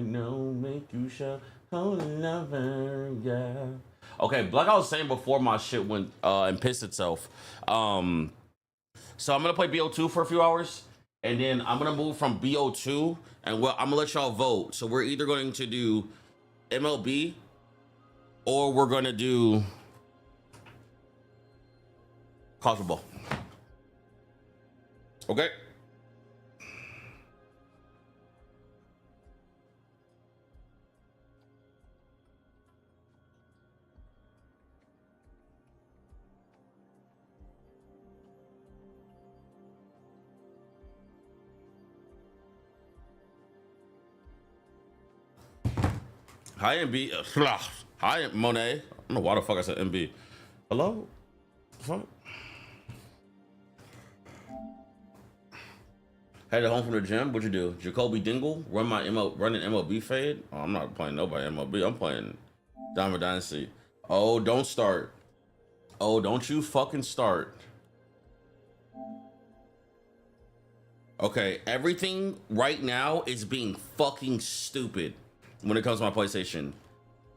No, make you show oh lover, yeah. Okay, like I was saying before, my shit went and pissed itself. So I'm gonna play BO2 for a few hours, and then I'm gonna move from BO2, and well, I'm gonna let y'all vote. So we're either going to do MLB or we're gonna do college football. Okay. Hi MB. Hi Monet. I don't know why the fuck I said MB. Hello. Fuck. Headed home from the gym. What'd you do? Jacoby Dingle. Run an MLB fade. Oh, I'm not playing nobody MLB. I'm playing Diamond Dynasty. Oh, don't start. Oh, don't you fucking start. Okay, everything right now is being fucking stupid when it comes to my PlayStation.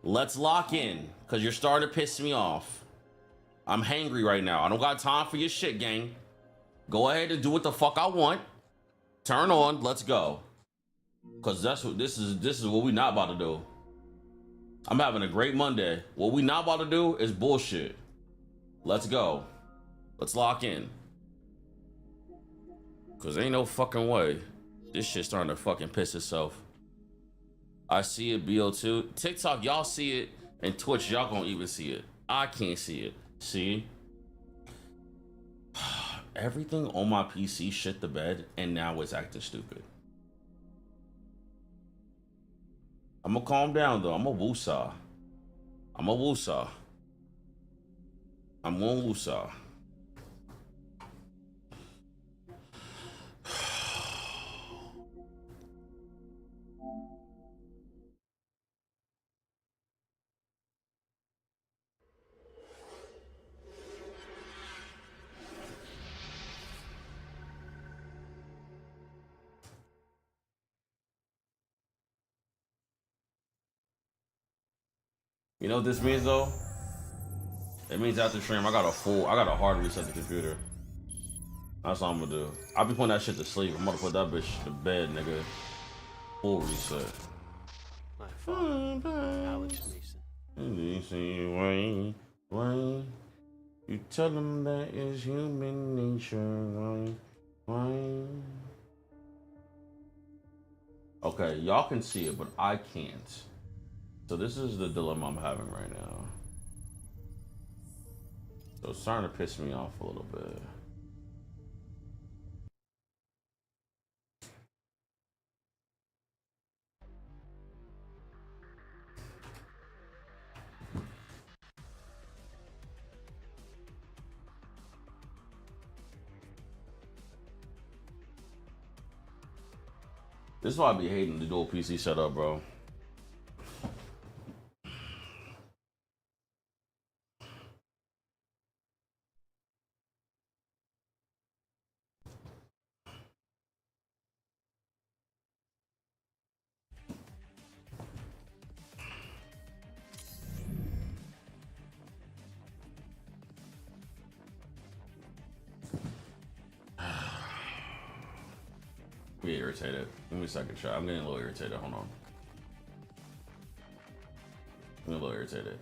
Let's lock in, because you're starting to piss me off. I'm hangry right now. I don't got time for your shit, gang. Go ahead and do what the fuck I want. Turn on, let's go. Because that's what this is what we not about to do. I'm having a great Monday. What we not about to do is bullshit. Let's go. Let's lock in. Because ain't no fucking way. This shit's starting to fucking piss itself. I see it, BO2. TikTok, y'all see it. And Twitch, y'all gonna even see it. I can't see it. See? Everything on my PC shit the bed, and now it's acting stupid. I'm gonna calm down though. I'm a woosah. I'm a woosah. I'm one woosah. You know what this means though? It means after stream, I got a hard reset the computer. That's what I'm gonna do. I'll be putting that shit to sleep. I'm gonna put that bitch to bed, nigga. Full reset. My father, Alex Mason. Why? You tell them that is human nature. Why? Okay, y'all can see it, but I can't. So this is the dilemma I'm having right now. So it's starting to piss me off a little bit. This is why I be hating the dual PC setup, bro. I'm getting irritated. Give me a second, shot. I'm getting a little irritated. Hold on. I'm a little irritated.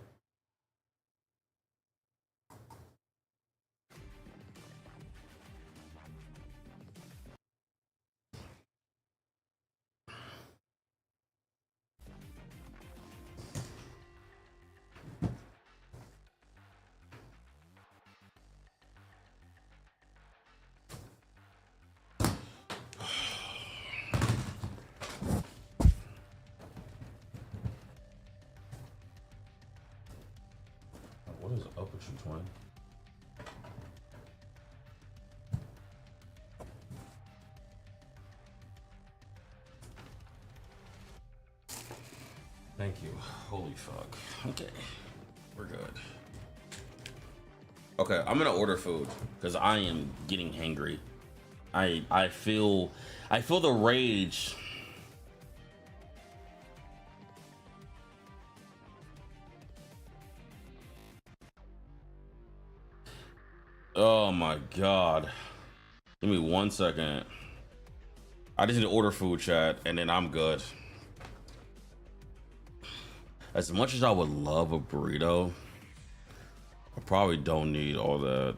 What is up with you, twin? Thank you. Holy fuck. Okay. We're good. Okay, I'm gonna order food because I am getting hangry. I feel the rage. Oh my god. Give me 1 second. I just need to order food, chat, and then I'm good. As much as I would love a burrito, I probably don't need all that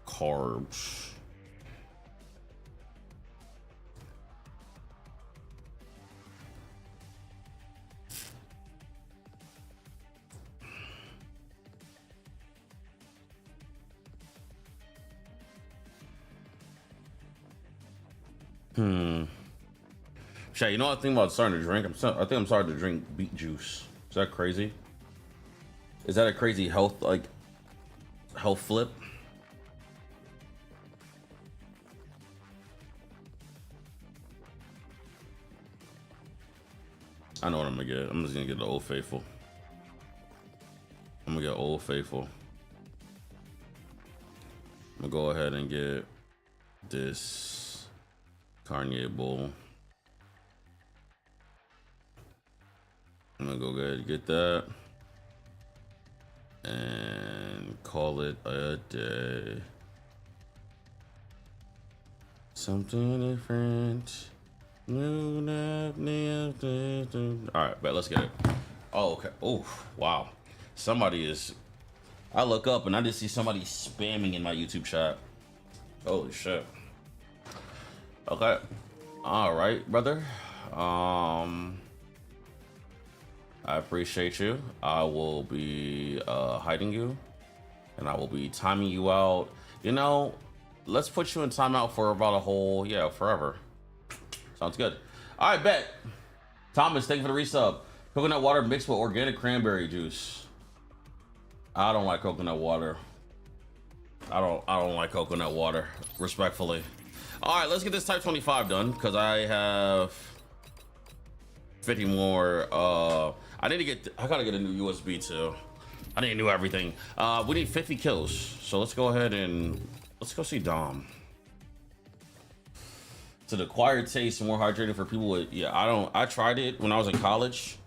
carbs. Chat, you know what I think about starting to drink? I think I'm starting to drink beet juice. Is that crazy? Is that a crazy health flip? I know what I'm gonna get. I'm just gonna get the Old Faithful. I'm gonna get Old Faithful. I'm gonna go ahead and get this Carnier bowl. I'm gonna go ahead and get that and call it a day. Something different. All right, but let's get it. Oh, okay. Oh, wow. Somebody is. I look up and I just see somebody spamming in my YouTube chat. Holy shit. Okay. All right, brother. I appreciate you. I will be hiding you, and I will be timing you out. You know, let's put you in timeout for about a whole, forever. Sounds good. All right, bet. Thomas, thank you for the resub. Coconut water mixed with organic cranberry juice. I don't like coconut water. I don't like coconut water, respectfully. All right, let's get this type 25 done because I have 50 more. I gotta get a new USB too. I need to do everything. We need 50 kills. So let's go ahead and let's go see Dom. It's an acquired taste, more hydrating for people with, I tried it when I was in college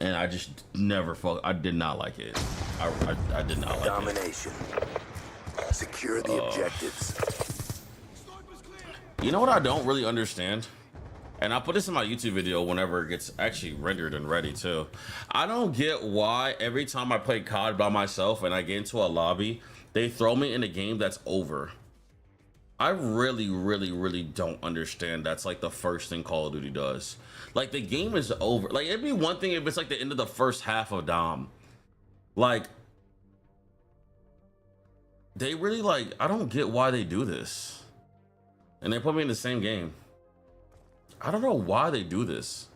and I just never I did not like it. I did not like Domination. Secure the objectives. You know what I don't really understand? And I'll put this in my YouTube video whenever it gets actually rendered and ready too. I don't get why every time I play COD by myself and I get into a lobby, they throw me in a game that's over. I really, really, really don't understand. That's like the first thing Call of Duty does. Like the game is over. Like it'd be one thing if it's like the end of the first half of Dom. Like they really I don't get why they do this. And they put me in the same game. I don't know why they do this.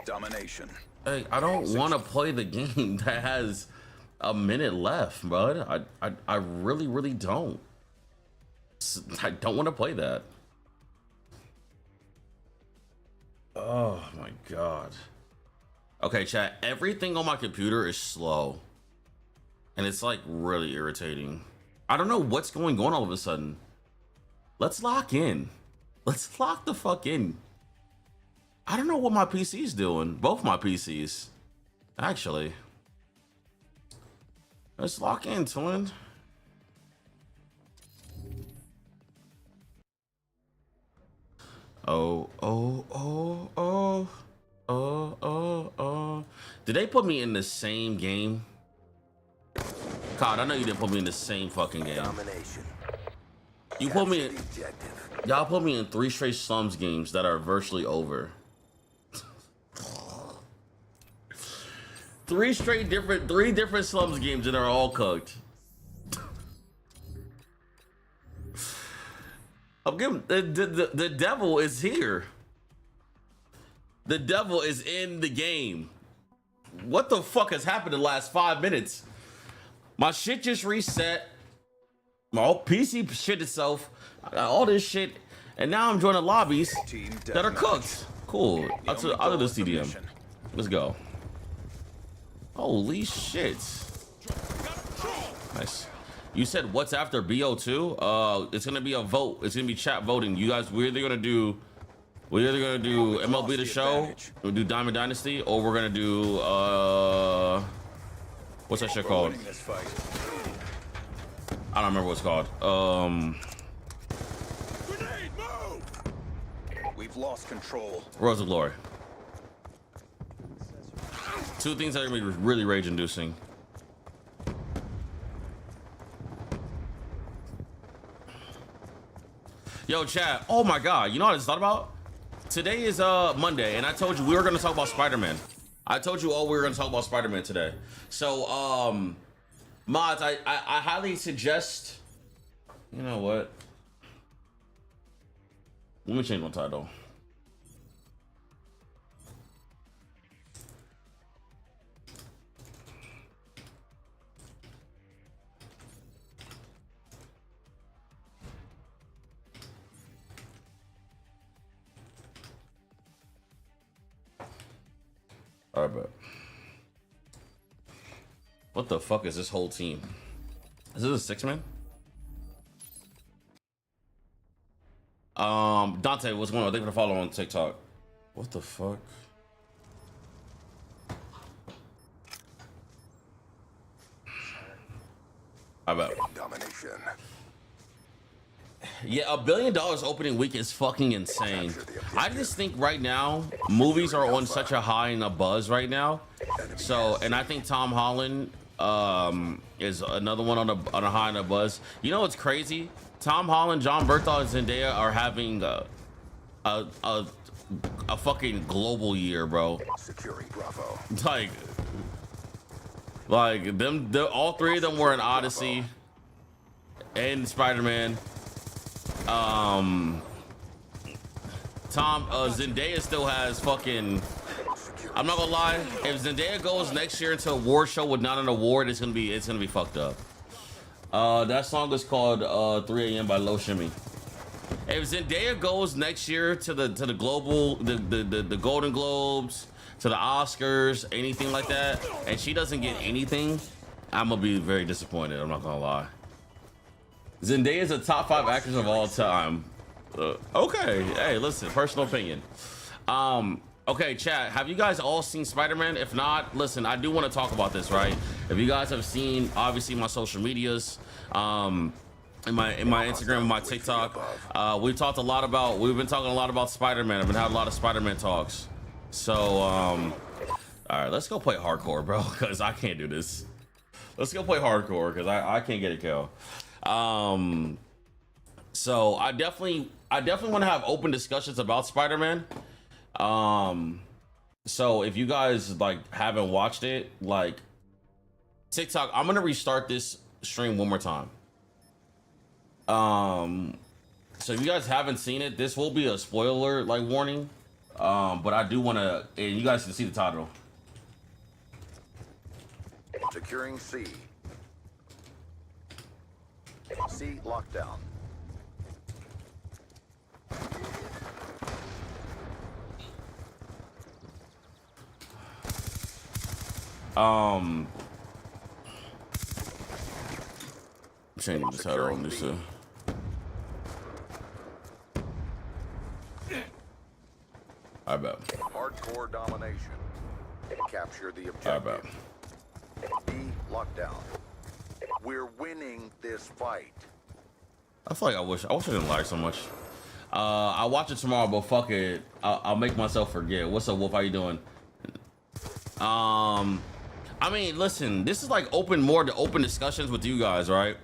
Domination. Hey, I don't want to play the game that has a minute left, bud. I really, really don't. I don't want to play that. Oh my god. Okay, chat. Everything on my computer is slow. And it's like really irritating. I don't know what's going on all of a sudden. Let's lock in. Let's lock the fuck in. I don't know what my PC's doing. Both my PCs. Actually. Let's lock in, twin. Oh. Did they put me in the same game? God, I know you didn't put me in the same fucking game. Domination. You put me in. Y'all put me in 3 straight Slums games that are virtually over. 3 different Slums games that are all cooked. I'm giving the devil is here. The devil is in the game. What the fuck has happened in the last 5 minutes? My shit just reset. My whole PC shit itself. I got all this shit, and now I'm joining lobbies that are cooked. Cool. I'll do the CDM. Let's go. Holy shit. Nice. You said what's after BO2? It's gonna be a vote. It's gonna be chat voting. You guys, we're either gonna do MLB The Show, we'll do Diamond Dynasty, or we're gonna do what's that shit called? I don't remember what it's called. Grenade, move! We've lost control. Rose of Glory. Two things that are gonna be really rage-inducing. Yo, chat. Oh my God. You know what I just thought about? Today is Monday, and I told you we were gonna talk about Spider-Man. I told you all we were gonna talk about Spider-Man today. So mods, I highly suggest. You know what? Let me change my title. All right, but what the fuck is this whole team? Is this a 6-man? Dante, what's going on? Thank you for the follow on TikTok. What the fuck? I bet. Domination. Yeah, $1 billion opening week is fucking insane. I just think right now movies are on such a high and a buzz right now. So, and I think Tom Holland is another one on a high and a buzz. You know what's crazy? Tom Holland, John Bertha, and Zendaya are having a fucking global year, bro. Securing Bravo. Like them, all three of them were in Odyssey and Spider-Man. Zendaya still has fucking. I'm not gonna lie. If Zendaya goes next year into a award show with not an award, it's gonna be fucked up. That song is called 3 AM by Low Shimmy. If Zendaya goes next year to the global, the Golden Globes, to the Oscars, anything like that, and she doesn't get anything, I'm gonna be very disappointed. I'm not gonna lie. Zendaya is a top 5 actress of all time. Okay, hey, listen, personal opinion. Okay, chat, have you guys all seen Spider-Man? If not, listen, I do want to talk about this, right? If you guys have seen, obviously, my social medias, in my Instagram and my TikTok, we've been talking a lot about Spider-Man. I've been having a lot of Spider-Man talks. So, all right, let's go play hardcore, bro, because I can't do this. Let's go play hardcore because I can't get a kill. So I definitely want to have open discussions about Spider-Man. So if you guys like haven't watched it, like TikTok, I'm gonna restart this stream one more time. So if you guys haven't seen it, this will be a spoiler like warning. But I do want to, and you guys can see the title. Securing C. C lockdown. Changing the title on this. I bet. Hardcore domination. Capture the I objective. bet. B lockdown. We're winning this fight. I feel like I wish I didn't lag so much. I'll watch it tomorrow, but fuck it. I'll make myself forget. What's up, Wolf? How you doing? I mean, listen, this is like more to open discussions with you guys, right?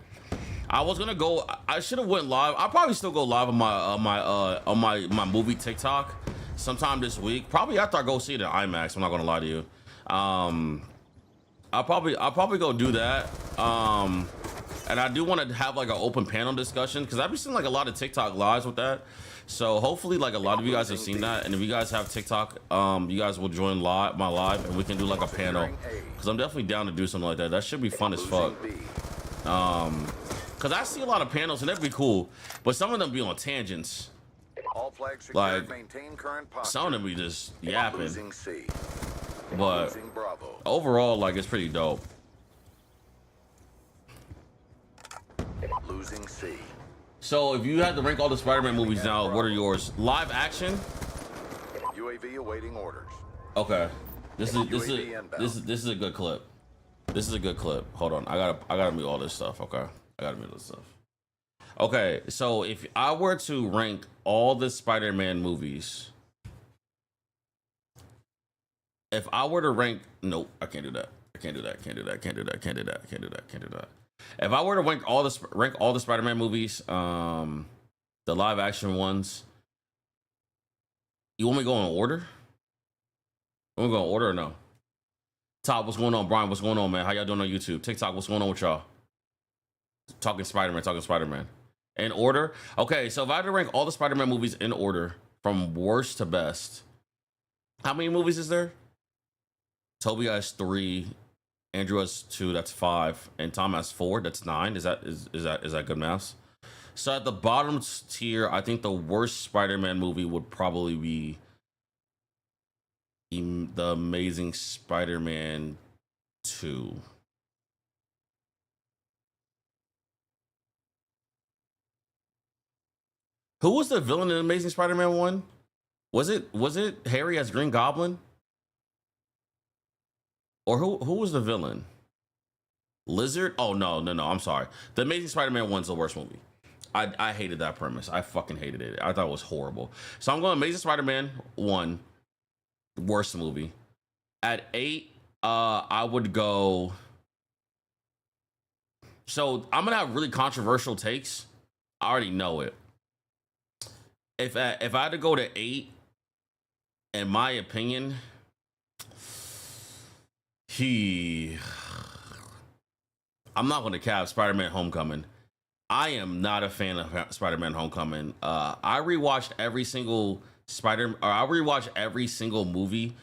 I was gonna go. I should have went live. I'll probably still go live on my movie TikTok sometime this week. Probably after I go see it in IMAX. I'm not gonna lie to you. I'll probably go do that. And I do want to have like an open panel discussion because I've been seeing like a lot of TikTok lives with that. So hopefully like a lot of you guys have seen that, and if you guys have TikTok, you guys will join my live and we can do like a panel, because I'm definitely down to do something like that. That should be fun as fuck. Because I see a lot of panels and that'd be cool, but some of them be on tangents. All flags secured, Like maintain current posture. some of them be just yapping. Losing C. But Losing Bravo. overall, like it's pretty dope. Losing C. So if you had to rank all the Spider-Man movies now, what are yours? Live action? UAV awaiting orders. Okay. This is a good clip. This is a good clip. Hold on. I gotta mute all this stuff. Okay. I got a minute of stuff. Okay, so if I were to rank all the Spider-Man movies, if I were to rank, nope, I can't do that. I can't do that. Can't do that. Can't do that. Can't do that. Can't do that. Can't do that. If I were to rank all the Spider-Man movies, the live action ones, you want me to go in order? You want me to go in order or no? Top, what's going on? Brian, what's going on, man? How y'all doing on YouTube? TikTok, what's going on with y'all? Talking Spider-Man. In order? Okay, so if I had to rank all the Spider-Man movies in order from worst to best, how many movies is there? Toby has 3, Andrew has 2, that's 5, and Tom has 4, that's 9. Is that good math? So at the bottom tier, I think the worst Spider-Man movie would probably be The Amazing Spider-Man 2. Who was the villain in Amazing Spider-Man 1? Was it Harry as Green Goblin? Or who was the villain? Lizard? Oh no, I'm sorry. The Amazing Spider-Man 1's the worst movie. I hated that premise. I fucking hated it. I thought it was horrible. So I'm going Amazing Spider-Man 1, worst movie. At 8, I would go. So I'm gonna have really controversial takes. I already know it. If I had to go to 8, in my opinion, I'm not going to cap Spider-Man Homecoming. I am not a fan of Spider-Man Homecoming. I rewatched every single movie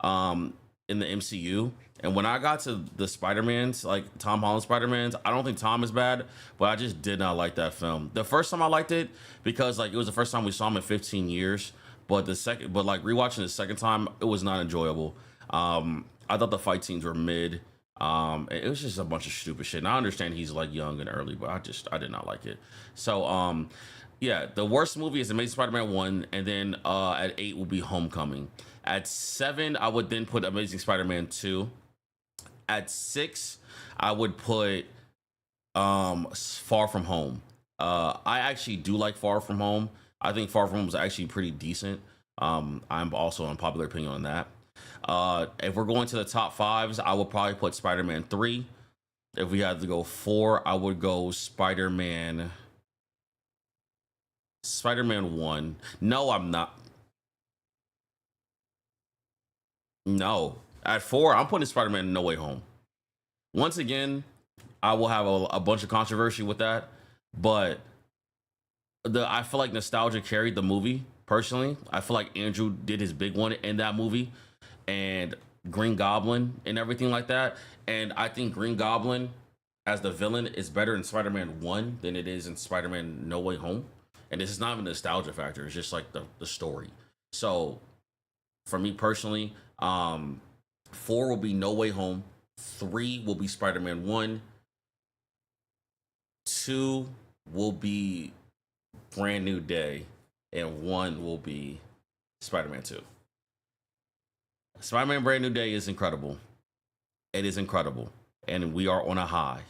in the MCU. And when I got to the Spider-Mans, like Tom Holland Spider-Mans, I don't think Tom is bad, but I just did not like that film. The first time I liked it because like it was the first time we saw him in 15 years. But rewatching the second time, it was not enjoyable. I thought the fight scenes were mid. It was just a bunch of stupid shit. And I understand he's like young and early, but I did not like it. So yeah, the worst movie is Amazing Spider-Man 1, and then at 8 will be Homecoming. At 7, I would then put Amazing Spider-Man 2. At 6, I would put Far From Home. I actually do like Far From Home. I think Far From Home is actually pretty decent. I'm also an unpopular opinion on that. If we're going to the top 5s, I would probably put Spider-Man 3. If we had to go 4, I would go Spider-Man 1. No, I'm not. No. At 4, I'm putting Spider-Man No Way Home. Once again, I will have a bunch of controversy with that, but I feel like nostalgia carried the movie, personally. I feel like Andrew did his big one in that movie, and Green Goblin and everything like that. And I think Green Goblin as the villain is better in Spider-Man 1 than it is in Spider-Man No Way Home. And this is not even a nostalgia factor. It's just like the story. So for me personally, 4 will be No Way Home. 3 will be Spider-Man 1. 2 will be Brand New Day. And 1 will be Spider-Man 2. Spider-Man Brand New Day is incredible. It is incredible. And we are on a high.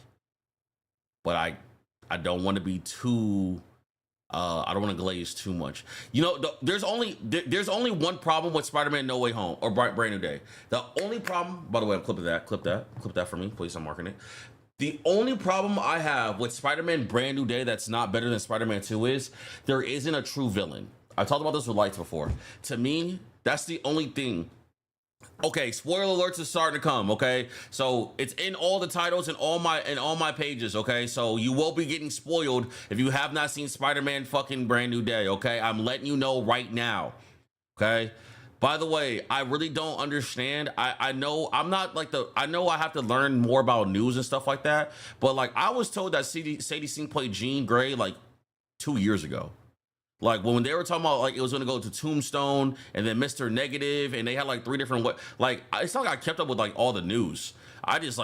But I don't want to be too I don't want to glaze too much. You know, there's only one problem with Spider-Man No Way Home or Brand New Day. The only problem, by the way, I'm clipping that. Clip that for me, please. I'm marking it. The only problem I have with Spider-Man Brand New Day that's not better than Spider-Man 2 is there isn't a true villain. I've talked about this with Lights before. To me, that's the only thing. Okay, spoiler alerts is starting to come, okay? So it's in all the titles and all my pages, okay? So you will be getting spoiled if you have not seen Spider-Man fucking Brand New Day, okay? I'm letting you know right now, okay? By the way, I really don't understand. I know I'm not like I know I have to learn more about news and stuff like that, but like I was told that Sadie Sink played Jean Grey like 2 years ago. Like when they were talking about like it was going to go to Tombstone and then Mr. Negative and they had like 3 different like it's not like I kept up with like all the news. I just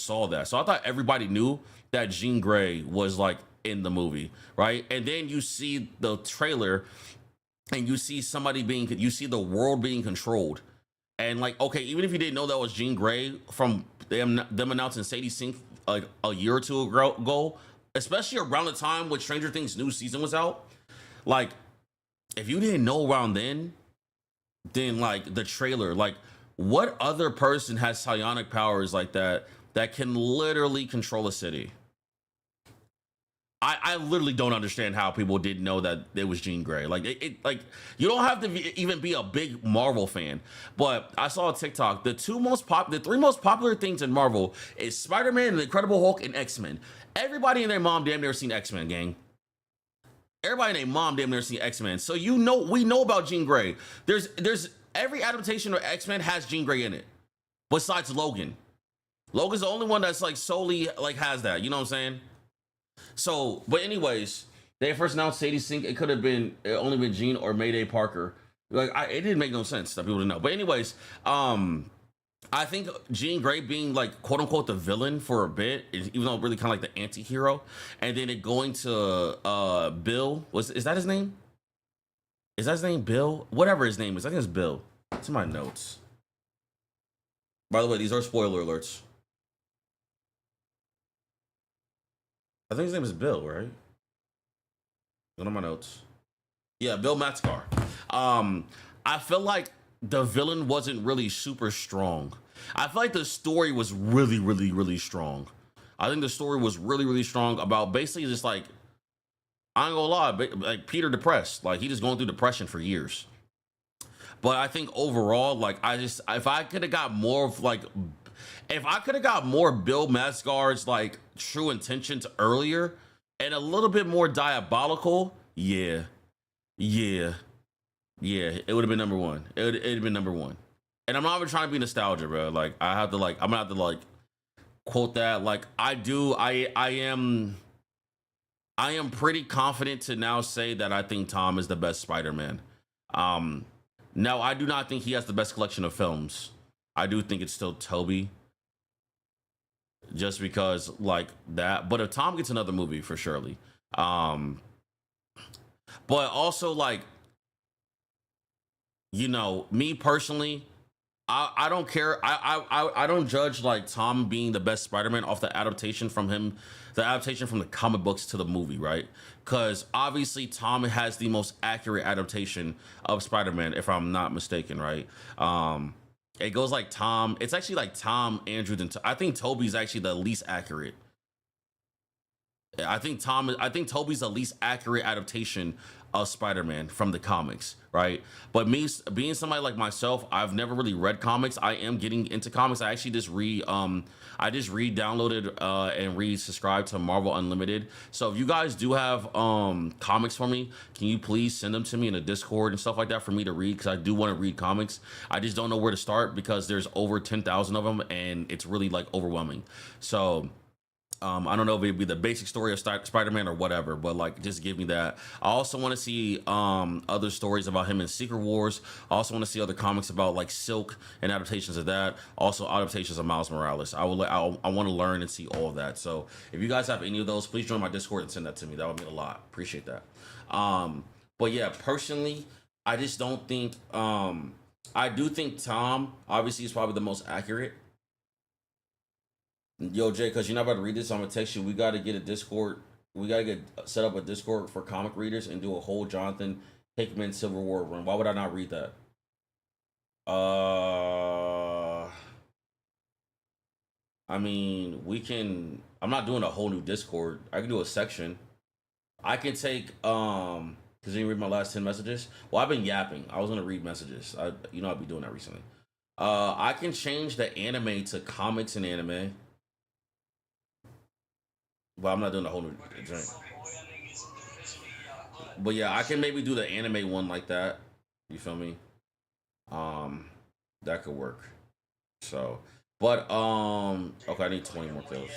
saw that. So I thought everybody knew that Jean Grey was like in the movie, right? And then you see the trailer and you see you see the world being controlled. And like, okay, even if you didn't know that was Jean Grey from them announcing Sadie Sink like a year or two ago, especially around the time when Stranger Things new season was out. Like, if you didn't know around then like the trailer, like what other person has psionic powers like that that can literally control a city? I literally don't understand how people didn't know that it was Jean Grey. Like like you don't have to even be a big Marvel fan. But I saw a TikTok. The three most popular things in Marvel is Spider-Man, the Incredible Hulk, and X-Men. Everybody and their mom damn near seen X-Men, gang. Everybody and their mom damn near seen X-Men. So we know about Jean Grey. There's every adaptation of X-Men has Jean Grey in it, besides Logan. Logan's the only one that's like solely like has that. You know what I'm saying? So, but anyways, they first announced Sadie Sink. It could have been only been Jean or Mayday Parker. Like it didn't make no sense that people didn't know. But anyways, I think Jean Grey being like quote unquote the villain for a bit, even though really kind of like the anti-hero, and then it going to Bill. Is that his name? Is that his name? Bill? Whatever his name is, I think it's Bill. It's in my notes. By the way, these are spoiler alerts. I think his name is Bill, right? One of my notes. Yeah, Bill Matscar. I feel like the villain wasn't really super strong. I feel like the story was really, really, really strong. I think the story was really, really strong about basically just like, I ain't gonna lie, like Peter depressed. Like he just going through depression for years. But I think overall, like if I could have got more of like, if I could have got more Bill Matscar's like true intentions earlier and a little bit more diabolical, yeah, it would have been number one. It'd have been number one. And I'm not even trying to be nostalgia, bro. Like I'm gonna have to like quote that. Like I am pretty confident to now say that I think Tom is the best Spider-Man. Now I do not think he has the best collection of films. I do think it's still Toby. Just because like that. But if Tom gets another movie for surely. But also like, you know, me personally, I don't care. I don't judge like Tom being the best Spider-Man off the adaptation from the comic books to the movie, right? Because obviously Tom has the most accurate adaptation of Spider-Man, if I'm not mistaken, right? It goes like Tom. It's actually like Tom, Andrew, I think Toby's actually the least accurate. I think Toby's the least accurate adaptation of Spider-Man from the comics, right? But me being somebody like myself, I've never really read comics. I am getting into comics. I actually just downloaded and re-subscribed to Marvel Unlimited. So if you guys do have comics for me, can you please send them to me in a Discord and stuff like that for me to read? Because I do want to read comics. I just don't know where to start because there's over 10,000 of them and it's really like overwhelming. So I don't know if it'd be the basic story of Spider-Man or whatever, but like just give me that. I also want to see other stories about him in Secret Wars. I also want to see other comics about like Silk and adaptations of that. Also adaptations of Miles Morales. I want to learn and see all of that. So if you guys have any of those, please join my Discord and send that to me. That would mean a lot. Appreciate that. But yeah, personally, I just don't think I do think Tom obviously is probably the most accurate. Yo, Jay, because you're not about to read this, I'm gonna text you. We gotta get a Discord. We gotta get set up a Discord for comic readers and do a whole Jonathan Hickman Civil War run. Why would I not read that? I mean, we can. I'm not doing a whole new Discord. I can do a section. I can take because you didn't read my last 10 messages. Well, I've been yapping. I was gonna read messages. I'd be doing that recently. I can change the anime to comics and anime. But I'm not doing a whole new drink. But yeah, I can maybe do the anime one like that. You feel me? That could work. So, but okay, I need 20 more kills.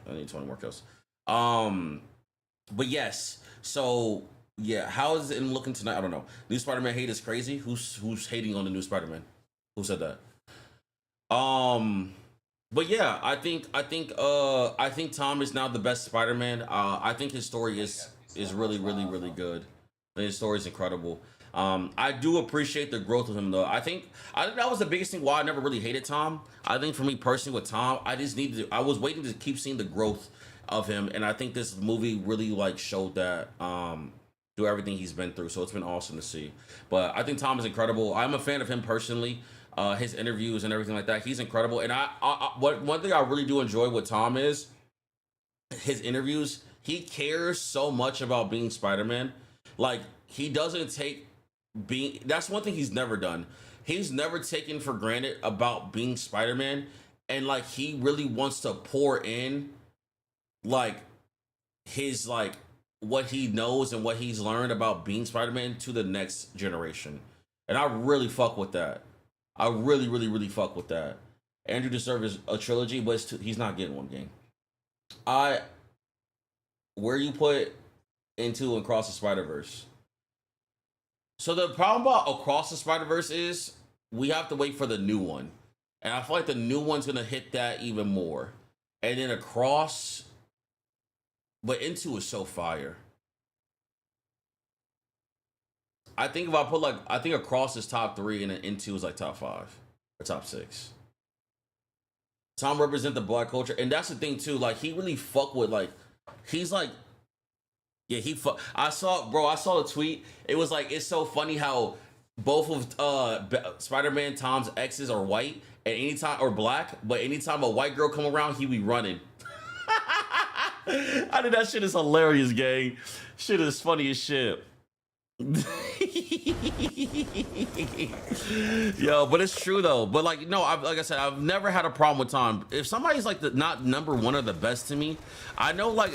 I need 20 more kills. But yes. So yeah, how is it looking tonight? I don't know. New Spider-Man hate is crazy. Who's hating on the new Spider-Man? Who said that? But yeah, I think Tom is now the best Spider-Man. I think his story is really, really, really good. His story is incredible. I do appreciate the growth of him though. I think that was the biggest thing why I never really hated Tom. I think for me personally with Tom, I was waiting to keep seeing the growth of him, and I think this movie really like showed that through everything he's been through. So it's been awesome to see. But I think Tom is incredible. I'm a fan of him personally. His interviews and everything like that. He's incredible. And one thing I really do enjoy with Tom is his interviews. He cares so much about being Spider-Man. Like, he doesn't take being, that's one thing he's never done. He's never taken for granted about being Spider-Man. And like, he really wants to pour in like his like what he knows and what he's learned about being Spider-Man to the next generation. And I really fuck with that. I really, really, really fuck with that. Andrew deserves a trilogy, but he's not getting one game. Where you put Into Across the Spider-Verse? So the problem about Across the Spider-Verse is we have to wait for the new one. And I feel like the new one's going to hit that even more. And then Across, but Into is so fire. I think if I put like, I think Across is top 3 and then Into is like top 5 or top 6. Tom represent the black culture, and that's the thing too. Like, he really fuck with, like, he's like, yeah, he fuck. I saw a tweet. It was like, it's so funny how both of Spider-Man Tom's exes are white, and anytime or black, but anytime a white girl come around, he be running. I think that shit is hilarious, gang. Shit is funny as shit. Yo, but it's true though. But like, no, like I said, I've never had a problem with Tom. If somebody's like not number one or the best to me, I know like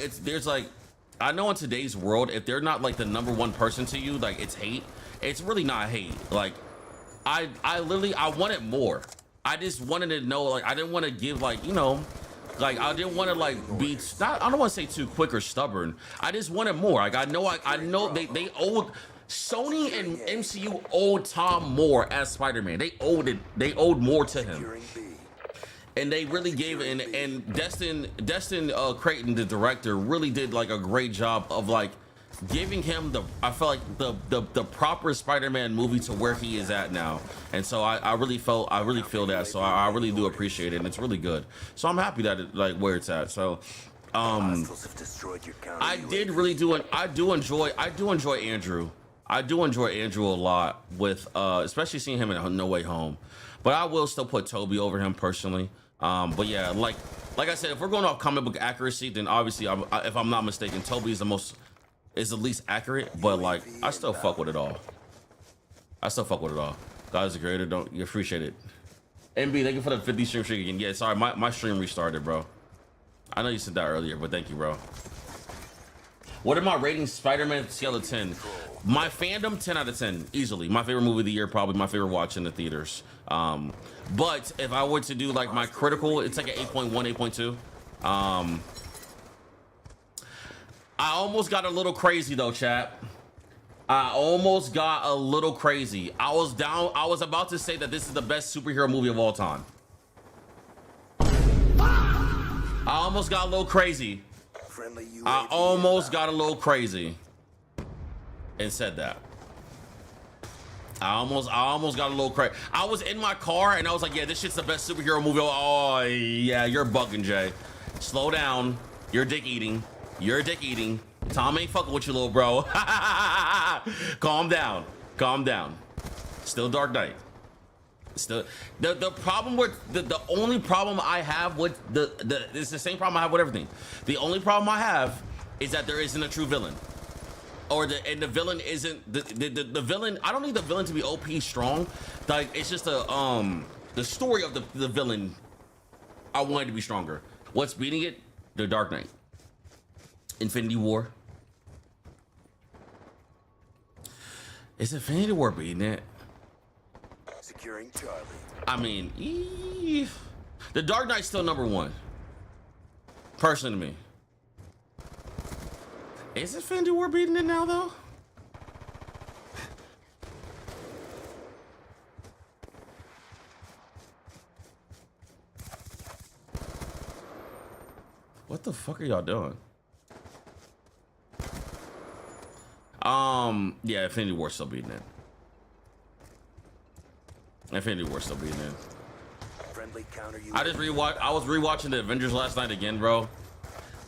I know in today's world, if they're not like the number one person to you, like it's hate. It's really not hate. Like I literally wanted more. I just wanted to know, like, I didn't want to give, like, you know, like, I didn't want to like be not, I don't want to say too quick or stubborn. I just wanted more. Like, I know they owed Sony and MCU owed Tom more as Spider-Man. They owed more to him. And they really gave it, and Destin Creighton, the director, really did like a great job of like giving him I felt like the proper Spider-Man movie to where he is at now. And so I really feel that. So I really do appreciate it, and it's really good. So I'm happy that it, like where it's at. So I do enjoy Andrew. I do enjoy Andrew a lot with especially seeing him in No Way Home. But I will still put Toby over him personally. But yeah, like I said, if we're going off comic book accuracy, then obviously, if I'm not mistaken, Toby is the least accurate. But like, I still fuck with it all. God is a creator. Don't you appreciate it? MB, thank you for the 50 stream streak again. Yeah, sorry, my stream restarted, bro. I know you said that earlier, but thank you, bro. What are my ratings? Spider-Man scale of 10. My fandom, 10 out of 10, easily. My favorite movie of the year, probably my favorite watch in the theaters. But if I were to do like my critical, it's like an 8.1, 8.2. I almost got a little crazy though, chat. I almost got a little crazy. I was about to say that this is the best superhero movie of all time. I almost got a little crazy. I almost got a little crazy and said that. I almost got a little crazy. I was in my car and I was like, yeah, this shit's the best superhero movie. Oh yeah, you're bugging, Jay. Slow down. You're dick eating. Tom ain't fucking with you, little bro. Calm down. Still Dark Knight. Still the problem with the only problem I have with it's the same problem I have with everything. The only problem I have is that there isn't a true villain. And the villain isn't the villain. I don't need the villain to be OP strong. Like, it's just the story of the villain. I want it to be stronger. What's beating it? The Dark Knight. Infinity War. Is Infinity War beating it? Securing Charlie. I mean, the Dark Knight's still number one. Personally to me. Is Infinity War beating it now though? What the fuck are y'all doing? Yeah, Infinity War still beating it. Friendly counter. I was rewatching the Avengers last night again, bro.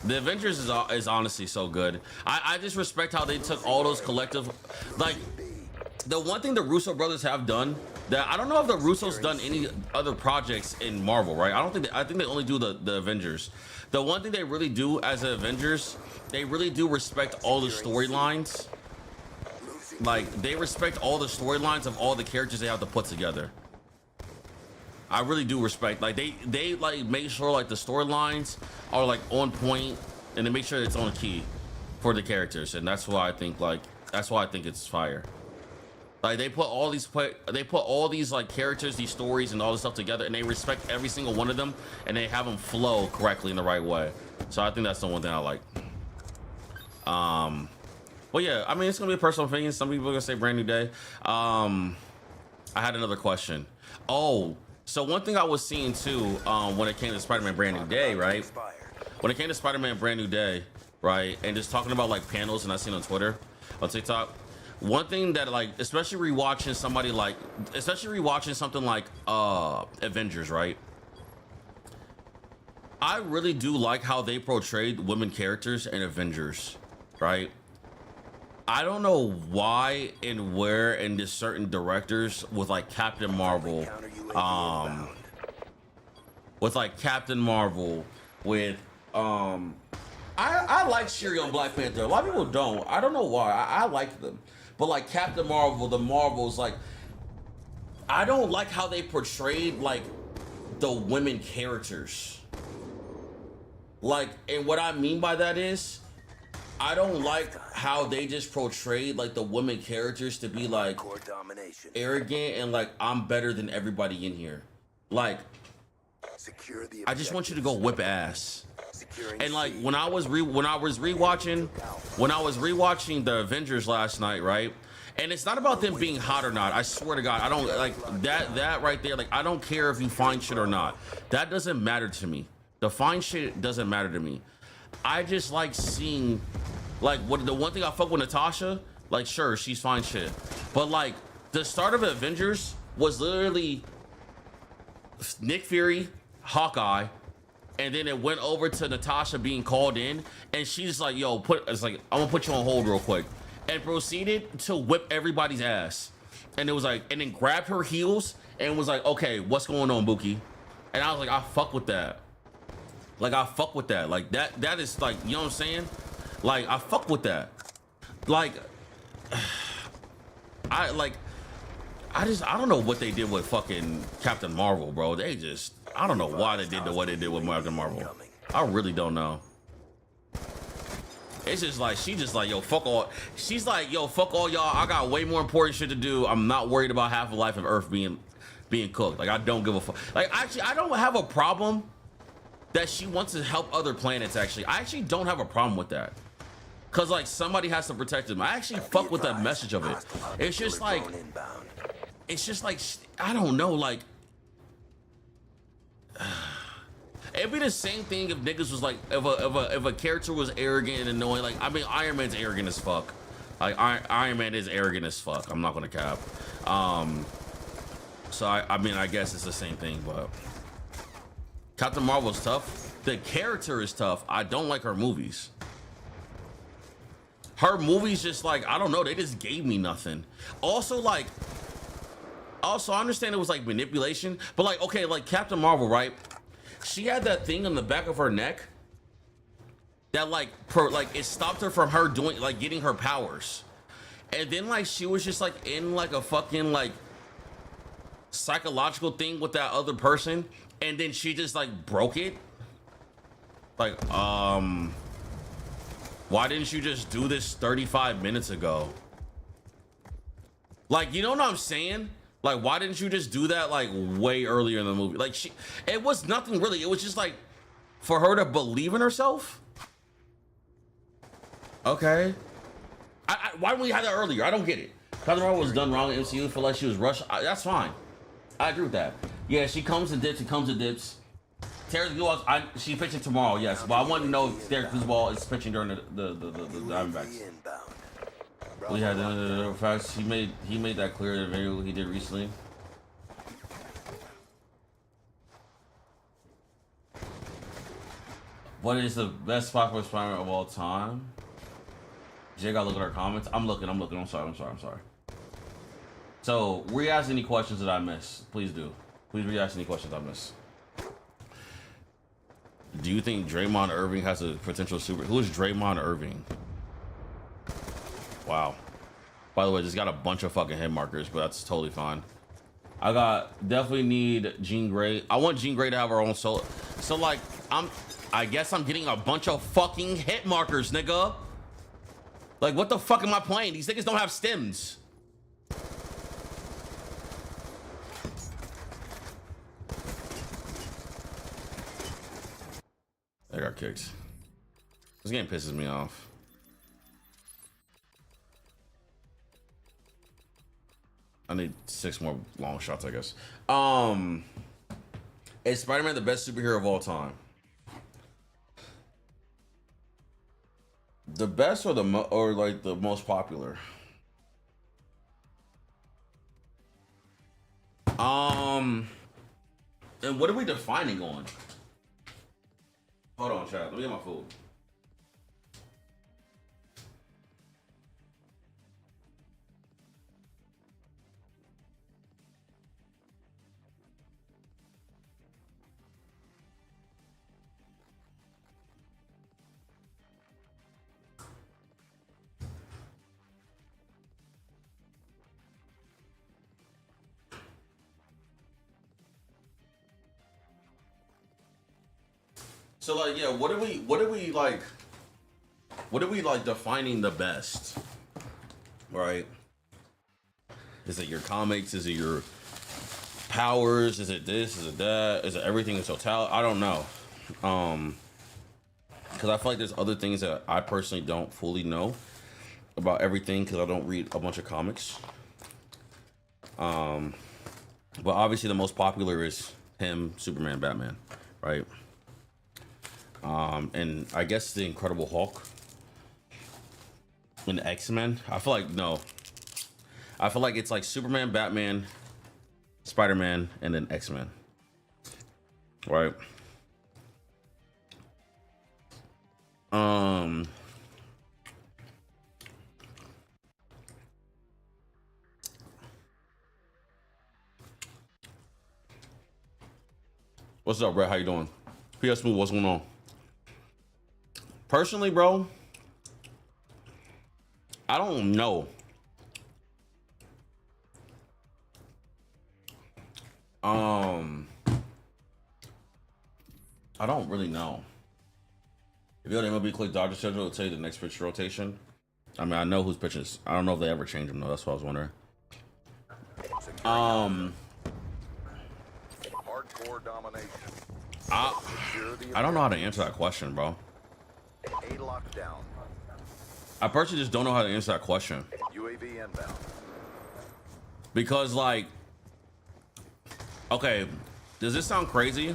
The Avengers is honestly so good. I just respect how they took all those collective, like, the one thing the Russo brothers have done that I don't know if the Russos done any other projects in Marvel, right? I think they only do the Avengers. The one thing they really do as the Avengers, they really do respect all the storylines. Like, they respect all the storylines of all the characters they have to put together. I really do respect, like, they like make sure like the storylines are like on point, and they make sure it's on key for the characters, and that's why I think it's fire. Like, they put all these like characters, these stories, and all this stuff together, and they respect every single one of them, and they have them flow correctly in the right way. So I think that's the one thing I like. Well, yeah, I mean, it's gonna be a personal opinion. Some people are gonna say brand new day. I had another question. Oh. So one thing I was seeing too, when it came to Spider-Man Brand New Day, right? When it came to Spider-Man Brand New Day, right? And just talking about like panels, and I seen on Twitter, on TikTok, one thing that like, especially rewatching something like Avengers, right? I really do like how they portrayed women characters in Avengers, right? I don't know why and where in this certain directors with like Captain Marvel, with I like Shuri on Black Panther. A lot of people don't. I don't know why. I like them. But like Captain Marvel, the Marvels, like, I don't like how they portrayed like the women characters. Like, and what I mean by that is, I don't like how they just portrayed like the women characters to be like arrogant and like, I'm better than everybody in here. Like, I just want you to go whip ass. And like when I was rewatching the Avengers last night, right? And it's not about them being hot or not. I swear to God, I don't like that right there. Like, I don't care if you find shit or not. That doesn't matter to me. The fine shit doesn't matter to me. I just like seeing, like, what the one thing I fuck with Natasha, like, sure, she's fine shit, but like the start of Avengers was literally Nick Fury, Hawkeye, and then it went over to Natasha being called in, and she's like, yo, it's like, I'm gonna put you on hold real quick, and proceeded to whip everybody's ass. And it was like, and then grabbed her heels and was like, okay, what's going on, Buki? And I was like, I fuck with that. Like, I fuck with that. Like, that is like, you know what I'm saying? Like, I fuck with that. Like, I don't know what they did with fucking Captain Marvel, bro. They just, I don't know why they did what they did with Captain Marvel. I really don't know. It's just like, she just like, yo, fuck all. She's like, yo, fuck all y'all. I got way more important shit to do. I'm not worried about half the life of Earth being cooked. Like, I don't give a fuck. Like, actually, I don't have a problem that she wants to help other planets, actually. I actually don't have a problem with that. Cause like, somebody has to protect them. I actually fuck with that message of it. It's just like, I don't know, like, it'd be the same thing if niggas was like, if a character was arrogant and annoying. Like, I mean, Iron Man's arrogant as fuck. Like, Iron Man is arrogant as fuck. I'm not gonna cap. So I mean, I guess it's the same thing, but Captain Marvel's tough. The character is tough. I don't like her movies. Her movies just like, I don't know, they just gave me nothing. Also, like, I understand it was like manipulation, but like, okay, like Captain Marvel, right? She had that thing on the back of her neck that like, it stopped her from her doing, like, getting her powers. And then like, she was just like in like a fucking like psychological thing with that other person. And then she just like broke it. Like, why didn't you just do this 35 minutes ago? Like, you know what I'm saying? Like, why didn't you just do that like way earlier in the movie? Like, it was nothing really. It was just like for her to believe in herself. Okay. Why didn't we have that earlier? I don't get it. Captain Marvel was done wrong in MCU. Feel like she was rushed. That's fine. I agree with that. Yeah, she comes and dips. She comes and dips. Terry Goodwall, she's pitching tomorrow, yes. But I want to know if Derek Goodwall is pitching during the Diamondbacks. We had the facts. He made that clear in the video he did recently. What is the best popular Spider-Man of all time? Jay gotta look at our comments. I'm looking. I'm sorry. So, re-ask any questions that I missed. Please do. Please re-ask any questions I missed. Do you think Draymond Irving has a potential super? Who is Draymond Irving? Wow. By the way, just got a bunch of fucking hit markers, but that's totally fine. Definitely need Jean Grey. I want Jean Grey to have her own solo. So like, I guess I'm getting a bunch of fucking hit markers, nigga. Like, what the fuck am I playing? These niggas don't have stems. I got kicked. This game pisses me off. I need 6 more long shots, I guess. Is Spider-Man the best superhero of all time? The best or the most popular? And what are we defining on? Hold on, chat. Let me get my food. So like, yeah, what are we defining the best? Right? Is it your comics? Is it your powers? Is it this? Is it that? Is it everything in totality? I don't know. Because I feel like there's other things that I personally don't fully know about everything because I don't read a bunch of comics. But obviously the most popular is him, Superman, Batman, right? And I guess the Incredible Hulk and X-Men. I feel like it's like Superman, Batman, Spider-Man, and then X-Men, right? What's up, Brett? How you doing? JSmooth, what's going on? Personally, bro, I don't know. I don't really know. If you go to MLB click Dodger schedule, it'll tell you the next pitch rotation. I mean, I know who's pitching. I don't know if they ever change them though. That's what I was wondering. Hardcore domination. I don't know how to answer that question, bro. A lockdown. I personally just don't know how to answer that question. UAV inbound. Because like, okay, does this sound crazy?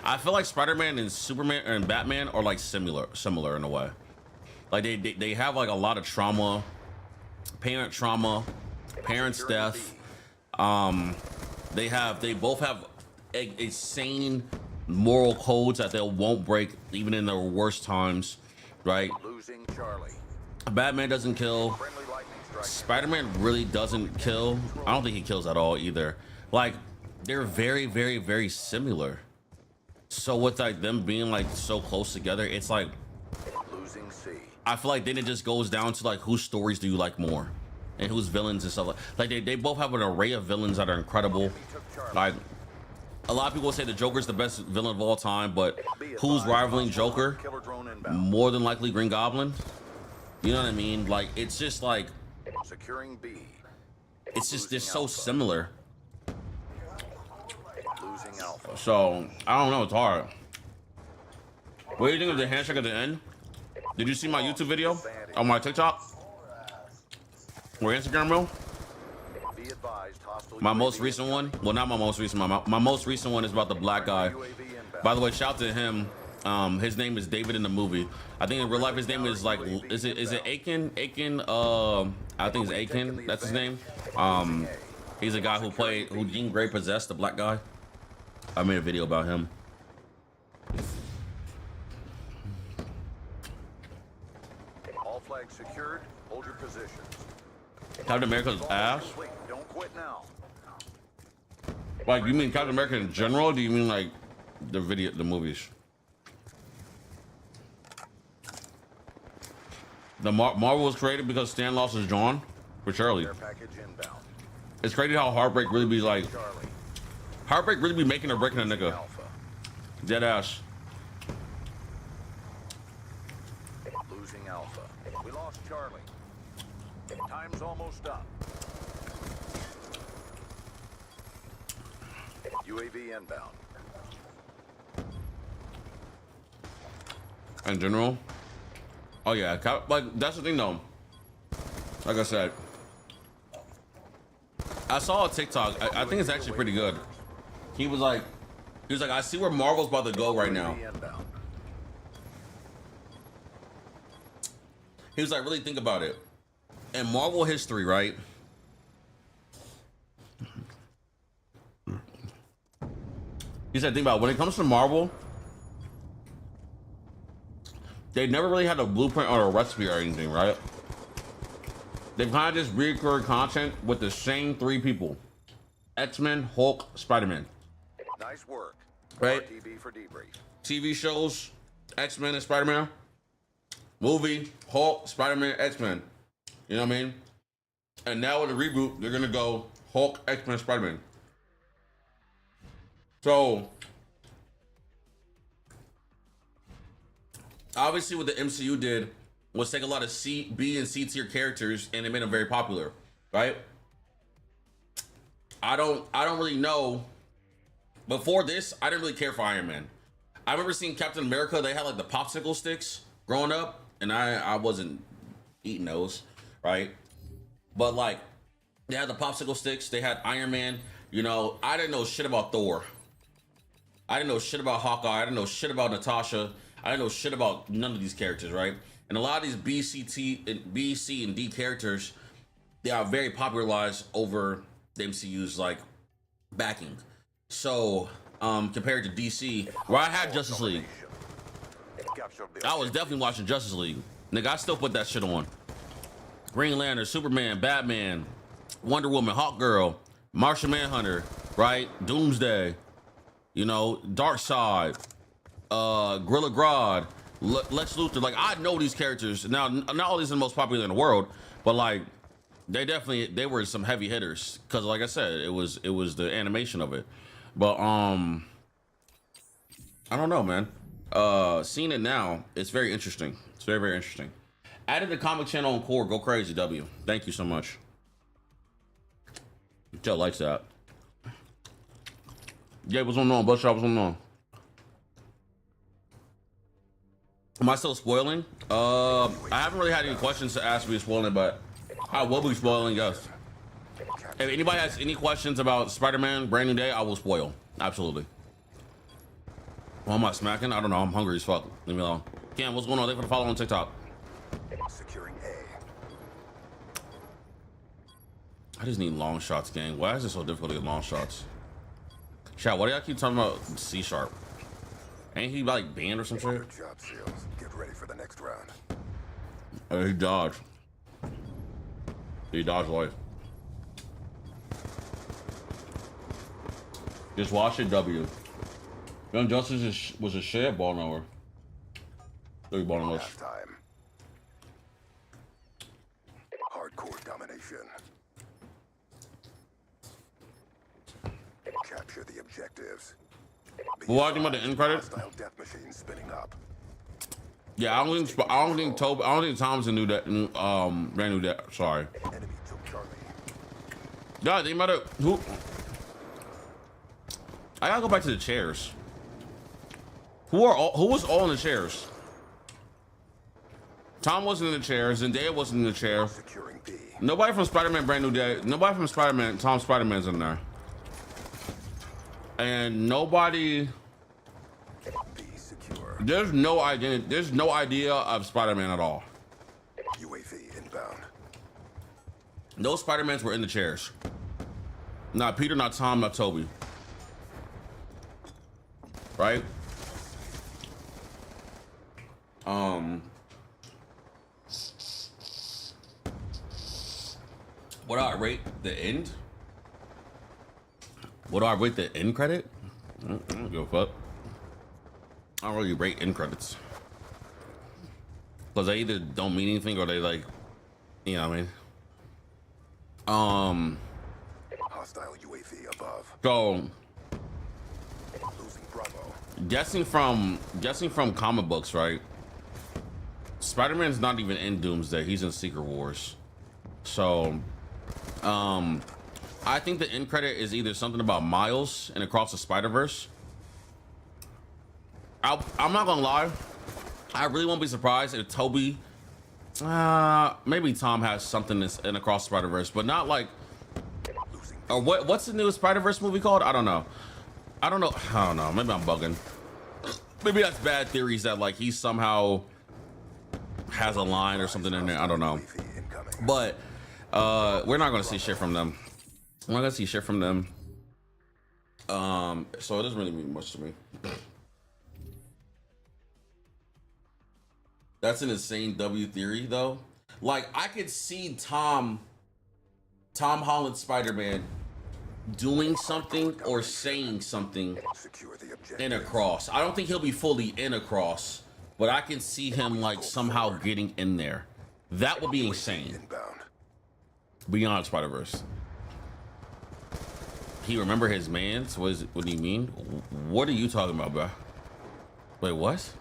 I feel like Spider-Man and Superman and Batman are like similar in a way. Like they have like a lot of trauma, parents' death. They both have insane moral codes that they won't break even in their worst times, right? Losing Charlie. Batman doesn't kill. Spider-Man really doesn't kill. I don't think he kills at all either. Like, they're very, very, very similar. So with like them being like so close together, it's like Losing C. I feel like then it just goes down to like whose stories do you like more, and whose villains and stuff like they both have an array of villains that are incredible. Like a lot of people say the Joker's the best villain of all time, but who's rivaling Joker? More than likely Green Goblin. You know what I mean? Like it's just like Securing B. it's just they're so similar. Losing Alpha. So I don't know, it's hard. What do you think of the handshake at the end? Did you see my YouTube video on my TikTok or Instagram reel? Be advised, hostile My most UAV recent one, well, not my most recent one. My most recent one is about the black guy. UAV inbound. By the way, shout out to him. His name is David in the movie. I think in real life his name is like, is it Aiken? Aiken, I think it's Aiken. That's his name. He's a guy who Jean Grey possessed, the black guy. I made a video about him. Airstrike secured. Hold your positions. Captain America's ass? Complete. Don't quit now. Like, you mean Captain America in general? Or do you mean like the movies? The Marvel was created because Stan lost his John for Charlie. Air package inbound. It's crazy how Heartbreak really be like, Charlie. Heartbreak really be making or breaking a nigga. Alpha. Dead ass. Losing Alpha. We lost Charlie. Time's almost up. UAV inbound. In general. Oh yeah, like that's the thing though. Like I said, I saw a TikTok. I think it's actually pretty good. He was like, I see where Marvel's about to go right now. UAV inbound. He was like, really think about it. In Marvel history, right? He said, think about it. When it comes to Marvel, they never really had a blueprint or a recipe or anything, right? They've kind of just recurring content with the same three people: X-Men, Hulk, Spider-Man. Nice work. Right. RTB for debrief. TV shows, X-Men and Spider-Man. Movie, Hulk, Spider-Man, X-Men. You know what I mean? And now with the reboot, they're gonna go Hulk, X-Men, Spider-Man. So obviously what the MCU did was take a lot of C, B, and C tier characters and it made them very popular, right? I don't really know. Before this, I didn't really care for Iron Man. I remember seeing Captain America, they had like the popsicle sticks growing up, and I wasn't eating those, right? But like, they had the popsicle sticks, they had Iron Man, you know, I didn't know shit about Thor. I didn't know shit about Hawkeye, I didn't know shit about Natasha, I didn't know shit about none of these characters, right? And a lot of these B, C, and D characters, they are very popularized over the MCU's like backing. So, compared to DC, where I had Justice League, I was definitely watching Justice League. Nigga, I still put that shit on. Green Lantern, Superman, Batman, Wonder Woman, Hawkgirl, Martian Manhunter, right? Doomsday, you know, Darkseid, Gorilla Grodd, Lex Luthor. Like, I know these characters. Now, not all these are the most popular in the world, but like, they were some heavy hitters. Cause like I said, it was the animation of it. But I don't know, man. Seeing it now, it's very interesting. It's very, very interesting. Added the comic channel on Core. Go crazy, W. Thank you so much. Joe likes that. Yeah, what's going on? What's going on? Am I still spoiling? I haven't really had any questions to ask me spoiling, but I will be spoiling, yes. If anybody has any questions about Spider-Man Brand New Day, I will spoil. Absolutely. Well, am I smacking? I don't know. I'm hungry as fuck. Leave me alone. Cam, what's going on? Thank you for the follow on TikTok. Securing A. I just need long shots, gang. Why is it so difficult to get long shots? Chat, why do y'all keep talking about C#? Ain't he like banned or some shit? Good job, SEALs. Get ready for the next round. He dodged. He dodged life. Just watch it, W. Young Justice was a shit ball nowhere. Look at ball nowhere. Last time. Hardcore domination. Capture the objectives. What do you think about the end credit? Hostile death machine spinning up. Yeah, I don't think Thompson knew that. Brand New Day. Sorry. Enemy took Charlie. Yeah, think about it. Who? I gotta go back to the chairs. Who was all in the chairs? Tom wasn't in the chairs, and Zendaya wasn't in the chair. Securing B. Nobody from Spider-Man Brand New Day. Nobody from Spider-Man. Tom Spider-Man's in there. And nobody. B secure. There's no idea of Spider-Man at all. UAV inbound. No Spider-Mans were in the chairs. Not Peter, not Tom, not Toby. Right? What do I rate the end? What do I rate the end credit? I don't give a fuck. I don't really rate end credits. Because they either don't mean anything or they like, you know what I mean? Hostile UAV above. So Losing Bravo. guessing from comic books, right? Spider-Man's not even in Doomsday, he's in Secret Wars. So I think the end credit is either something about Miles and Across the Spider-Verse. I'm not gonna lie, I really won't be surprised if Toby, maybe Tom has something that's in Across the Spider-Verse, but not like, or what's the new Spider-Verse movie called? I don't know. Maybe I'm bugging. Maybe that's bad theories that like he somehow has a line or something in there. I don't know. But we're not gonna see shit from them. We're not gonna see shit from them. So it doesn't really mean much to me. That's an insane W theory though. Like I could see Tom Holland Spider-Man doing something or saying something in Across. I don't think he'll be fully in Across, but I can see him like somehow getting in there. That would be insane. Beyond Spider-Verse. He remember his mans? What do you mean? What are you talking about, bro? Wait, what?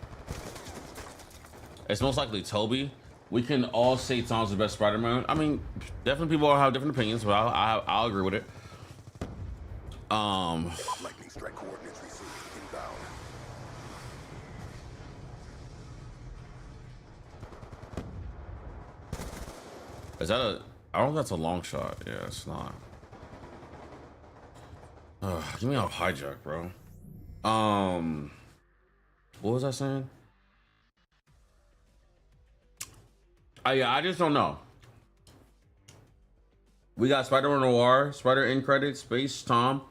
It's most likely Toby. We can all say Tom's the best Spider-Man. I mean, definitely people have different opinions, but I'll agree with it. Lightning strike coordinates received inbound. Is that a? I don't know if that's a long shot. Yeah, it's not. Give me a hijack, bro. What was I saying? I just don't know. We got Spider-Man Noir, Spider end credits, Space Tom.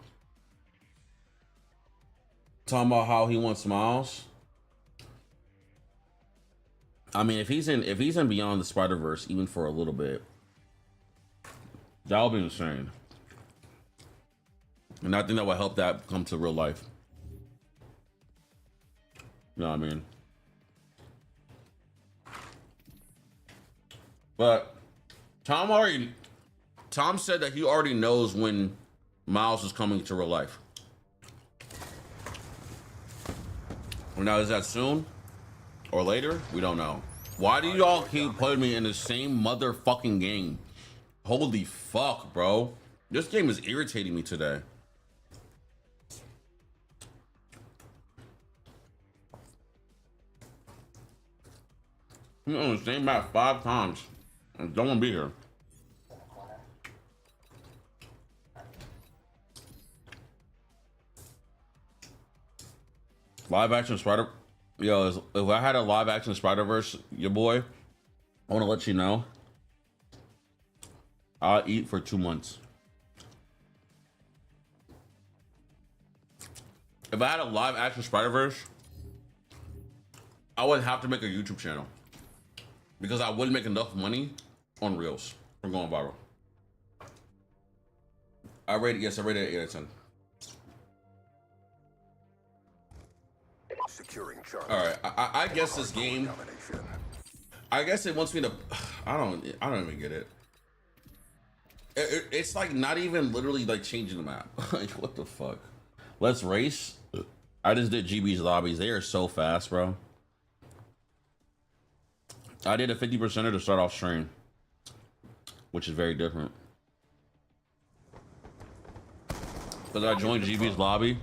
Talking about how he wants Miles. I mean, if he's in Beyond the Spider-Verse, even for a little bit, that'll be insane. And I think that will help that come to real life. You know what I mean? But Tom said that he already knows when Miles is coming to real life. Now, is that soon or later? We don't know. Why do y'all keep putting me in the same motherfucking game? Holy fuck, bro. This game is irritating me today. I'm on the same map 5 times. I don't want to be here. Live action Spider... Yo, if I had a live action Spider-Verse, your boy, I want to let you know. I'll eat for 2 months. If I had a live action Spider-Verse, I would have to make a YouTube channel. Because I wouldn't make enough money on Reels from going viral. I rated it 8 out of 10. Securing Charlie. All right, I guess this game. I guess it wants me to. I don't even get it. It's like not even literally like changing the map. Like what the fuck? Let's race. I just did GB's lobbies. They are so fast, bro. I did a 50%er to start off stream, which is very different. Because I joined GB's lobby.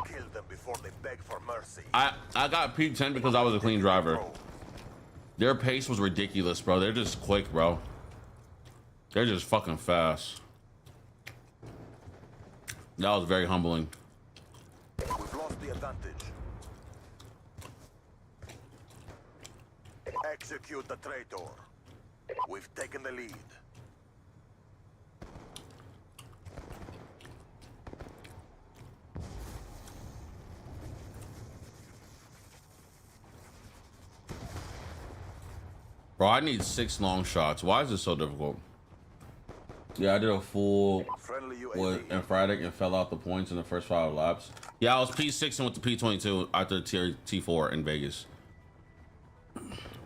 Kill them before they beg for mercy. I got P10 because I was a clean driver. Their pace was ridiculous, bro. They're just quick, bro. They're just fucking fast. That was very humbling. We've lost the advantage. Execute the traitor. We've taken the lead. Bro, I need 6 long shots. Why is this so difficult? Yeah, I did a full Friendly with UAV. emphatic and fell out the points in the first 5 laps. Yeah, I was P6 and with the P22 after T4 in Vegas.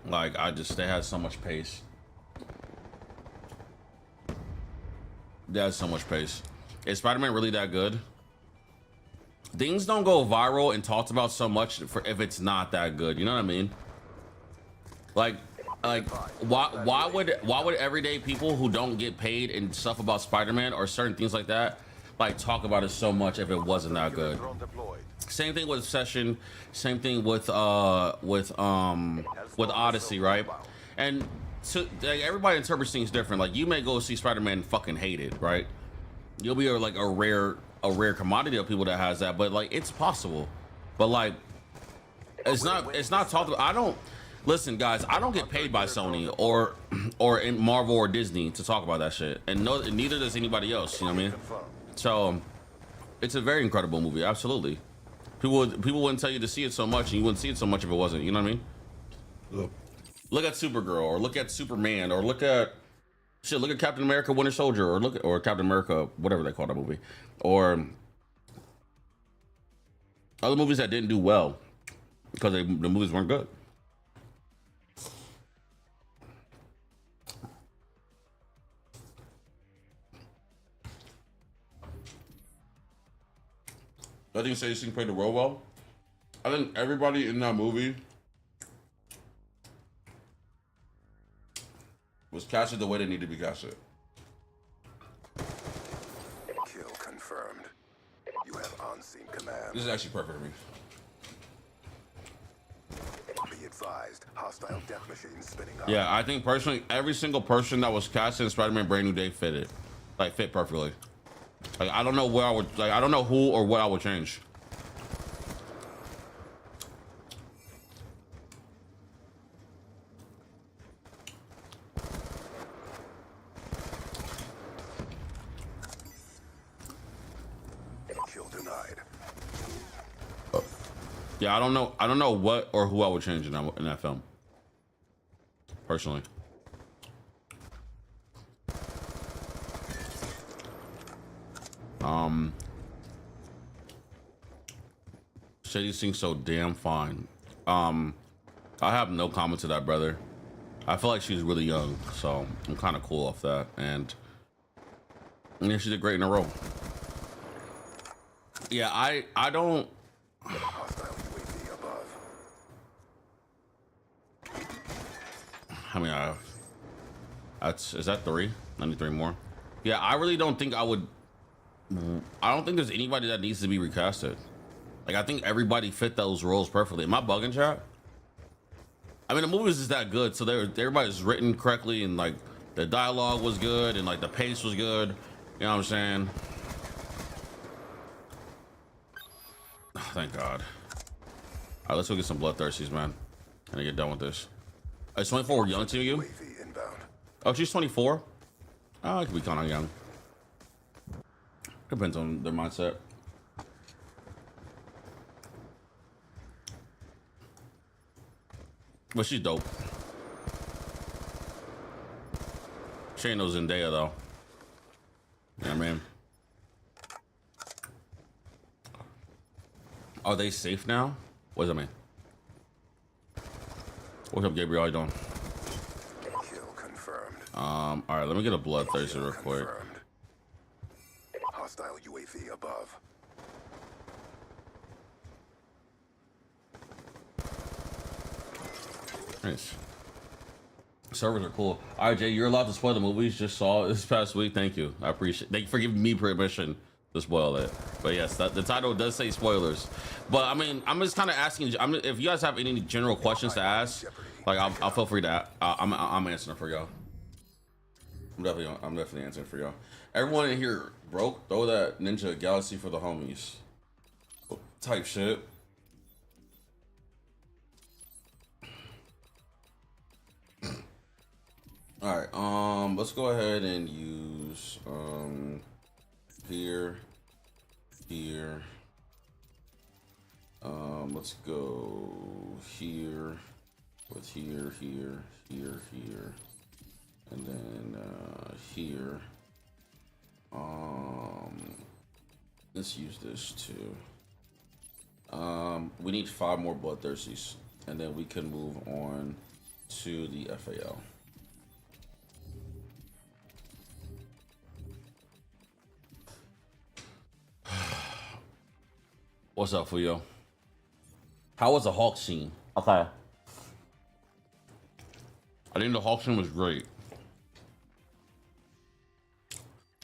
Like, they had so much pace. They had so much pace. Is Spider-Man really that good? Things don't go viral and talked about so much for if it's not that good. You know what I mean? Like why would everyday people who don't get paid and stuff about Spider-Man or certain things like that like talk about it so much if it wasn't that good? Same thing with Session, same thing with Odyssey, right? And so like, everybody interprets things different. Like you may go see Spider-Man and fucking hate it, right? You'll be like a rare commodity of people that has that, but like it's possible. But like it's not talked about. I don't listen, guys. I don't get paid by Sony or in Marvel or Disney to talk about that shit, and no, neither does anybody else. You know what I mean? So it's a very incredible movie. Absolutely, people wouldn't tell you to see it so much, and you wouldn't see it so much if it wasn't. You know what I mean? Look at Supergirl, or look at Superman, or look at shit. Look at Captain America: Winter Soldier, or Captain America, whatever they call that movie, or other movies that didn't do well because the movies weren't good. I think Sadie Sink played the role well. I think everybody in that movie was casted the way they need to be casted. Kill confirmed. You have on-scene command. This is actually perfect for me. Be advised, hostile death machines spinning up. Yeah, I think personally, every single person that was cast in Spider-Man Brand New Day fit perfectly. Like I don't know where I don't know who or what I would change. Kill denied. Yeah, I don't know what or who I would change in that film. Personally. Shady sings so damn fine. I have no comment to that, brother. I feel like she's really young, so I'm kind of cool off that. And yeah, she did great in a row. Yeah, I don't. Hostile UAV above. How many I have? Is that 3? I need 3 more. Yeah, I really don't think I would. I don't think there's anybody that needs to be recasted. Like, I think everybody fit those roles perfectly. Am I bugging, chat? I mean, the movie was just that good, so everybody's written correctly, and like the dialogue was good, and like the pace was good. You know what I'm saying? Oh, thank God. All right, let's go get some bloodthirsties, man, and get done with this. Is 24 young to you? UAV inbound. Oh, she's 24. Oh, I could be kind of young. Depends on their mindset. But she's dope. She ain't no Zendaya though. You know what I mean? Are they safe now? What does that mean? What's up, Gabriel? How you doing? Kill confirmed. All right, let me get a bloodthirsty real quick. Confirmed. Hostile UAV above. Nice. Servers are cool. All right, Jay, you're allowed to spoil the movies. Just saw it this past week. Thank you. I appreciate. Thank you for giving me permission to spoil it. But yes, the title does say spoilers. But I mean, I'm just kind of asking. If you guys have any general questions to ask, like I'll feel free to. I'm answering for y'all. I'm definitely answering for y'all. Everyone in here broke. Throw that Ninja Galaxy for the homies. Type shit. All right, let's go ahead and use here. Let's go here with here, and then here, Let's use this too. We need 5 more bloodthirsties, and then we can move on to the FAL. What's up, Fuyo? How was the Hawk scene? Okay. I think the Hawk scene was great.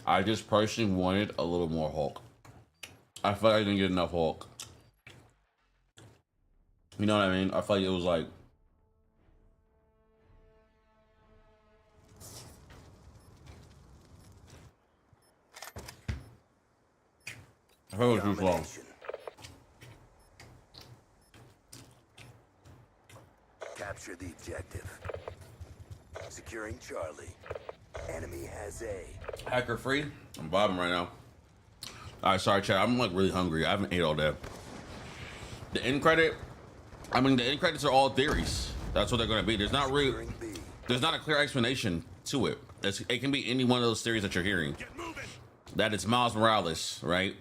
I just personally wanted a little more Hulk. I felt like I didn't get enough Hulk. You know what I mean? I felt like it was like... I felt it was too long. Capture the objective. Securing Charlie. Enemy has A. Hacker free? I'm bobbing right now. Alright, sorry chat. I'm like really hungry. I haven't ate all day. The end credit, I mean the end credits are all theories. That's what they're gonna be. There's not a clear explanation to it. It can be any one of those theories that you're hearing. That it's Miles Morales, right?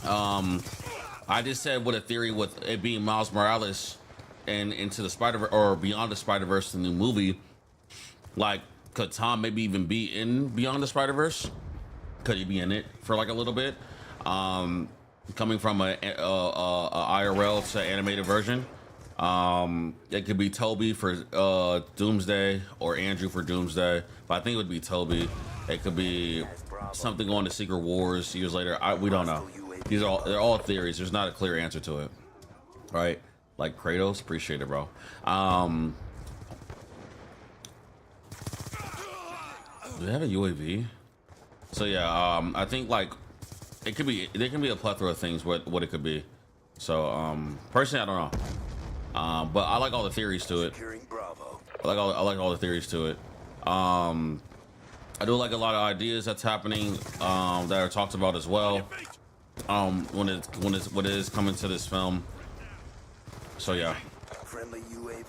I just said what a theory with it being Miles Morales and into the Spider-Verse or Beyond the Spider-Verse, the new movie. Like, could Tom maybe even be in Beyond the Spider-Verse? Could he be in it for like a little bit? Coming from a IRL to animated version. It could be Toby for Doomsday or Andrew for Doomsday, but I think it would be Toby. It could be something on the Secret Wars years later. We don't know. They're all theories. There's not a clear answer to it, right? Like Kratos, appreciate it, bro. Do they have a UAV? So yeah, I think like there can be a plethora of things what it could be. So personally, I don't know. But I like all the theories to it. I like all the theories to it. I do like a lot of ideas that's happening that are talked about as well. When it is coming to this film. So yeah.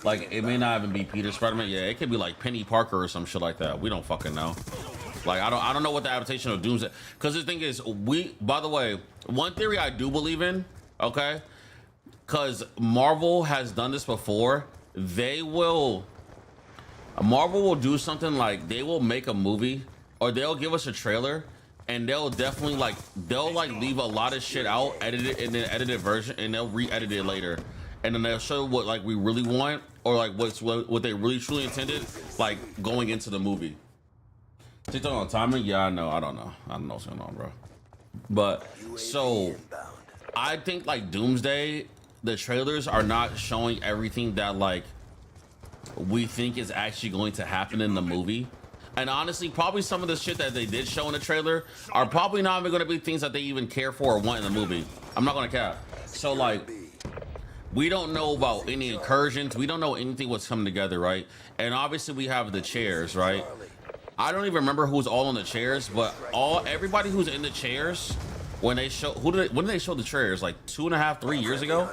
Like it may not even be Peter Spider-Man. Yeah, it could be like Penny Parker or some shit like that. We don't fucking know. Like I don't know what the adaptation of Doomsday. Because the thing is, by the way, one theory I do believe in, okay? Because Marvel has done this before. Marvel will do something like they will make a movie or they'll give us a trailer and they'll definitely like leave a lot of shit out, edit it in an edited version, and they'll re-edit it later. And then they'll show what like we really want or like what they really truly intended, like going into the movie. TikTok on timing? Yeah, I know. I don't know what's going on, bro. But so I think like Doomsday, the trailers are not showing everything that like we think is actually going to happen in the movie. And honestly, probably some of the shit that they did show in the trailer are probably not even going to be things that they even care for or want in the movie. I'm not going to cap. So like, we don't know about any incursions. We don't know anything what's coming together, right? And obviously we have the chairs, right? I don't even remember who's all on the chairs, but everybody who's in the chairs when they show when did they show the chairs? Like 2.5, 3 years ago?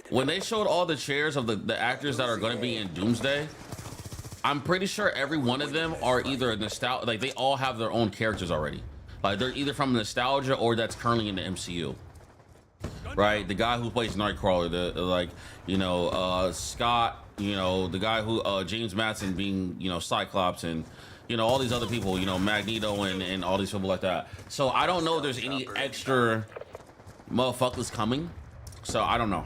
When they showed all the chairs of the actors that are going to be in Doomsday, I'm pretty sure every one of them are either nostalgia, like they all have their own characters already. Like they're either from nostalgia or that's currently in the MCU. Right? The guy who plays Nightcrawler, Scott, the guy who James Madsen being, Cyclops, and all these other people, Magneto and all these people like that. So I don't know if there's any extra motherfuckers coming. So I don't know.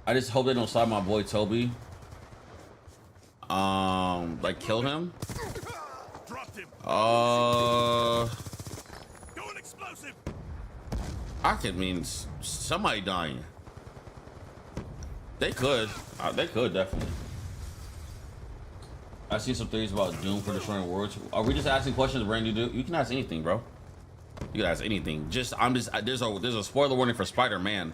I just hope they don't slide my boy Toby. Like kill him. I could mean somebody dying. They could definitely. I see some theories about Doom for destroying worlds. Are we just asking questions, Brand new dude? You can ask anything, bro. You can ask anything. There's a spoiler warning for Spider-Man.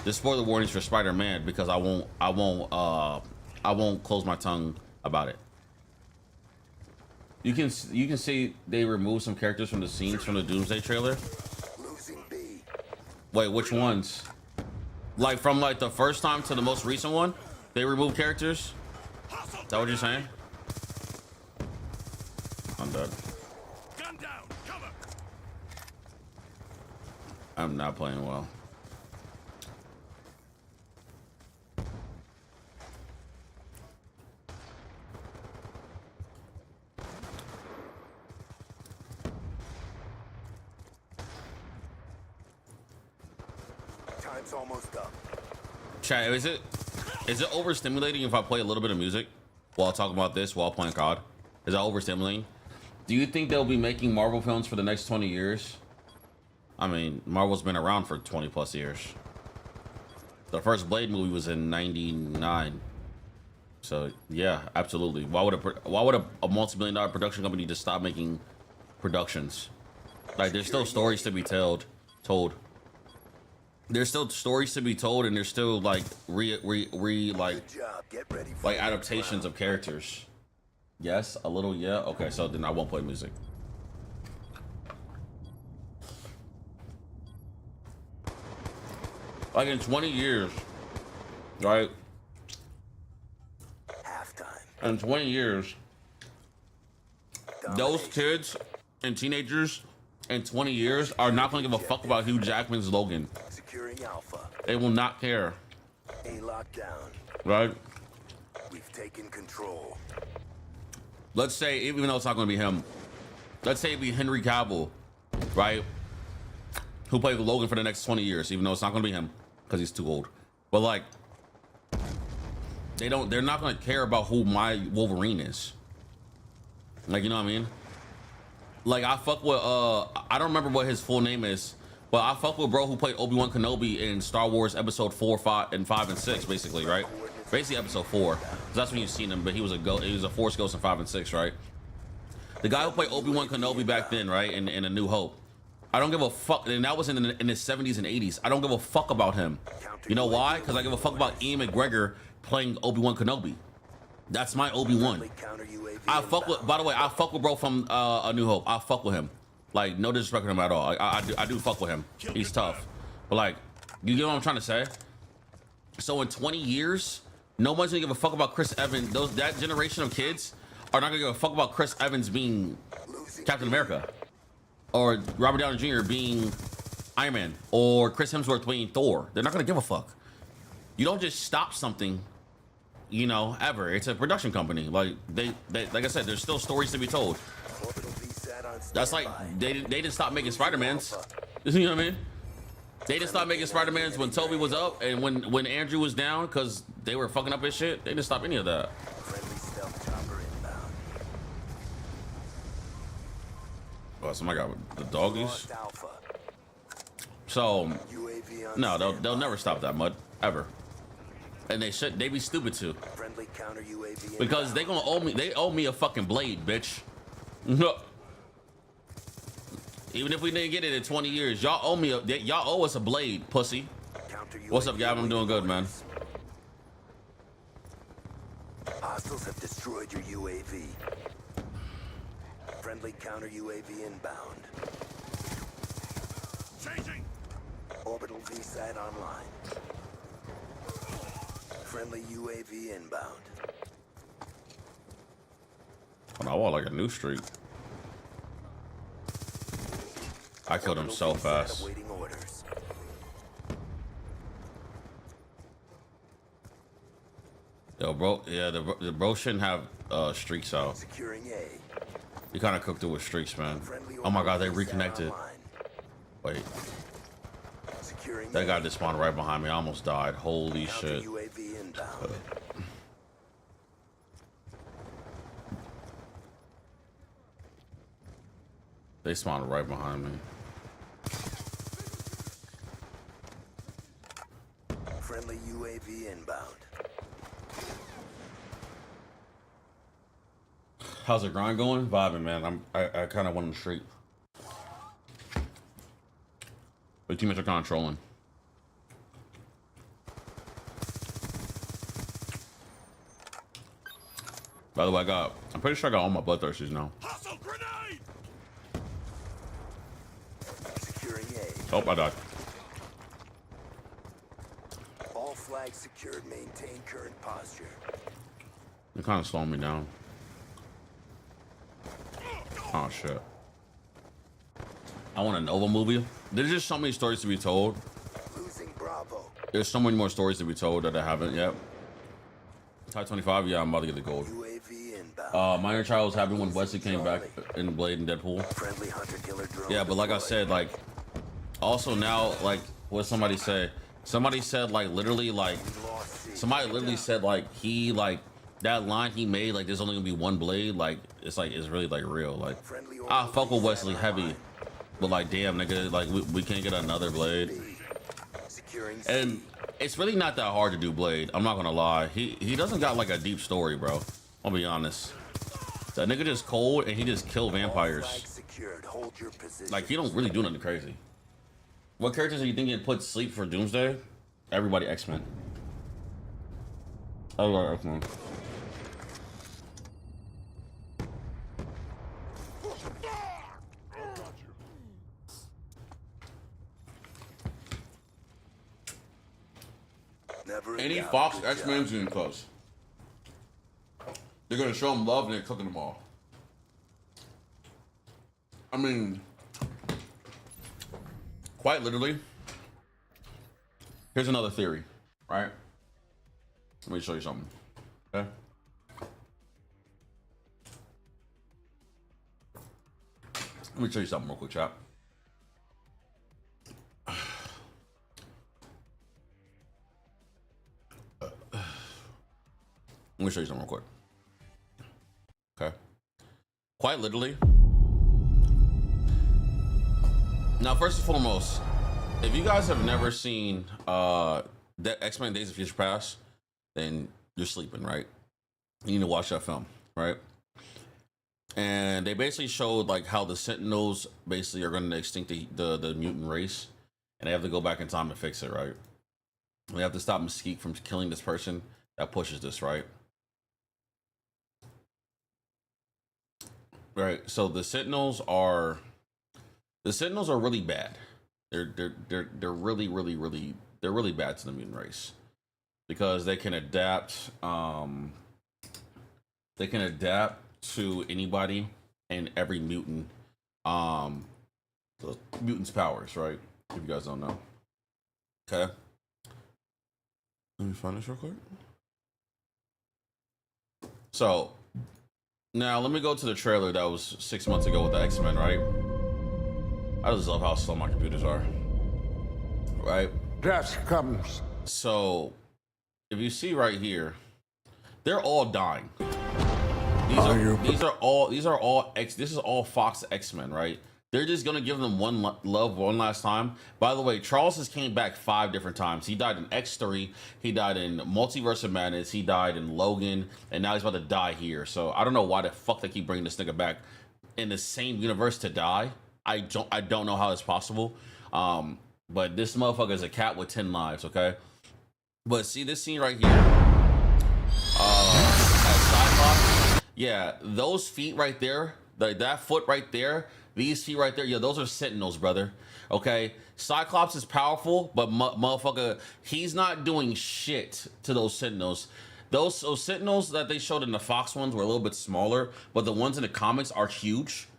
There's spoiler warnings for Spider-Man because I won't close my tongue about it. You can see they removed some characters from the scenes from the Doomsday trailer. Wait, which ones? Like from like the first time to the most recent one, they removed characters. Is that what you're saying? Oh I'm not playing well. Time's almost up. Chat, is it overstimulating if I play a little bit of music while talking about this while playing COD? Is that overstimulating? Do you think they'll be making Marvel films for the next 20 years? I mean, Marvel's been around for 20 plus years. The first Blade movie was in '99. So yeah, absolutely. Why would a multi-billion-dollar production company just stop making productions? Like, there's still stories to be told. There's still stories to be told, and there's still like like adaptations of characters. Yes, a little, yeah. Okay, so then I won't play music. Like in 20 years, right? Halftime. In 20 years, those kids and teenagers in 20 years are not gonna give a fuck about Hugh Jackman's Logan. Securing Alpha. They will not care, A lockdown. right? We've taken control. Let's say, even though it's not gonna be him, let's say it be Henry Cavill, right? Who played Logan for the next 20 years, even though it's not gonna be him because he's too old. But like, they're not gonna care about who my Wolverine is. Like, you know what I mean? Like, I fuck with I don't remember what his full name is, but I fuck with bro who played Obi-Wan Kenobi in Star Wars episode 4, 5, and 6, basically, right? Basically episode 4. That's when you've seen him, but he was a Force Ghost in 5 and 6, right? The guy who played Obi-Wan Kenobi back then, right, in A New Hope. I don't give a fuck, and that was in the 70s and 80s. I don't give a fuck about him. You know why? Because I give a fuck about Ian McGregor playing Obi-Wan Kenobi. That's my Obi-Wan. I fuck with, by the way, I fuck with bro from A New Hope. I fuck with him. Like, no disrespect to him at all. I do fuck with him. He's tough. But like, you get what I'm trying to say? So in 20 years, nobody's gonna give a fuck about Chris Evans. That generation of kids are not gonna give a fuck about Chris Evans being Captain America, or Robert Downey Jr. being Iron Man, or Chris Hemsworth being Thor. They're not gonna give a fuck. You don't just stop something, you know, ever. It's a production company. Like they like I said, there's still stories to be told. That's like they didn't stop making Spider-Mans. You know what I mean? They didn't stop making Spider-Mans when Toby was up and when Andrew was down because they were fucking up his shit. They didn't stop any of that. Oh, somebody got the doggies. So no, they'll never stop that, Mud, ever. And they be stupid too. Because they owe me a fucking blade, bitch. Even if we didn't get it in 20 years, y'all owe us a blade, pussy. What's up, Gavin? I'm doing good, man. Hostiles have destroyed your UAV. Friendly counter UAV inbound. Changing. Orbital VSAT online. Friendly UAV inbound. Oh, I want like a new streak. I killed him so fast. Yo, bro, yeah, the bro shouldn't have streaks out. He kind of cooked it with streaks, man. Oh my god, they reconnected. Wait. That guy just spawned right behind me. I almost died. Holy shit. They spawned right behind me. Friendly UAV inbound. How's the grind going? Vibing, man. I kind of won the streak. The teammates are kind of trolling. By the way, I'm pretty sure I got all my bloodthirsties now. Hostile grenade! Securing A. Oh, I died. All flags secured. Maintain current posture. They're kind of slowing me down. Oh shit. I want a Nova movie. There's just so many stories to be told. Losing Bravo. There's so many more stories to be told that I haven't yet. Type 25, yeah, I'm about to get the gold. UAV inbound. My inner child was happy when Wesley came back in Blade and Deadpool. Friendly hunter-killer drone. Yeah, but like I deployed. said, like, also now, like, what somebody said? Somebody said, like, literally, like, somebody literally said, like, he, like, that line he made, like, there's only gonna be one Blade, like, it's really, like, real. Like, I fuck with Wesley heavy, but, like, damn, nigga, like, we can't get another Blade. Securing And it's really not that hard to do Blade. I'm not gonna lie. He doesn't got like a deep story, bro. I'll be honest. That nigga just cold and he just kill vampires. secured. Hold your position. Like he don't really do nothing crazy. What characters do you think you put sleep for Doomsday? Everybody X-Men. Everybody X-Men. Never Any doubt. Fox Good X-Men's job. getting close. They're gonna show them love and they're cooking them all. I mean, quite literally. Here's another theory, right? Let me show you something. Okay. Let me show you something real quick, chat. Let me show you something real quick. Okay. Quite literally. Now, first and foremost, if you guys have never seen that X-Men Days of Future Past, then you're sleeping, right? You need to watch that film, right? And they basically showed like how the Sentinels basically are going to extinct the mutant race, and they have to go back in time to fix it, right? They have to stop Mystique from killing this person that pushes this, right? Right. So the Sentinels are really bad. They're really bad to the mutant race because they can adapt. They can adapt to anybody and every mutant. The mutants' powers, right? If you guys don't know. Okay. Let me find this real quick. So now let me go to the trailer that was 6 months ago with the X-Men, right? I just love how slow my computers are. Right? Death comes. So if you see right here, they're all dying. This is all Fox X-Men, right? They're just gonna give them one love one last time. By the way, Charles has came back 5 different times. He died in X3, he died in Multiverse of Madness, he died in Logan, and now he's about to die here. So I don't know why the fuck they keep bringing this nigga back in the same universe to die. I don't know how it's possible. But this motherfucker is a cat with 10 lives, okay? But see this scene right here? At Cyclops, yeah, those feet right there, that foot right there, these feet right there, yeah, those are Sentinels, brother. Okay, Cyclops is powerful, but motherfucker, he's not doing shit to those Sentinels. Those Sentinels that they showed in the Fox ones were a little bit smaller, but the ones in the comics are huge.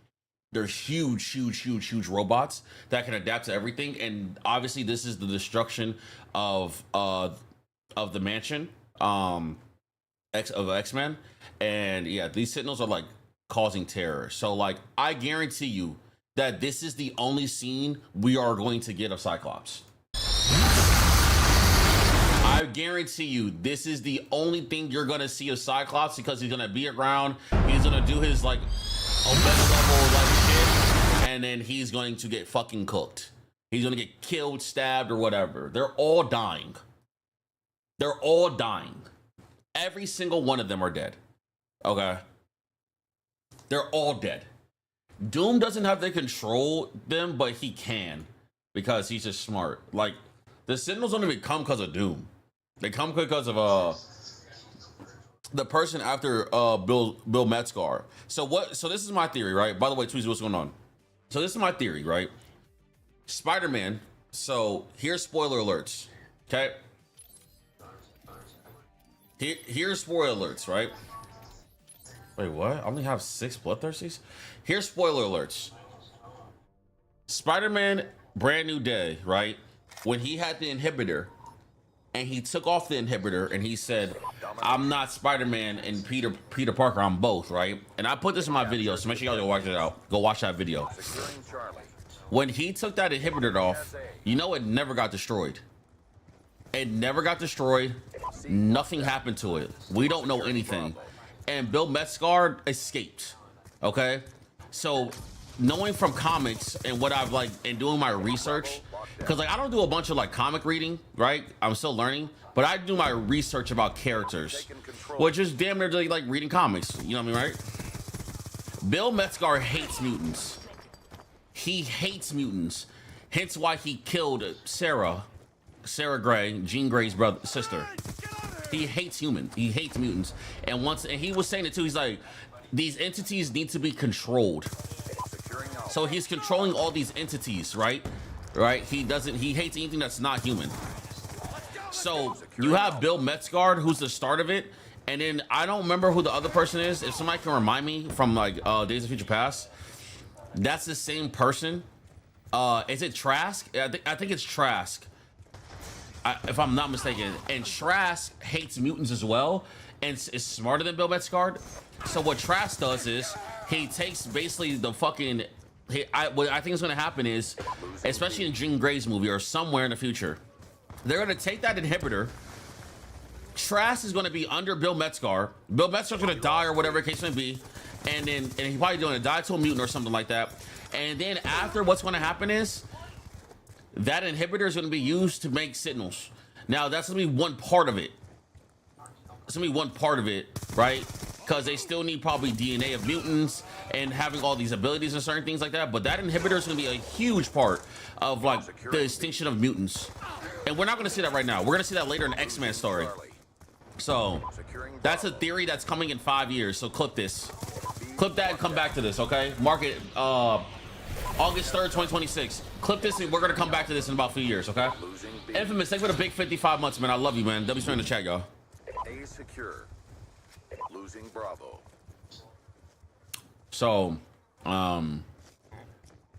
They're huge robots that can adapt to everything. And obviously, this is the destruction of the mansion of X-Men. And yeah, these Sentinels are like causing terror. So like, I guarantee you that this is the only scene we are going to get of Cyclops. I guarantee you this is the only thing you're gonna see of Cyclops, because he's gonna be around, he's gonna do his like Omega level like shit, and then he's going to get fucking cooked. He's gonna get killed, stabbed, or whatever. They're all dying. They're all dying. Every single one of them are dead. Okay? They're all dead. Doom doesn't have to control them, but he can, because he's just smart. Like, the Sentinels don't even come because of Doom. They come because of the person after Bill Metzgar. So this is my theory, right? By the way, Tweezy, what's going on? So this is my theory, right? Spider-Man. So here's spoiler alerts. Okay. Here's spoiler alerts, right? Wait, what? I only have 6 bloodthirsties? Here's spoiler alerts. Spider-Man Brand New Day, right? When he had the inhibitor and he took off the inhibitor and he said, I'm not Spider-Man and Peter Parker, I'm both, right? And I put this in my video, so make sure y'all go watch it out. Go watch that video. When he took that inhibitor off, you know it never got destroyed. It never got destroyed. Nothing happened to it. We don't know anything. And Bill Metzgard escaped. Okay? So knowing from comics and what I've like and doing my research, because like I don't do a bunch of like comic reading, right? I'm still learning, but I do my research about characters, which is damn near like reading comics. You know what I mean, right? Bill Metzgard hates mutants. He hates mutants. Hence why he killed Sarah Gray, Jean Grey's sister. He hates humans. He hates mutants. And he was saying it too. He's like, these entities need to be controlled. So he's controlling all these entities, right? Right? He hates anything that's not human. So you have Bill Metzgard, who's the start of it. And then I don't remember who the other person is. If somebody can remind me from like Days of Future Past, that's the same person. Is it Trask? I think it's Trask. If I'm not mistaken. And Trask hates mutants as well and is smarter than Bill Metzgard. So what Trask does is he takes basically the fucking what I think is going to happen is, especially in Jean Grey's movie or somewhere in the future, they're going to take that inhibitor. Trask is going to be under Bill Metzgard. Bill Metzgard's going to die or whatever the case may be, and he's probably going to die to a mutant or something like that. And then after, what's going to happen is that inhibitor is going to be used to make Sentinels. Now that's going to be one part of it. It's going to be one part of it, right? Because they still need probably DNA of mutants and having all these abilities and certain things like that. But that inhibitor is going to be a huge part of like the extinction of mutants. And we're not going to see that right now. We're going to see that later in the X-Men story. So that's a theory that's coming in 5 years. So clip this. Clip that and come back to this, okay? Mark it August 3rd, 2026. Clip this and we're going to come back to this in about a few years, okay? Infamous, thanks for the big 55 months, man. I love you, man. W in the chat, y'all. A secure. Losing Bravo. So,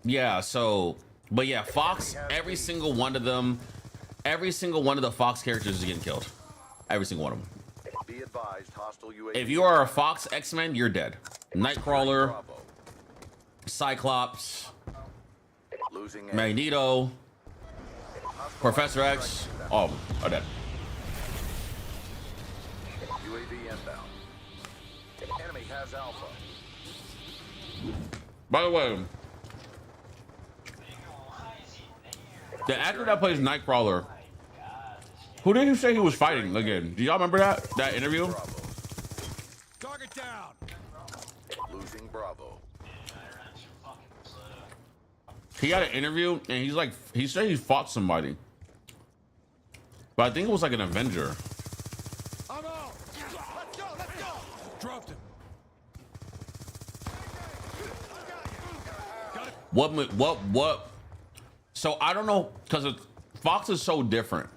yeah, so, but yeah, Fox, every single one of them, every single one of the Fox characters is getting killed. Every single one of them. Be advised, hostile UAV. If you are a Fox X-Men, you're dead. Nightcrawler, Cyclops, Losing Magneto, Professor X, all of them are dead. UAV inbound. Enemy has Alpha. By the way, the actor that plays Nightcrawler, who did you say he was fighting again? Do y'all remember that interview? Target down. Losing Bravo. He had an interview and he's like, he said he fought somebody, but I think it was like an Avenger. I'm out. Let's go. Let's go. Dropped him. What? So I don't know, because Fox is so different.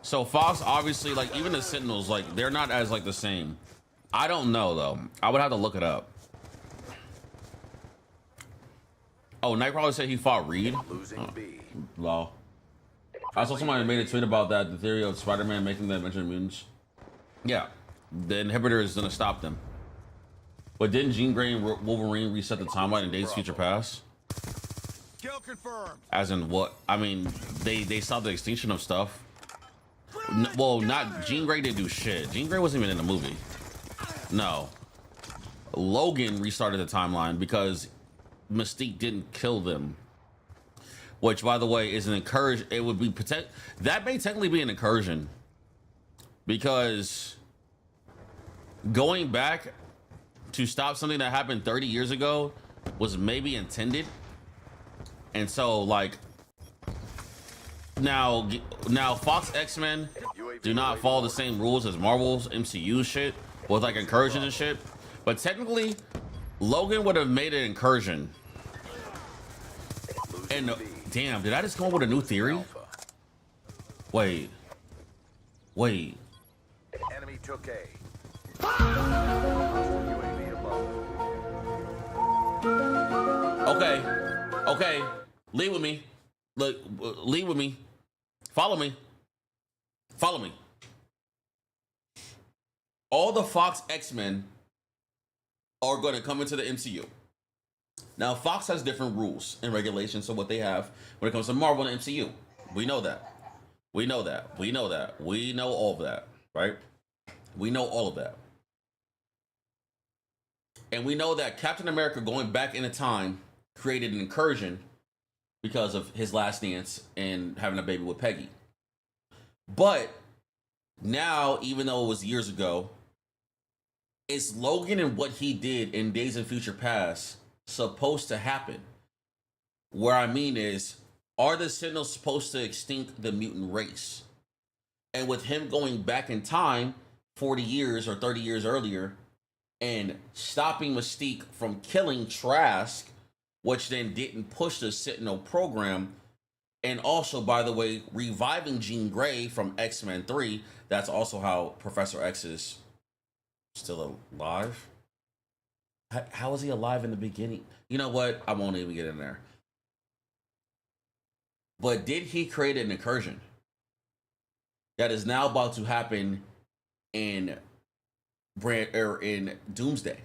So Fox, obviously, like even the Sentinels, like they're not as like the same. I don't know though. I would have to look it up. Oh, Nightcrawler said he fought Reed. Losing B. Lol. I saw somebody made a tweet about that. The theory of Spider-Man making the Adventure Mutants. Yeah, the inhibitor is gonna stop them. But didn't Jean Grey and Wolverine reset the timeline in Days of Future Past? Kill confirmed. As in what? I mean, they saw the extinction of stuff. Well, not Jean Grey didn't do shit. Jean Grey wasn't even in the movie. No. Logan restarted the timeline because Mystique didn't kill them. Which, by the way, is an incursion. It would be that may technically be an incursion, because going back to stop something that happened 30 years ago was maybe intended. And so like now Fox X-Men do not follow the same rules as Marvel's MCU shit with like incursions and shit. But technically Logan would have made an incursion. And damn, did I just come up with a new theory? Wait. Enemy took A. Okay, lead with me. Look, lead with me. Follow me. Follow me. All the Fox X-Men are going to come into the MCU. Now, Fox has different rules and regulations of what they have when it comes to Marvel and MCU. We know that. We know that. We know that. We know all of that, right? We know all of that. And we know that Captain America going back into time created an incursion because of his last dance and having a baby with Peggy. But now, even though it was years ago, is Logan and what he did in Days of Future Past supposed to happen? Where I mean is, are the Sentinels supposed to extinct the mutant race? And with him going back in time 40 years or 30 years earlier and stopping Mystique from killing Trask, which then didn't push the Sentinel program, and also, by the way, reviving Jean Grey from X-Men 3, that's also how Professor X is still alive. How is he alive in the beginning? You know what? I won't even get in there. But did he create an incursion that is now about to happen in in Doomsday?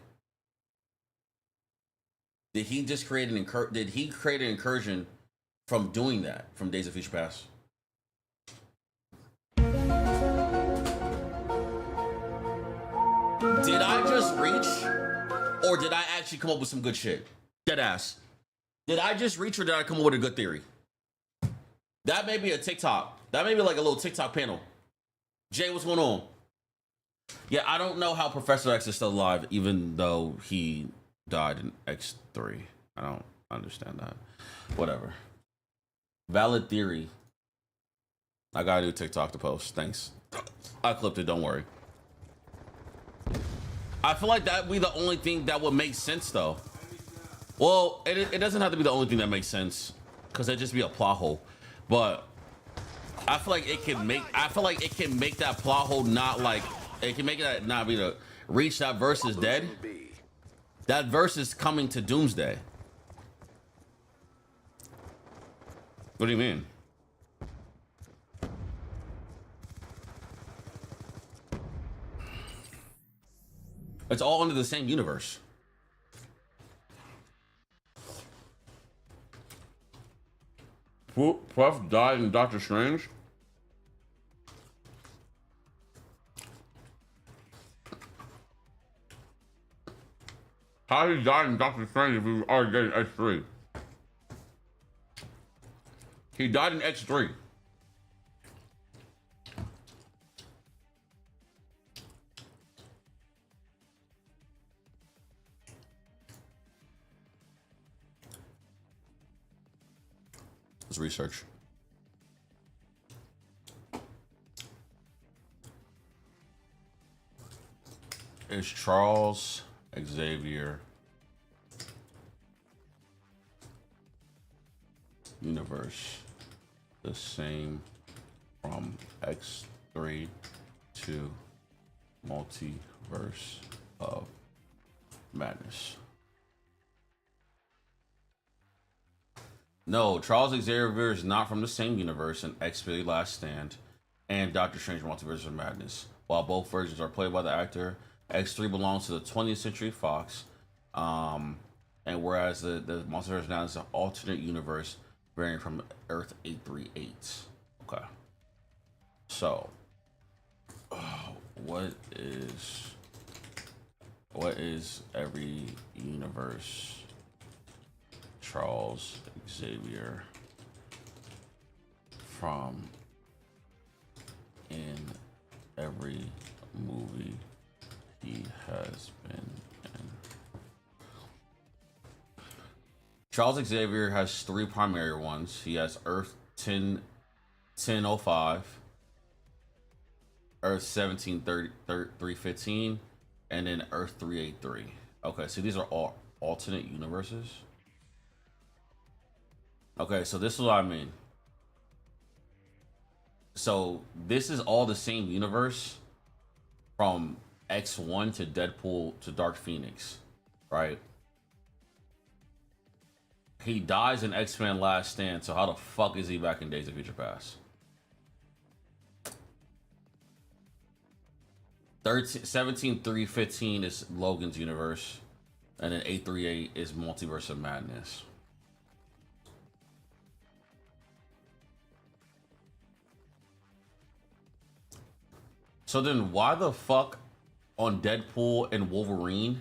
Did he just create an Did he create an incursion from doing that from Days of Future Past? Did I just reach, or did I actually come up with some good shit? Dead ass. Did I just reach, or did I come up with a good theory? That may be a TikTok. That may be like a little TikTok panel. Jay, what's going on? Yeah, I don't know how Professor X is still alive, even though he died in X3. I don't understand that. Whatever. Valid theory. I got a new TikTok to post. Thanks. I clipped it, don't worry. I feel like that'd be the only thing that would make sense, though. Well, it doesn't have to be the only thing that makes sense, because it'd just be a plot hole. But I feel like it can make. I feel like it can make that plot hole not like. It can make that not be the reach. That verse is dead. That verse is coming to Doomsday. What do you mean? It's all under the same universe. Puff died in Doctor Strange. How he died in Doctor Strange if he was already dead in X3? He died in X3. Let's research. Is Charles Xavier universe the same from X3 to Multiverse of Madness? No, Charles Xavier is not from the same universe in X-Men Last Stand and Doctor Strange Multiverse of Madness. While both versions are played by the actor, X3 belongs to the 20th Century Fox, and whereas the Multiverse of Madness is an alternate universe varying from Earth 838. Okay. So, what is every universe Charles Xavier from in every movie he has been in? Charles Xavier has three primary ones. He has Earth 1005, Earth 315, and then Earth 383. Okay, so these are all alternate universes. Okay, so this is what I mean. So this is all the same universe from X1 to Deadpool to Dark Phoenix, right? He dies in X-Men Last Stand, so how the fuck is he back in Days of Future Past? 17.3.15 is Logan's universe, and then 8.3.8 is Multiverse of Madness. So then why the fuck on Deadpool and Wolverine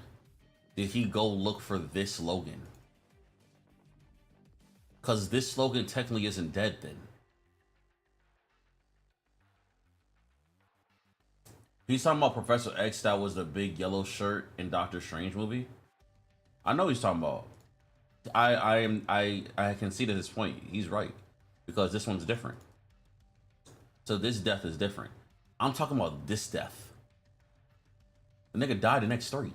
did he go look for this Logan? Because this Logan technically isn't dead then. He's talking about Professor X that was the big yellow shirt in Doctor Strange movie. I know he's talking about. I can see to this point. He's right. Because this one's different. So this death is different. I'm talking about this death. The nigga died in X3.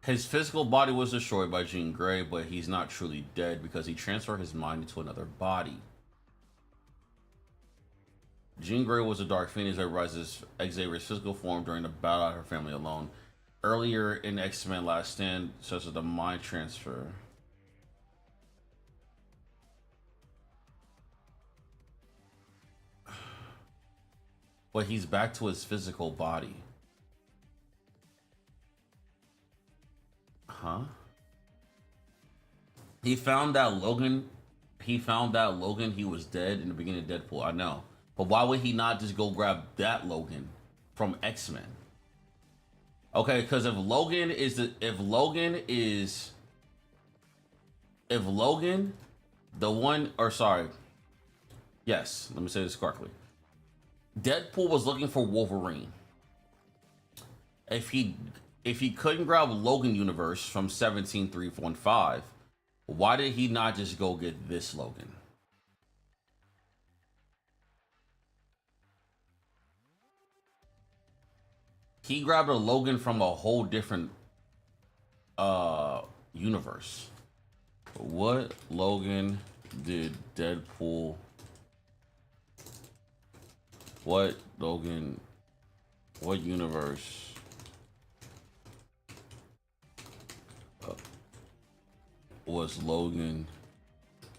His physical body was destroyed by Jean Grey, but he's not truly dead because he transferred his mind into another body. Jean Grey was a Dark Phoenix that rises Xavier's physical form during the battle at her family alone. Earlier in X-Men Last Stand, such as the mind transfer. But he's back to his physical body. Huh? He found that Logan. He was dead in the beginning of Deadpool. I know. But why would he not just go grab that Logan from X-Men? Okay, because if Logan, the one, or sorry. Yes, let me say this correctly. Deadpool was looking for Wolverine. If he couldn't grab Logan universe from 17.3.15, why did he not just go get this Logan? He grabbed a Logan from a whole different universe. What Logan did Deadpool? What Logan? What universe? Was Logan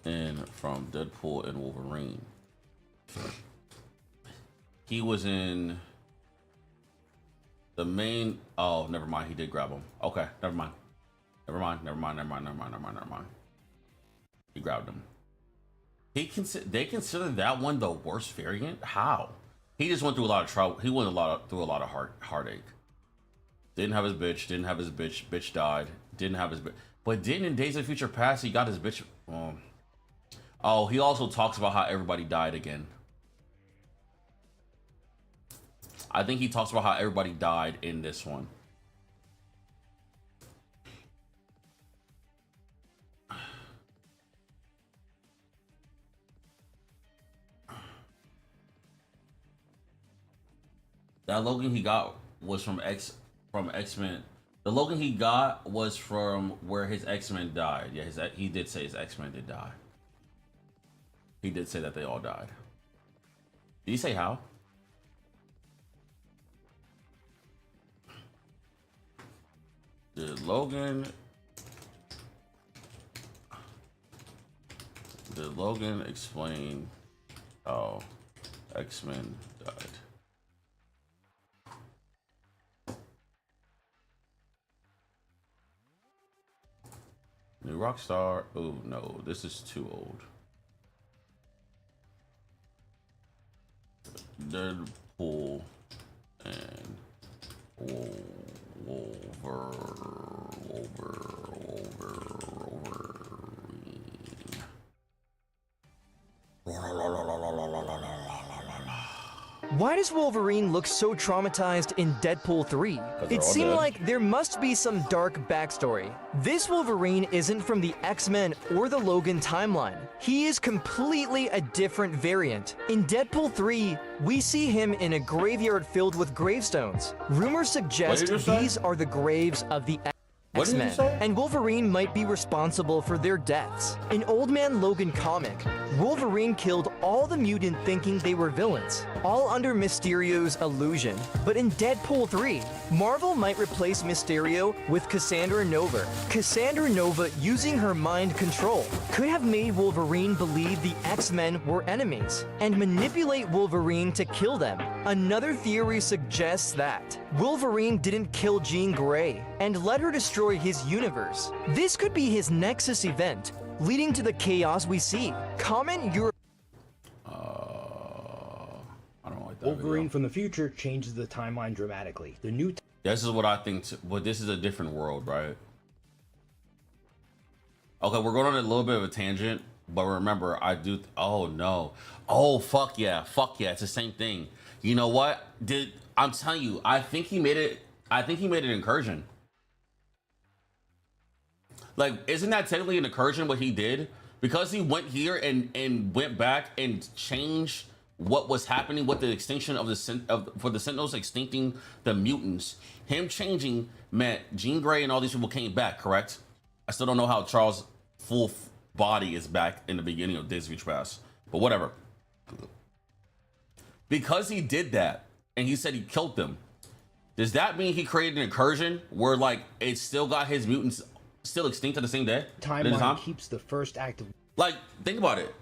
in from Deadpool and Wolverine? He was in the main. Oh, never mind. He did grab him. Okay, never mind. Never mind. He grabbed him. They consider that one the worst variant. How? He just went through a lot of trouble. He went through a lot of heartache. Didn't have his bitch. Bitch died. Didn't have his bitch. But didn't in Days of Future Past he got his bitch? Oh, he also talks about how everybody died again. I think he talks about how everybody died in this one. That Logan he got was from X-Men. The Logan he got was from where his X-Men died. Yeah, he did say his X-Men did die. He did say that they all died. Did he say how? Did Logan explain how X-Men died? New Rockstar. Oh no, this is too old. Deadpool and Why does Wolverine look so traumatized in Deadpool 3? It seemed like there must be some dark backstory. This Wolverine isn't from the X-Men or the Logan timeline. He is completely a different variant. In Deadpool 3, we see him in a graveyard filled with gravestones. Rumors suggest these are the graves of the X-Men, and Wolverine might be responsible for their deaths. In Old Man Logan comic, Wolverine killed all the mutant thinking they were villains, all under Mysterio's illusion. But in Deadpool 3, Marvel might replace Mysterio with Cassandra Nova. Cassandra Nova, using her mind control, could have made Wolverine believe the X-Men were enemies, and manipulate Wolverine to kill them. Another theory suggests that Wolverine didn't kill Jean Grey, and let her destroy his universe. This could be his Nexus event, leading to the chaos we see. Comment your... I don't like that Wolverine video. from the future changes the timeline dramatically. The new This is what I think, but this is a different world, right? Okay, we're going on a little bit of a tangent, but remember, oh no. Oh, fuck yeah, it's the same thing. You know what? I'm telling you, I think he made an incursion. Like, isn't that technically an incursion what he did? Because he went here and went back and changed what was happening with the extinction of for the Sentinels extincting the mutants. Him changing meant Jean Grey and all these people came back, correct? I still don't know how Charles' full body is back in the beginning of Days of Future Past, but whatever. Because he did that and he said he killed them, does that mean he created an incursion where like it still got his mutants still extinct at the same day? timeline keeps the first act of... Like, think about it.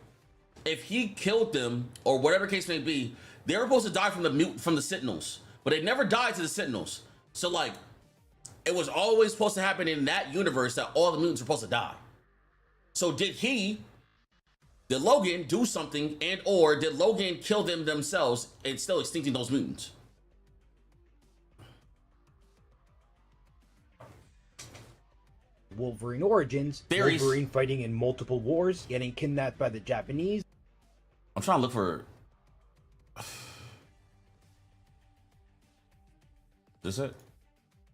If he killed them, or whatever case may be, they were supposed to die from the Sentinels, but they never died to the Sentinels. So like, it was always supposed to happen in that universe that all the mutants were supposed to die. So did Logan do something, and or did Logan kill them themselves and still extincting those mutants? Wolverine Origins, Theories. Wolverine fighting in multiple wars, getting kidnapped by the Japanese. I'm trying to look for... Is it?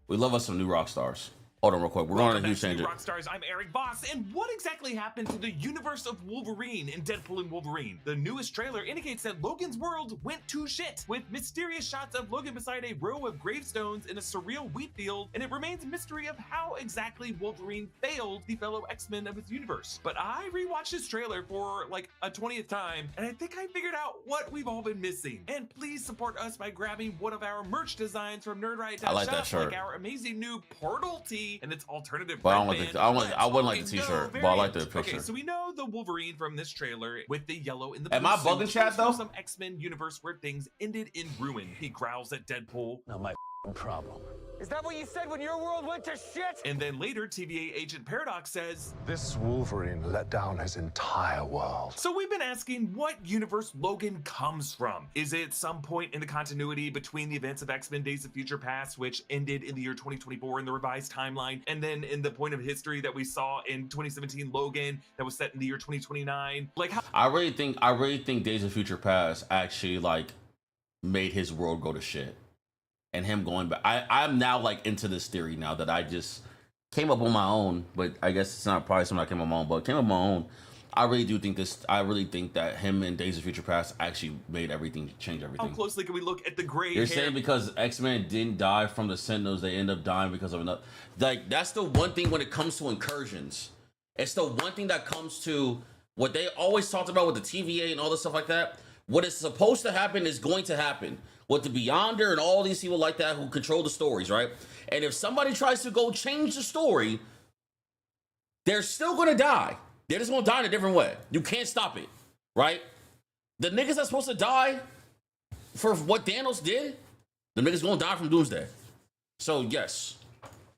We love us some new rock stars. Hold on real quick. We're going on a huge tangent. Rockstars, I'm Eric Voss, and what exactly happened to the universe of Wolverine in Deadpool and Wolverine? The newest trailer indicates that Logan's world went to shit, with mysterious shots of Logan beside a row of gravestones in a surreal wheat field, and it remains a mystery of how exactly Wolverine failed the fellow X-Men of his universe. But I rewatched this trailer for like a 20th time, and I think I figured out what we've all been missing. And please support us by grabbing one of our merch designs from nerdright.shop, I like that shirt. like our amazing new Portal tee and its alternative. But I wouldn't like the t-shirt, but I like the picture. Okay, so we know the Wolverine from this trailer with the yellow in the Am I bugging chat though? Some X-Men universe where things ended in ruin. He growls at Deadpool. Not my problem. Is that what you said when your world went to shit? And then later, TVA agent Paradox says, This Wolverine let down his entire world. so we've been asking what universe Logan comes from. Is it some point in the continuity between the events of X-Men Days of Future Past, which ended in the year 2024 in the revised timeline, and then in the point of history that we saw in 2017 Logan that was set in the year 2029? Like, how I really think Days of Future Past actually like made his world go to shit. And him going back. I'm now like into this theory now that I just came up on my own, but I guess it's not probably something I came up on my own, but came up on my own. I really do think this. I really think that him and Days of Future Past actually made everything, change everything. how closely can we look at the gray You're hair? saying because X-Men didn't die from the Sentinels, they end up dying because of another. Like, that's the one thing when it comes to incursions. It's the one thing that comes to what they always talked about with the TVA and all this stuff like that. What is supposed to happen is going to happen. With the Beyonder and all these people like that who control the stories, right? And if somebody tries to go change the story, they're still gonna die. They're just gonna die in a different way. You can't stop it, right? The niggas that's supposed to die for what Thanos did, the niggas gonna die from Doomsday. So yes.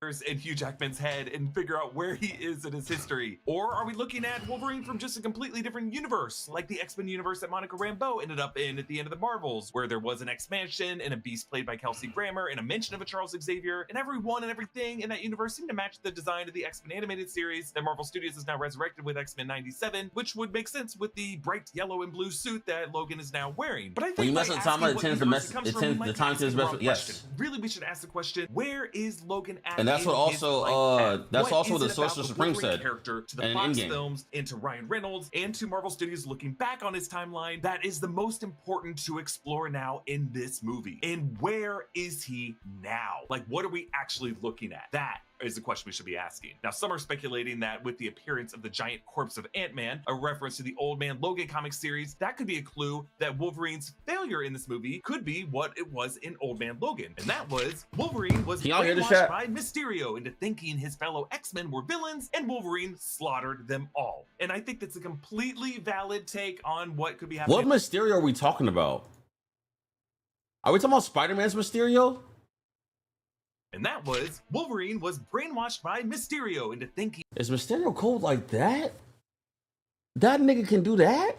in Hugh Jackman's head and figure out where he is in his history? Or are we looking at Wolverine from just a completely different universe, like the X-Men universe that Monica Rambeau ended up in at the end of the Marvels, where there was an X-Mansion and a Beast played by Kelsey Grammer and a mention of a Charles Xavier, and everyone and everything in that universe seemed to match the design of the X-Men animated series that Marvel Studios has now resurrected with X-Men 97, which would make sense with the bright yellow and blue suit that Logan is now wearing. But I think when you mess with the timeline, it tends to mess. It tends the time to best. Yes. Really, we should ask the question: where is Logan at? And that's what also. That's also what the Sorcerer Supreme said. Character to the Fox films and to Ryan Reynolds and to Marvel Studios looking back on his timeline. That is the most important to explore now in this movie. And where is he now? Like, what are we actually looking at? That is the question we should be asking. Now, some are speculating that with the appearance of the giant corpse of Ant-Man, a reference to the Old Man Logan comic series, that could be a clue that Wolverine's failure in this movie could be what it was in Old Man Logan. And that was Wolverine was brainwashed by Mysterio into thinking his fellow X-Men were villains, and Wolverine slaughtered them all. And I think that's a completely valid take on what could be happening. What Mysterio are we talking about? Are we talking about Spider-Man's Mysterio? And that was Wolverine was brainwashed by Mysterio into thinking. Is Mysterio cold like that? That nigga can do that?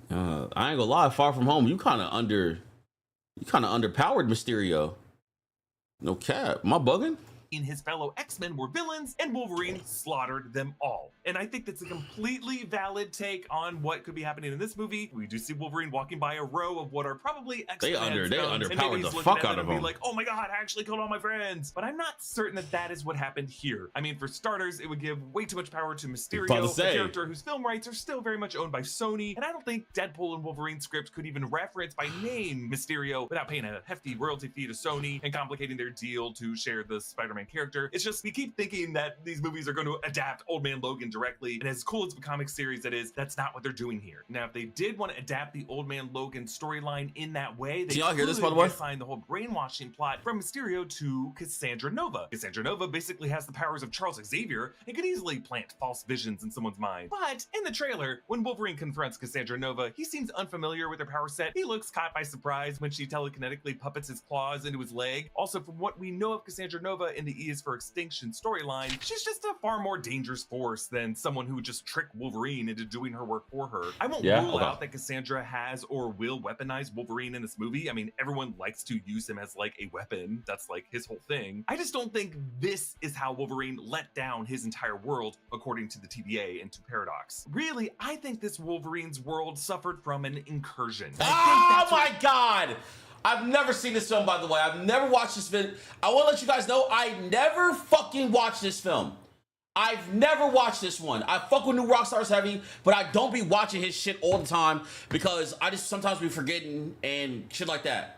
I ain't gonna lie, Far From Home, you kind of underpowered Mysterio. No cap. Am I bugging? His fellow X-Men were villains, and Wolverine slaughtered them all. And I think that's a completely valid take on what could be happening in this movie. We do see Wolverine walking by a row of what are probably X-Men. They underpowered the fuck out of him. Like, oh my god, I actually killed all my friends. But I'm not certain that that is what happened here. I mean, for starters, it would give way too much power to Mysterio, a character whose film rights are still very much owned by Sony. And I don't think Deadpool and Wolverine scripts could even reference by name Mysterio without paying a hefty royalty fee to Sony and complicating their deal to share the Spider-Man character. It's just we keep thinking that these movies are going to adapt Old Man Logan directly, and as cool as the comic series that is, that's not what they're doing here. Now, if they did want to adapt the Old Man Logan storyline in that way, they y'all hear this, by the way? Assign the whole brainwashing plot from Mysterio to Cassandra Nova. Cassandra Nova basically has the powers of Charles Xavier and could easily plant false visions in someone's mind. But in the trailer, when Wolverine confronts Cassandra Nova, he seems unfamiliar with her power set. He looks caught by surprise when she telekinetically puppets his claws into his leg. Also, from what we know of Cassandra Nova in the E is for Extinction storyline, she's just a far more dangerous force than someone who would just trick Wolverine into doing her work for her. I won't rule out that Cassandra has or will weaponize Wolverine in this movie. I mean, everyone likes to use him as like a weapon. That's like his whole thing. I just don't think this is how Wolverine let down his entire world, according to the TVA and to Paradox. Really, I think this Wolverine's world suffered from an incursion. Oh my god! I've never seen this film, by the way. I've never watched this film. I want to let you guys know, I never fucking watched this film. I've never watched this one. I fuck with New Rockstars heavy, but I don't be watching his shit all the time because I just sometimes be forgetting and shit like that.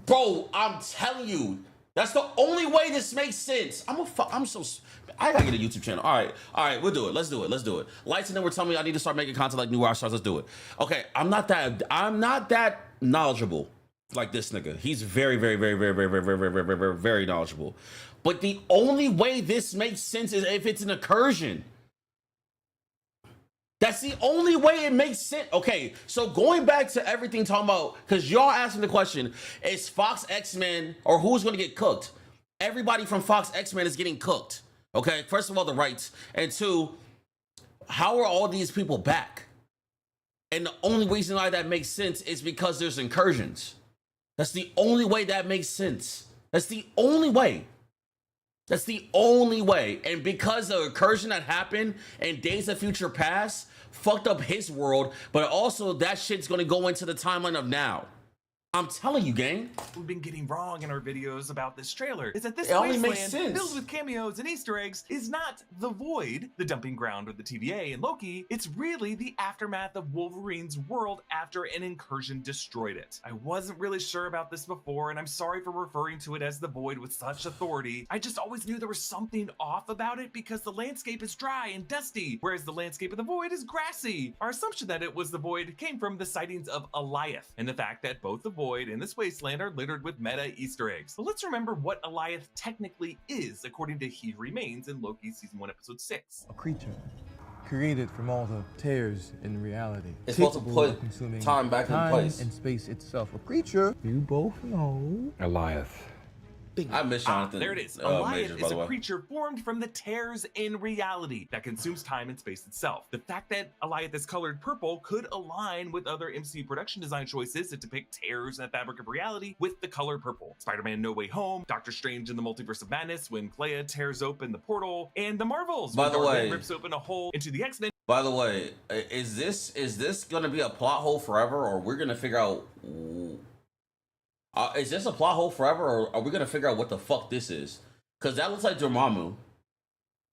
Bro, I'm telling you, that's the only way this makes sense. I gotta get a YouTube channel. All right, we'll do it. Let's do it. Lights and then were telling me I need to start making content like New Rockstars. Let's do it. Okay, I'm not that knowledgeable like this nigga. He's very knowledgeable. But the only way this makes sense is if it's an incursion. That's the only way it makes sense. Okay, so going back to everything talking about, because y'all asking the question, is Fox X-Men or who's gonna get cooked? Everybody from Fox X-Men is getting cooked. Okay, first of all, the rights. And two, how are all these people back? And the only reason why that makes sense is because there's incursions. That's the only way that makes sense. That's the only way. And because the incursion that happened in Days of Future Past fucked up his world, but also that shit's gonna go into the timeline of now. I'm telling you, gang. We've been getting wrong in our videos about this trailer is that this only makes wasteland sense. filled with cameos and Easter eggs is not the Void, the dumping ground of the TVA and Loki. It's really the aftermath of Wolverine's world after an incursion destroyed it. I wasn't really sure about this before, and I'm sorry for referring to it as the Void with such authority. I just always knew there was something off about it because the landscape is dry and dusty, whereas the landscape of the Void is grassy. Our assumption that it was the Void came from the sightings of Alioth and the fact that both the Void and this wasteland are littered with meta Easter eggs. But let's remember what Alioth technically is, according to He Who Remains in Loki Season 1, Episode 6. A creature created from all the tears in reality. It's supposed to put time back in place. And space itself. A creature you both know. Alioth. thing. I miss Jonathan. There it is. Majors, Alliant by is the a way. creature formed from the tears in reality that consumes time and space itself. The fact that Alliant is colored purple could align with other MCU production design choices to depict tears in the fabric of reality with the color purple. Spider-Man No Way Home, Doctor Strange in the Multiverse of Madness when Clea tears open the portal, and the Marvels By when the way, Darwin rips open a hole into the X-Men. By the way, is this gonna be a plot hole forever, or we're gonna figure out? Is this a plot hole forever, or are we gonna figure out what the fuck this is? Because that looks like Dormammu,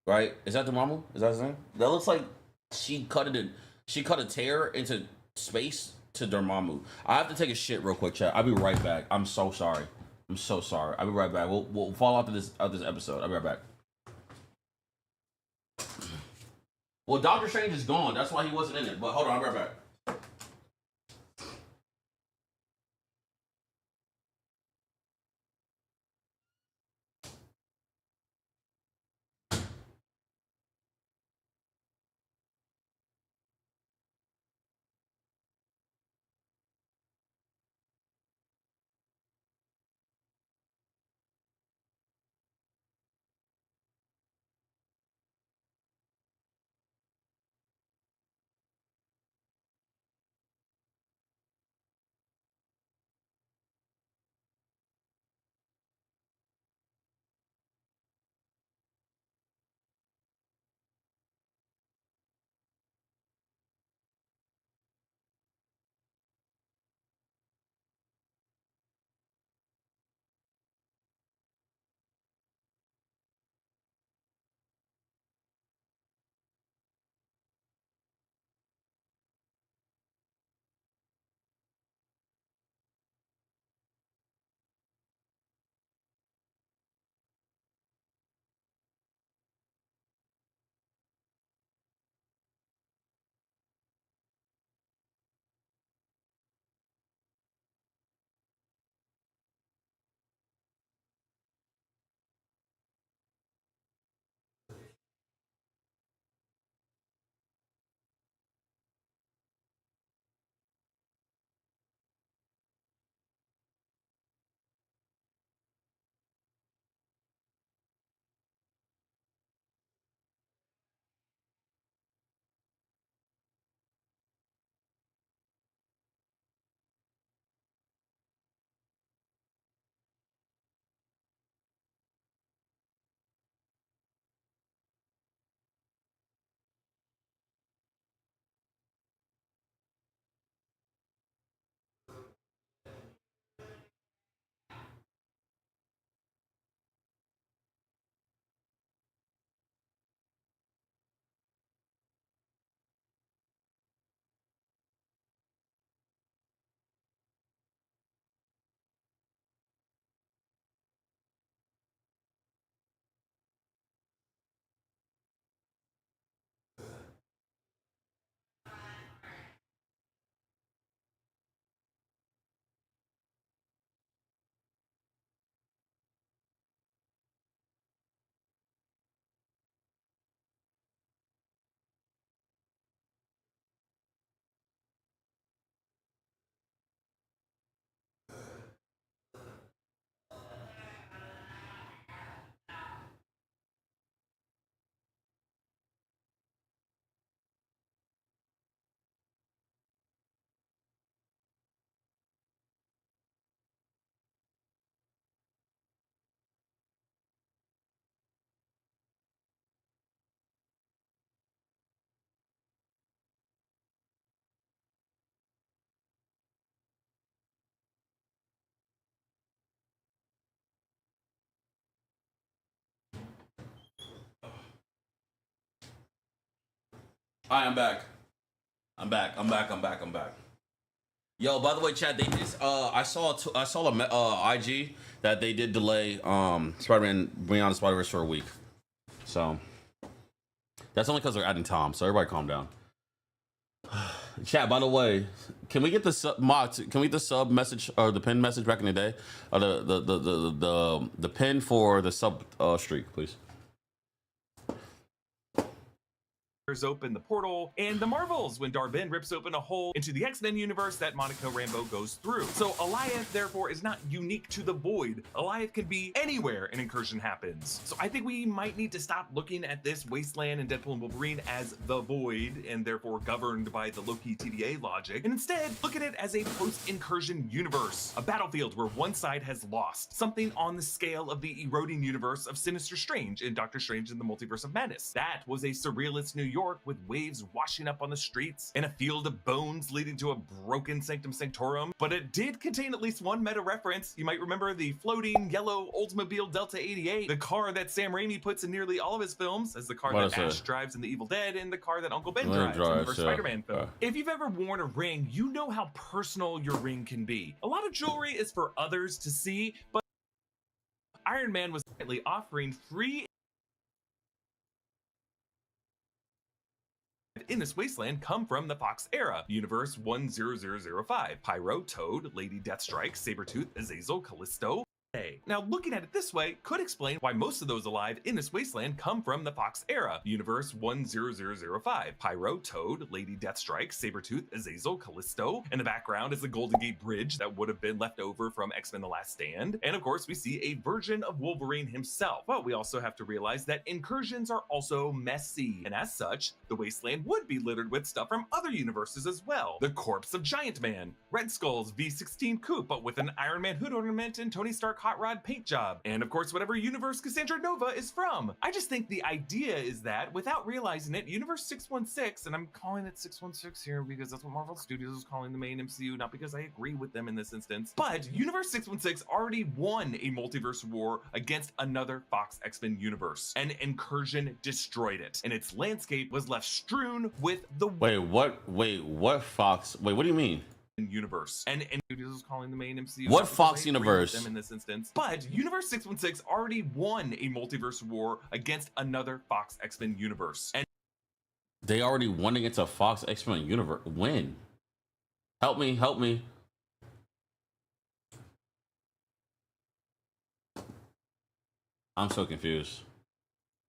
right? Is that Dormammu? Is that his name? That looks like she cut a tear into space to Dormammu. I have to take a shit real quick, chat. I'll be right back. I'm so sorry. I'm so sorry. I'll be right back. We'll fall after this episode. I'll be right back. Well, Doctor Strange is gone. That's why he wasn't in it. But hold on, I'll be right back. All right, I'm back. I'm back. Yo, by the way, chat, they just I saw a IG that they did delay Spider-Man Beyond the Spider-Verse for a week. So that's only because they're adding Tom. So everybody calm down. Chat, by the way, can we get the sub can we get the sub message or the pin message back in the day? Or the pin for the sub streak, please. open the portal, and the Marvels when Dar-Benn rips open a hole into the X-Men universe that Monica Rambeau goes through. So Alioth, therefore, is not unique to the Void. Alioth can be anywhere an incursion happens. So I think we might need to stop looking at this wasteland in Deadpool and Wolverine as the Void, and therefore governed by the Loki TVA logic, and instead look at it as a post-incursion universe, a battlefield where one side has lost, something on the scale of the eroding universe of Sinister Strange in Doctor Strange in the Multiverse of Madness. That was a surrealist New York with waves washing up on the streets and a field of bones leading to a broken Sanctum Sanctorum, but it did contain at least one meta reference. You might remember the floating yellow Oldsmobile Delta 88, the car that Sam Raimi puts in nearly all of his films as the car that Ash drives in The Evil Dead and the car that Uncle Ben drives in the first Spider-Man film. If you've ever worn a ring, you know how personal your ring can be. A lot of jewelry is for others to see, but Iron Man was quietly offering free in this wasteland come from the Fox era, Universe 10005. Pyro, Toad, Lady Deathstrike, Sabretooth, Azazel, Callisto. Now, looking at it this way could explain why most of those alive in this wasteland come from the Fox era, Universe 10005. Pyro, Toad, Lady Deathstrike, Sabretooth, Azazel, Callisto. In the background is the Golden Gate Bridge that would have been left over from X-Men The Last Stand. And of course, we see a version of Wolverine himself. But we also have to realize that incursions are also messy. And as such, the wasteland would be littered with stuff from other universes as well. The corpse of Giant Man, Red Skull's V16 coupe, but with an Iron Man hood ornament and Tony Stark hot rod paint job, and of course whatever universe Cassandra Nova is from. I just think the idea is that without realizing it, Universe 616, and I'm calling it 616 here because that's what Marvel Studios is calling the main MCU, not because I agree with them in this instance, but Universe 616 already won a multiverse war against another Fox X-Men universe. An incursion destroyed it, and its landscape was left strewn with the what Fox? Wait, what do you mean? Universe. And Studios is calling the main MCU. What Fox universe? Them in this instance. But Universe 616 already won a multiverse war against another Fox X-Men universe. And they already won against a Fox X-Men universe. When? Help me. I'm so confused.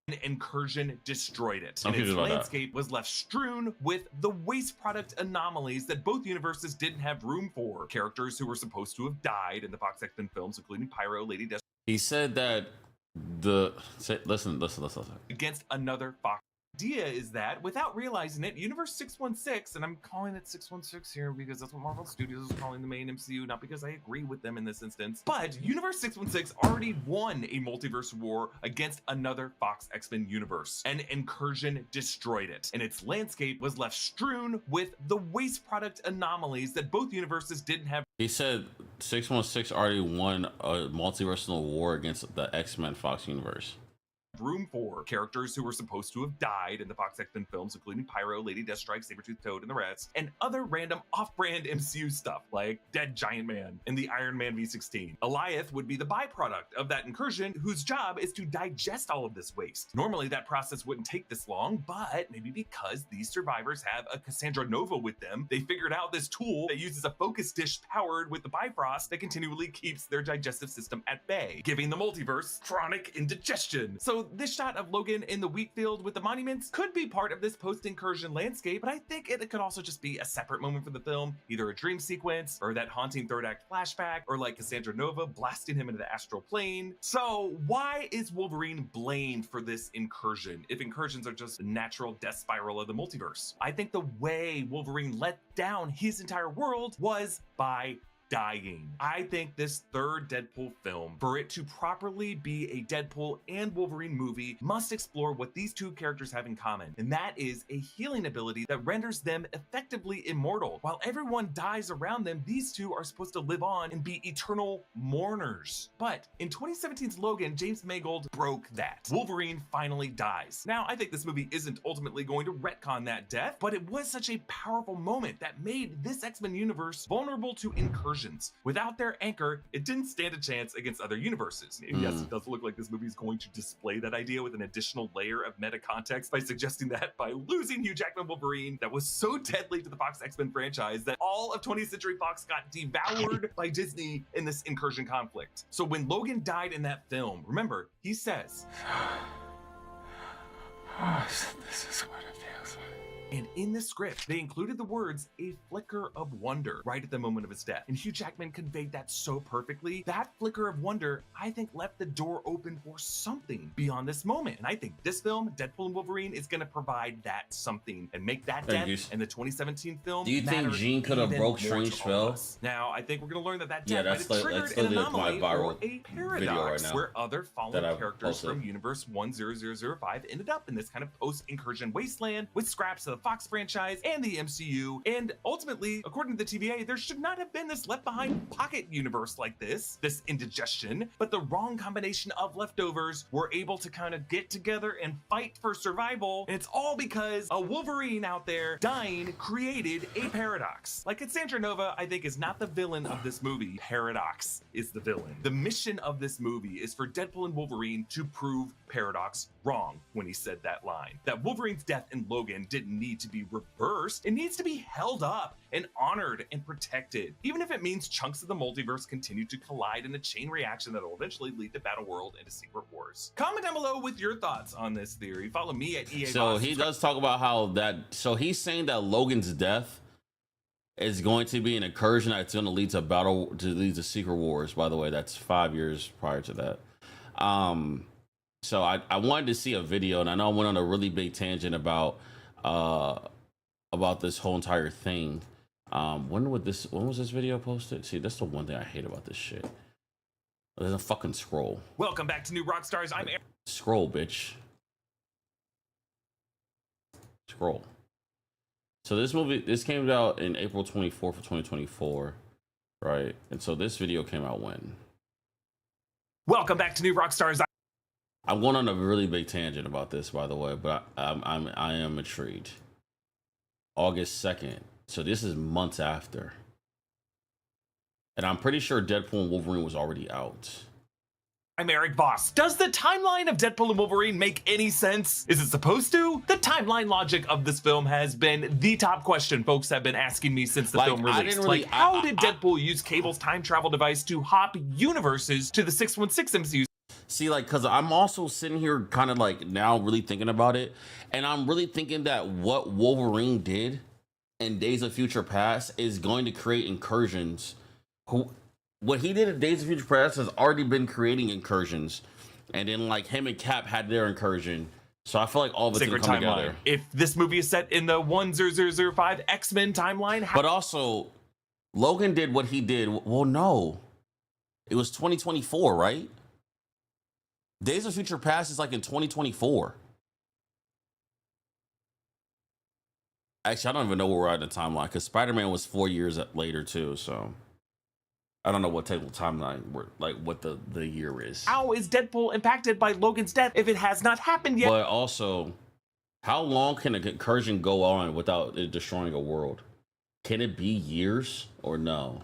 An incursion destroyed it, and its landscape was left strewn with the waste product anomalies that both universes didn't have room for. Characters who were supposed to have died in the Fox X-Men films, including Pyro, Lady Death. He said that listen. Against another Fox. Idea is that without realizing it, Universe 616, and I'm calling it 616 here because that's what Marvel Studios is calling the main MCU, not because I agree with them in this instance, but Universe 616 already won a multiverse war against another Fox X-Men universe. An incursion destroyed it, and its landscape was left strewn with the waste product anomalies that both universes didn't have. He said 616 already won a multiversal war against the X-Men Fox universe. Room for characters who were supposed to have died in the Fox X-Men films, including Pyro, Lady Deathstrike, Sabretooth, Toad, and the rest, and other random off-brand MCU stuff like Dead Giant Man and the Iron Man V16. Alioth would be the byproduct of that incursion, whose job is to digest all of this waste. Normally, that process wouldn't take this long, but maybe because these survivors have a Cassandra Nova with them, they figured out this tool that uses a focus dish powered with the Bifrost that continually keeps their digestive system at bay, giving the multiverse chronic indigestion. So this shot of Logan in the wheat field with the monuments could be part of this post-incursion landscape, but I think it could also just be a separate moment for the film, either a dream sequence or that haunting third act flashback, or like Cassandra Nova blasting him into the astral plane. So why is Wolverine blamed for this incursion if incursions are just the natural death spiral of the multiverse? I think the way Wolverine let down his entire world was by dying. I think this third Deadpool film, for it to properly be a Deadpool and Wolverine movie, must explore what these two characters have in common, and that is a healing ability that renders them effectively immortal. While everyone dies around them, these two are supposed to live on and be eternal mourners. But in 2017's Logan, James Mangold broke that. Wolverine finally dies. Now, I think this movie isn't ultimately going to retcon that death, but it was such a powerful moment that made this X-Men universe vulnerable to incursions. Without their anchor, it didn't stand a chance against other universes. And yes, it does look like this movie is going to display that idea with an additional layer of meta context by suggesting that by losing Hugh Jackman Wolverine that was so deadly to the Fox X-Men franchise that all of 20th Century Fox got devoured by Disney in this incursion conflict. So when Logan died in that film, remember, he says, "Oh, this is what it feels And in the script, they included the words, "a flicker of wonder," right at the moment of his death. And Hugh Jackman conveyed that so perfectly. That flicker of wonder, I think, left the door open for something beyond this moment. And I think this film, Deadpool and Wolverine, is going to provide that something and make that death in the 2017 film. Do you think Gene could have broke Strange spell? Now, I think we're going to learn that death might have that's triggered an anomaly or a paradox right where other fallen characters from Universe 10005 ended up in this kind of post-incursion wasteland with scraps of the Fox franchise and the MCU. And ultimately, according to the TVA, there should not have been this Left Behind pocket universe like this indigestion, but the wrong combination of leftovers were able to kind of get together and fight for survival. And it's all because a Wolverine out there dying created a paradox. Like Cassandra Nova, I think, is not the villain of this movie. Paradox is the villain. The mission of this movie is for Deadpool and Wolverine to prove Paradox wrong when he said that line. That Wolverine's death in Logan didn't need to be reversed. It needs to be held up and honored and protected, even if it means chunks of the multiverse continue to collide in a chain reaction that will eventually lead to Battle World and to Secret Wars. Comment down below with your thoughts on this theory. Follow me at EA. So he does talk about how that, so he's saying that Logan's death is going to be an incursion that's going to lead to Secret Wars. By the way, that's 5 years prior to that. So I wanted to see a video, and I know I went on a really big tangent about this whole entire thing. When was this video posted? See, that's the one thing I hate about this shit. There's a fucking scroll. Welcome back to New Rockstars. I'm Aaron. Scroll, bitch. Scroll. So this came out in April 24th of 2024, right? And so this video came out when? Welcome back to New Rockstars. I'm going on a really big tangent about this, by the way, but I am intrigued. August 2nd. So this is months after. And I'm pretty sure Deadpool and Wolverine was already out. I'm Eric Voss. Does the timeline of Deadpool and Wolverine make any sense? Is it supposed to? The timeline logic of this film has been the top question folks have been asking me since the film released. How did Deadpool use Cable's time travel device to hop universes to the 616 MCU? See, like, because I'm also sitting here kind of like now really thinking about it. And I'm really thinking that what Wolverine did in Days of Future Past is going to create incursions. What he did in Days of Future Past has already been creating incursions. And then, like, him and Cap had their incursion. So I feel like all of it's going to come together. If this movie is set in the 10005 X-Men timeline. But also, Logan did what he did. Well, no. It was 2024, right? Days of Future Past is like in 2024. Actually, I don't even know where we're at in the timeline because Spider-Man was 4 years later too. So I don't know what type of timeline what the year is. How is Deadpool impacted by Logan's death if it has not happened yet? But also, how long can a incursion go on without it destroying a world? Can it be years or no?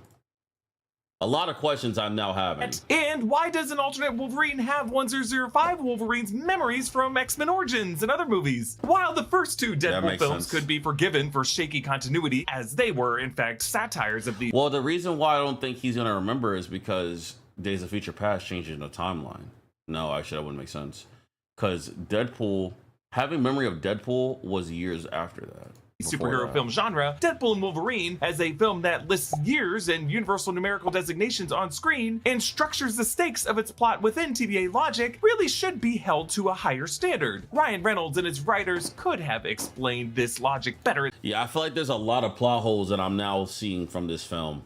A lot of questions I'm now having. And why does an alternate Wolverine have 1005 Wolverine's memories from X-Men Origins and other movies? While the first two Deadpool films could be forgiven for shaky continuity, as they were, in fact, satires of the... Well, the reason why I don't think he's going to remember is because Days of Future Past changes the timeline. No, actually, that wouldn't make sense. Because Deadpool, having memory of Deadpool was years after that. Superhero film genre, Deadpool and Wolverine as a film that lists years and universal numerical designations on screen and structures the stakes of its plot within TVA logic really should be held to a higher standard. Ryan Reynolds and his writers could have explained this logic better. Yeah, I feel like there's a lot of plot holes that I'm now seeing from this film,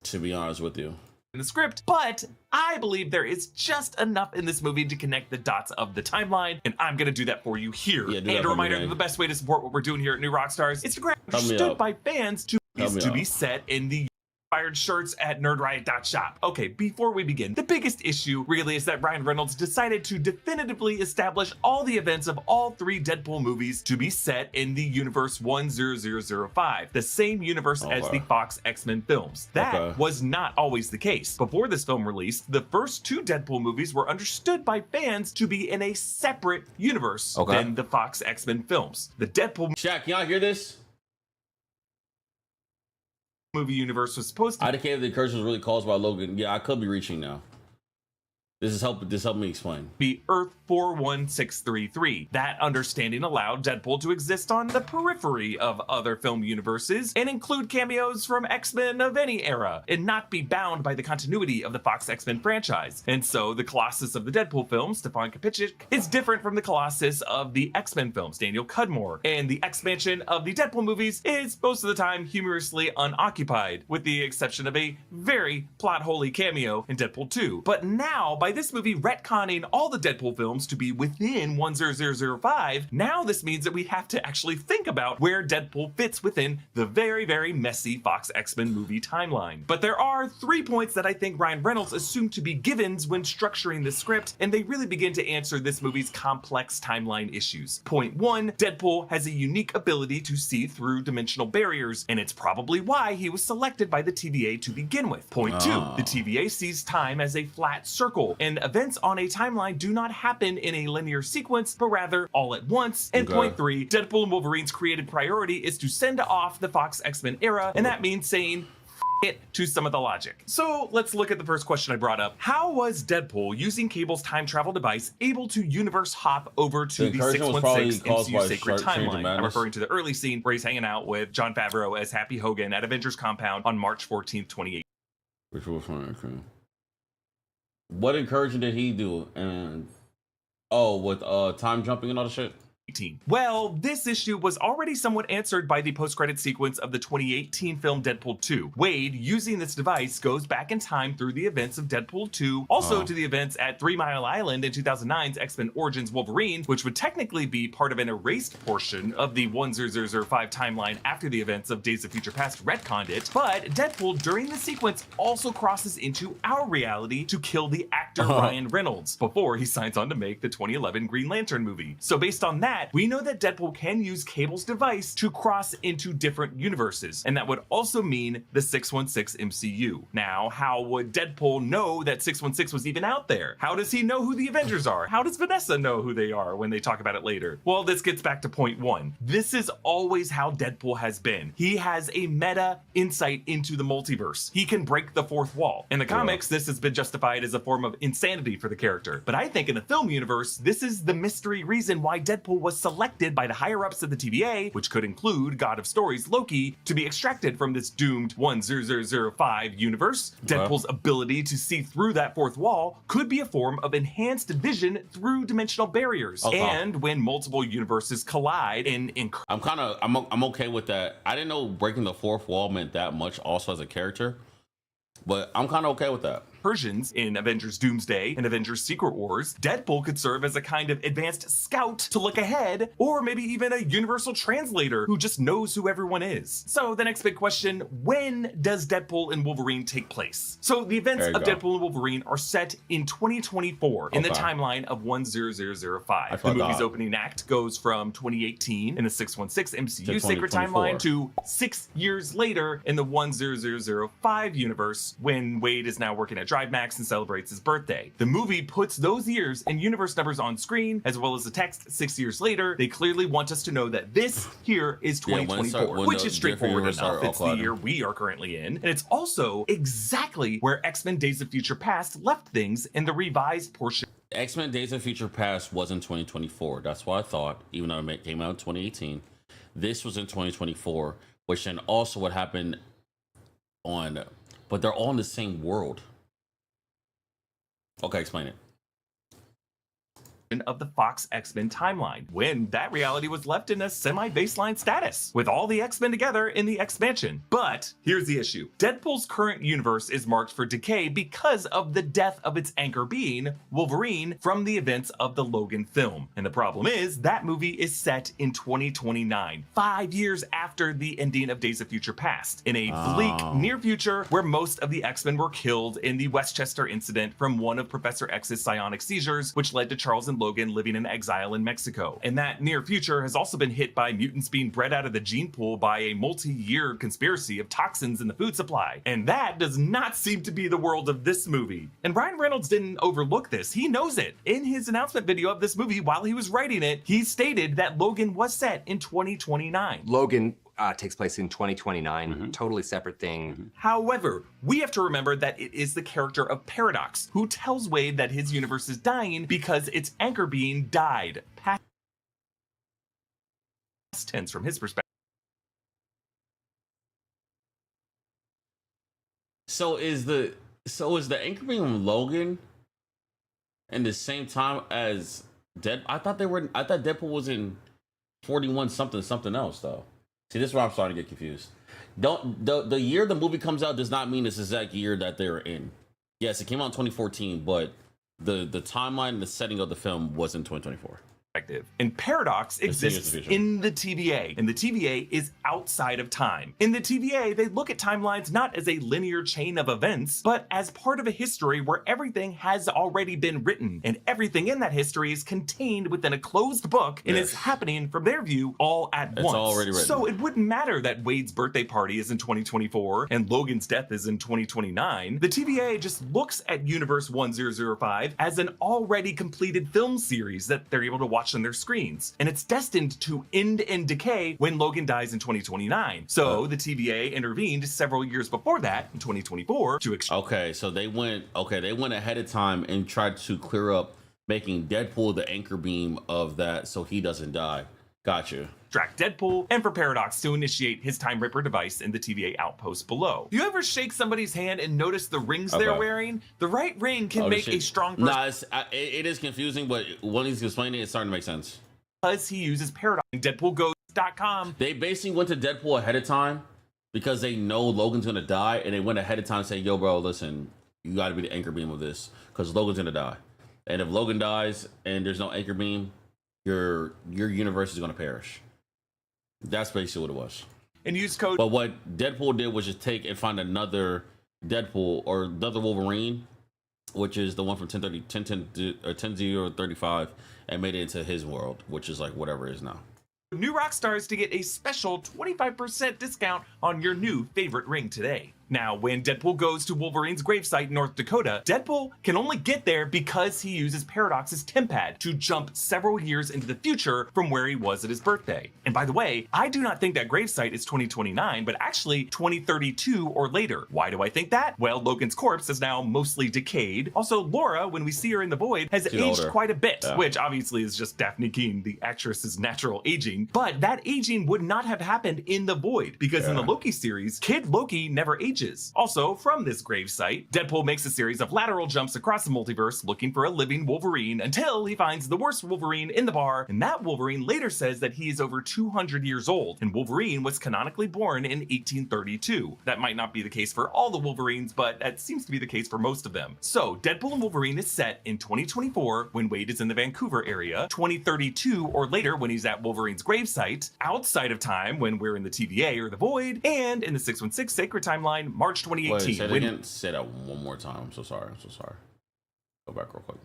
to be honest with you. In the script, but I believe there is just enough in this movie to connect the dots of the timeline, and I'm gonna do that for you here. And a reminder that the best way to support what we're doing here at New Rockstars is to grab understood by fans to be set in the inspired shirts at nerdriot.shop. Okay, before we begin, the biggest issue really is that Ryan Reynolds decided to definitively establish all the events of all three Deadpool movies to be set in the universe 10005, the same universe as the Fox X-Men films. That was not always the case. Before this film released, the first two Deadpool movies were understood by fans to be in a separate universe than the Fox X-Men films. The Deadpool... Shaq, y'all hear this? Movie universe was supposed to... I indicated the incursion was really caused by Logan. Yeah, I could be reaching now. This helped me explain. Be Earth 41633. That understanding allowed Deadpool to exist on the periphery of other film universes and include cameos from X-Men of any era and not be bound by the continuity of the Fox X-Men franchise. And so the Colossus of the Deadpool films, Stefan Kapicic, is different from the Colossus of the X-Men films, Daniel Cudmore. And the expansion of the Deadpool movies is most of the time humorously unoccupied, with the exception of a very plot-holy cameo in Deadpool 2. But now, by this movie retconning all the Deadpool films to be within 10005, now this means that we have to actually think about where Deadpool fits within the very, very messy Fox X-Men movie timeline. But there are 3 points that I think Ryan Reynolds assumed to be givens when structuring the script, and they really begin to answer this movie's complex timeline issues. Point 1, Deadpool has a unique ability to see through dimensional barriers, and it's probably why he was selected by the TVA to begin with. Point 2, the TVA sees time as a flat circle, and events on a timeline do not happen in a linear sequence, but rather all at once. And point 3, Deadpool and Wolverine's created priority is to send off the Fox X-Men era, and that means saying it to some of the logic. So let's look at the first question I brought up. How was Deadpool, using Cable's time travel device, able to universe hop over to the 616 MCU Sacred Timeline? I'm referring to the early scene where he's hanging out with Jon Favreau as Happy Hogan at Avengers Compound on March 14th, 2018. Which was fine. Okay. What incursion did he do? And with time jumping and all the shit? Well, this issue was already somewhat answered by the post-credit sequence of the 2018 film Deadpool 2. Wade, using this device, goes back in time through the events of Deadpool 2, also to the events at 3 Mile Island in 2009's X-Men Origins Wolverine, which would technically be part of an erased portion of the 10005 timeline after the events of Days of Future Past retconned it. But Deadpool, during the sequence, also crosses into our reality to kill the actor Ryan Reynolds before he signs on to make the 2011 Green Lantern movie. So based on that, we know that Deadpool can use Cable's device to cross into different universes, and that would also mean the 616 MCU. Now, how would Deadpool know that 616 was even out there? How does he know who the Avengers are? How does Vanessa know who they are when they talk about it later? Well, this gets back to point 1. This is always how Deadpool has been. He has a meta insight into the multiverse. He can break the fourth wall. In the comics, this has been justified as a form of insanity for the character. But I think in the film universe, this is the mystery reason why Deadpool was selected by the higher-ups of the TVA, which could include God of Stories Loki, to be extracted from this doomed 10005 universe. Deadpool's ability to see through that fourth wall could be a form of enhanced vision through dimensional barriers. And when multiple universes collide I'm okay with that. I didn't know breaking the fourth wall meant that much also as a character, but I'm kind of okay with that. Persians in Avengers Doomsday and Avengers Secret Wars, Deadpool could serve as a kind of advanced scout to look ahead, or maybe even a universal translator who just knows who everyone is. So the next big question, when does Deadpool and Wolverine take place? So the events of Deadpool and Wolverine are set in 2024 in the timeline of 10005. The movie's opening act goes from 2018 in the 616 MCU Sacred Timeline to 6 years later in the 10005 universe, when Wade is now working at Drive Max and celebrates his birthday. The movie puts those years and universe numbers on screen, as well as the text 6 years later. They clearly want us to know that this here is 2024, which is straightforward enough. It's the year we are currently in, and it's also exactly where X-Men Days of Future Past left things in the revised portion. X-Men Days of Future Past was in 2024. That's what I thought, even though it came out in 2018. This was in 2024, which then also what happened on, but they're all in the same world. Okay, explain it. Of the Fox X-Men timeline, when that reality was left in a semi-baseline status, with all the X-Men together in the expansion. But here's the issue. Deadpool's current universe is marked for decay because of the death of its anchor being, Wolverine, from the events of the Logan film. And the problem is, that movie is set in 2029, 5 years after the ending of Days of Future Past, in a bleak near future where most of the X-Men were killed in the Westchester incident from one of Professor X's psionic seizures, which led to Charles and Logan living in exile in Mexico. And that near future has also been hit by mutants being bred out of the gene pool by a multi-year conspiracy of toxins in the food supply. And that does not seem to be the world of this movie. And Ryan Reynolds didn't overlook this. He knows it. In his announcement video of this movie, while he was writing it, he stated that Logan was set in 2029. Logan takes place in 2029. Totally separate thing. However, we have to remember that it is the character of Paradox who tells Wade that his universe is dying because its anchor being died. Past tense from his perspective. So is the anchor beam Logan in the same time as I thought Deadpool was in 41 something else though. See, this is where I'm starting to get confused. The year the movie comes out does not mean this exact year that they're in. Yes, it came out in 2014, but the timeline and the setting of the film was in 2024. And Paradox exists in the TVA, and the TVA is outside of time. In the TVA, they look at timelines not as a linear chain of events, but as part of a history where everything has already been written, and everything in that history is contained within a closed book and is happening from their view all at once. It's already written. So it wouldn't matter that Wade's birthday party is in 2024 and Logan's death is in 2029. The TVA just looks at Universe 1005 as an already completed film series that they're able to watch on their screens, and it's destined to end in decay when Logan dies in 2029. So the TVA intervened several years before that in 2024 to so they went ahead of time and tried to clear up making Deadpool the anchor beam of that so he doesn't die. Gotcha. Extract Deadpool, and for Paradox to initiate his Time Ripper device in the TVA outpost below. You ever shake somebody's hand and notice the rings they're wearing? The right ring can make a strong person. Nah, it is confusing, but when he's explaining it, it's starting to make sense. Because he uses Paradox. DeadpoolGhost.com. They basically went to Deadpool ahead of time because they know Logan's gonna die, and they went ahead of time saying, yo, bro, listen, you gotta be the anchor beam of this, because Logan's gonna die. And if Logan dies and there's no anchor beam, your universe is gonna perish. That's basically what it was. And use code. But what Deadpool did was just take and find another Deadpool or another Wolverine, which is the one from 10/0/35, and made it into his world, which is like whatever it is now. New Rockstars to get a special 25% discount on your new favorite ring today. Now, when Deadpool goes to Wolverine's gravesite in North Dakota, Deadpool can only get there because he uses Paradox's Tempad to jump several years into the future from where he was at his birthday. And by the way, I do not think that gravesite is 2029, but actually 2032 or later. Why do I think that? Well, Logan's corpse is now mostly decayed. Also, Laura, when we see her in The Void, has aged quite a bit, which obviously is just Daphne Keane, the actress's natural aging. But that aging would not have happened in The Void, because in the Loki series, Kid Loki never ages. Also, from this gravesite, Deadpool makes a series of lateral jumps across the multiverse looking for a living Wolverine until he finds the worst Wolverine in the bar, and that Wolverine later says that he is over 200 years old, and Wolverine was canonically born in 1832. That might not be the case for all the Wolverines, but that seems to be the case for most of them. So, Deadpool and Wolverine is set in 2024 when Wade is in the Vancouver area, 2032 or later when he's at Wolverine's gravesite, outside of time when we're in the TVA or the Void, and in the 616 Sacred Timeline, March 2018. Wait, say that one more time. I'm so sorry. Go back real quick.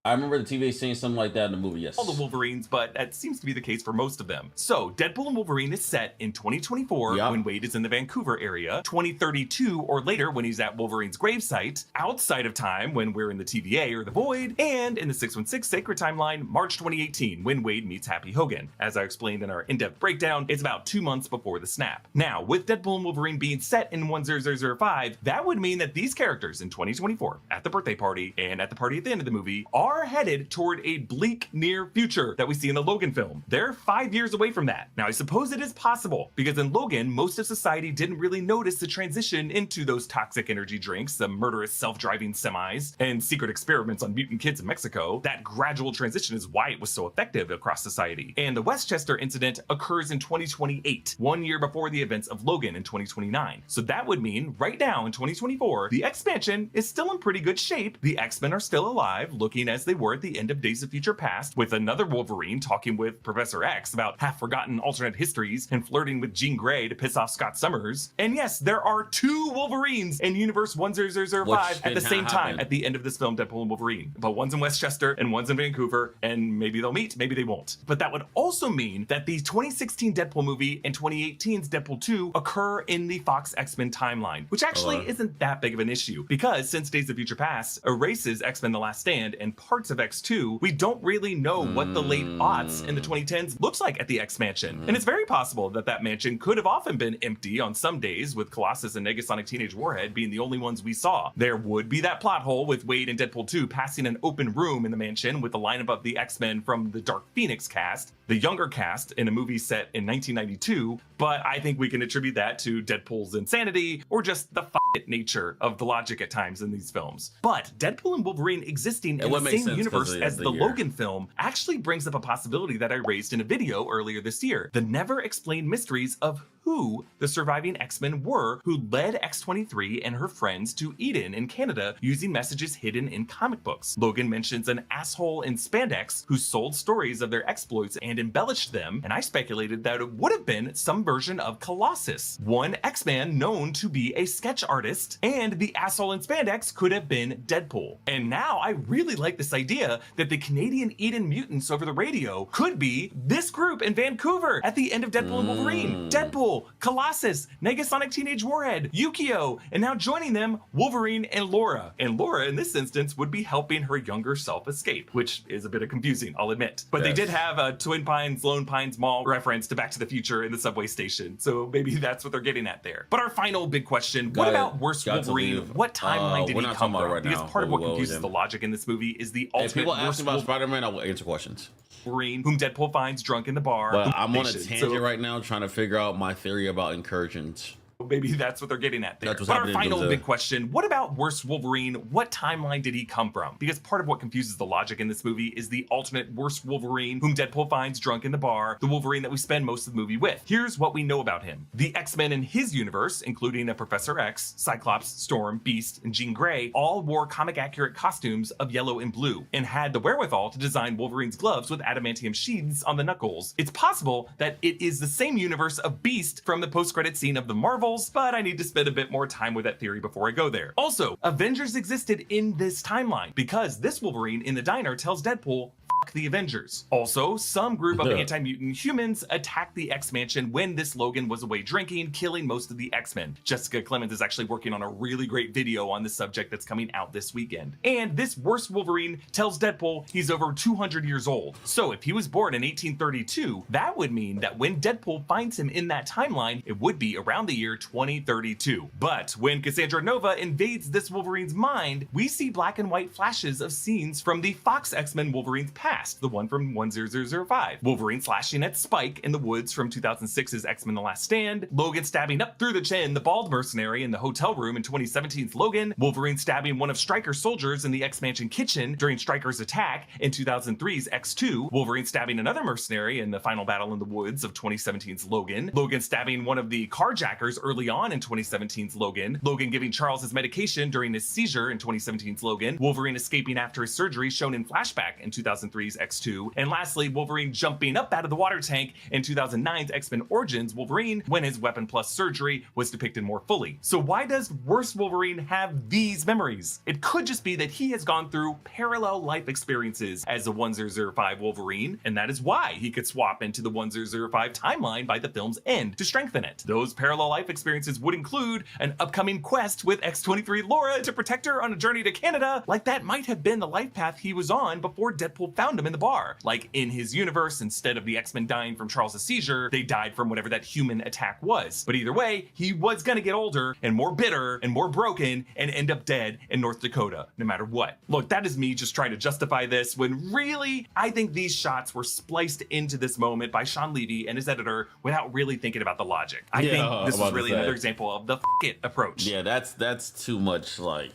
I remember the TVA saying something like that in the movie, yes. All the Wolverines, but that seems to be the case for most of them. So, Deadpool and Wolverine is set in 2024 when Wade is in the Vancouver area, 2032 or later when he's at Wolverine's gravesite, outside of time when we're in the TVA or the Void, and in the 616 Sacred Timeline, March 2018, when Wade meets Happy Hogan. As I explained in our in-depth breakdown, it's about 2 months before the snap. Now, with Deadpool and Wolverine being set in 10005, that would mean that these characters in 2024, at the birthday party and at the party at the end of the movie, are headed toward a bleak near future that we see in the Logan film. They're 5 years away from that. Now, I suppose it is possible, because in Logan, most of society didn't really notice the transition into those toxic energy drinks, the murderous self-driving semis, and secret experiments on mutant kids in Mexico. That gradual transition is why it was so effective across society. And the Westchester incident occurs in 2028, 1 year before the events of Logan in 2029. So that would mean, right now in 2024, the expansion is still in pretty good shape. The X-Men are still alive, looking as they were at the end of Days of Future Past, with another Wolverine talking with Professor X about half-forgotten alternate histories and flirting with Jean Grey to piss off Scott Summers. And yes, there are 2 Wolverines in Universe 10005 at the same time at the end of this film, Deadpool and Wolverine. But one's in Westchester and one's in Vancouver, and maybe they'll meet, maybe they won't. But that would also mean that the 2016 Deadpool movie and 2018's Deadpool 2 occur in the Fox X-Men timeline, which actually isn't that big of an issue, because since Days of Future Past erases X-Men The Last Stand and parts of X2, we don't really know what the late aughts in the 2010s looks like at the X Mansion. And it's very possible that that mansion could have often been empty on some days, with Colossus and Negasonic Teenage Warhead being the only ones we saw. There would be that plot hole with Wade and Deadpool 2 passing an open room in the mansion with the lineup of the X-Men from the Dark Phoenix cast, the younger cast in a movie set in 1992, but I think we can attribute that to Deadpool's insanity or just the nature of the logic at times in these films. But Deadpool and Wolverine existing in the same universe as the Logan film actually brings up a possibility that I raised in a video earlier this year: the never explained mysteries of who the surviving X-Men were who led X-23 and her friends to Eden in Canada using messages hidden in comic books. Logan mentions an asshole in spandex who sold stories of their exploits and embellished them, and I speculated that it would have been some version of Colossus, one X-Man known to be a sketch artist, and the asshole in spandex could have been Deadpool. And now I really like this idea that the Canadian Eden mutants over the radio could be this group in Vancouver at the end of Deadpool and Wolverine. Deadpool, Colossus, Negasonic Teenage Warhead, Yukio, and now joining them, Wolverine and Laura. And Laura, in this instance, would be helping her younger self escape, which is a bit of confusing, I'll admit. But they did have a Twin Pines, Lone Pines Mall reference to Back to the Future in the subway station, so maybe that's what they're getting at there. But our final big question, what about worst Wolverine? What timeline did he come from? Right because part of what confuses the logic in this movie is the ultimate people ask worst me about Spider-Man, I will answer questions. Wolverine, whom Deadpool finds drunk in the bar. But I'm on a tangent right now trying to figure out my theory about incursions. Maybe that's what they're getting at there. But our final big question, what about worst Wolverine? What timeline did he come from? Because part of what confuses the logic in this movie is the alternate worst Wolverine, whom Deadpool finds drunk in the bar, the Wolverine that we spend most of the movie with. Here's what we know about him. The X-Men in his universe, including a Professor X, Cyclops, Storm, Beast, and Jean Grey, all wore comic-accurate costumes of yellow and blue, and had the wherewithal to design Wolverine's gloves with adamantium sheaths on the knuckles. It's possible that it is the same universe of Beast from the post-credit scene of the Marvels, but I need to spend a bit more time with that theory before I go there. Also, Avengers existed in this timeline because this Wolverine in the diner tells Deadpool, "Fuck the Avengers." Also, some group of anti-mutant humans attacked the X-Mansion when this Logan was away drinking, killing most of the X-Men. Jessica Clemens is actually working on a really great video on this subject that's coming out this weekend. And this worst Wolverine tells Deadpool he's over 200 years old. So if he was born in 1832, that would mean that when Deadpool finds him in that timeline, it would be around the year 2032. But when Cassandra Nova invades this Wolverine's mind, we see black and white flashes of scenes from the Fox X-Men Wolverine's past, the one from 10005. Wolverine slashing at Spike in the woods from 2006's X-Men The Last Stand, Logan stabbing up through the chin the bald mercenary in the hotel room in 2017's Logan, Wolverine stabbing one of Stryker's soldiers in the X-Mansion kitchen during Stryker's attack in 2003's X2, Wolverine stabbing another mercenary in the final battle in the woods of 2017's Logan, Logan stabbing one of the carjackers early on in 2017's Logan, Logan giving Charles his medication during his seizure in 2017's Logan, Wolverine escaping after his surgery shown in flashback in 2003's X2, and lastly, Wolverine jumping up out of the water tank in 2009's X-Men Origins Wolverine when his weapon plus surgery was depicted more fully. So why does worst Wolverine have these memories? It could just be that he has gone through parallel life experiences as a 1005 Wolverine, and that is why he could swap into the 1005 timeline by the film's end to strengthen it. Those parallel life experiences would include an upcoming quest with X-23 Laura to protect her on a journey to Canada, like that might have been the life path he was on before Deadpool found him in the bar. Like in his universe, instead of the X-Men dying from Charles' seizure, they died from whatever that human attack was. But either way, he was gonna get older and more bitter and more broken and end up dead in North Dakota, no matter what. Look, that is me just trying to justify this when really, I think these shots were spliced into this moment by Sean Levy and his editor without really thinking about the logic. I think this was really another example of the f it approach. Yeah, that's too much like...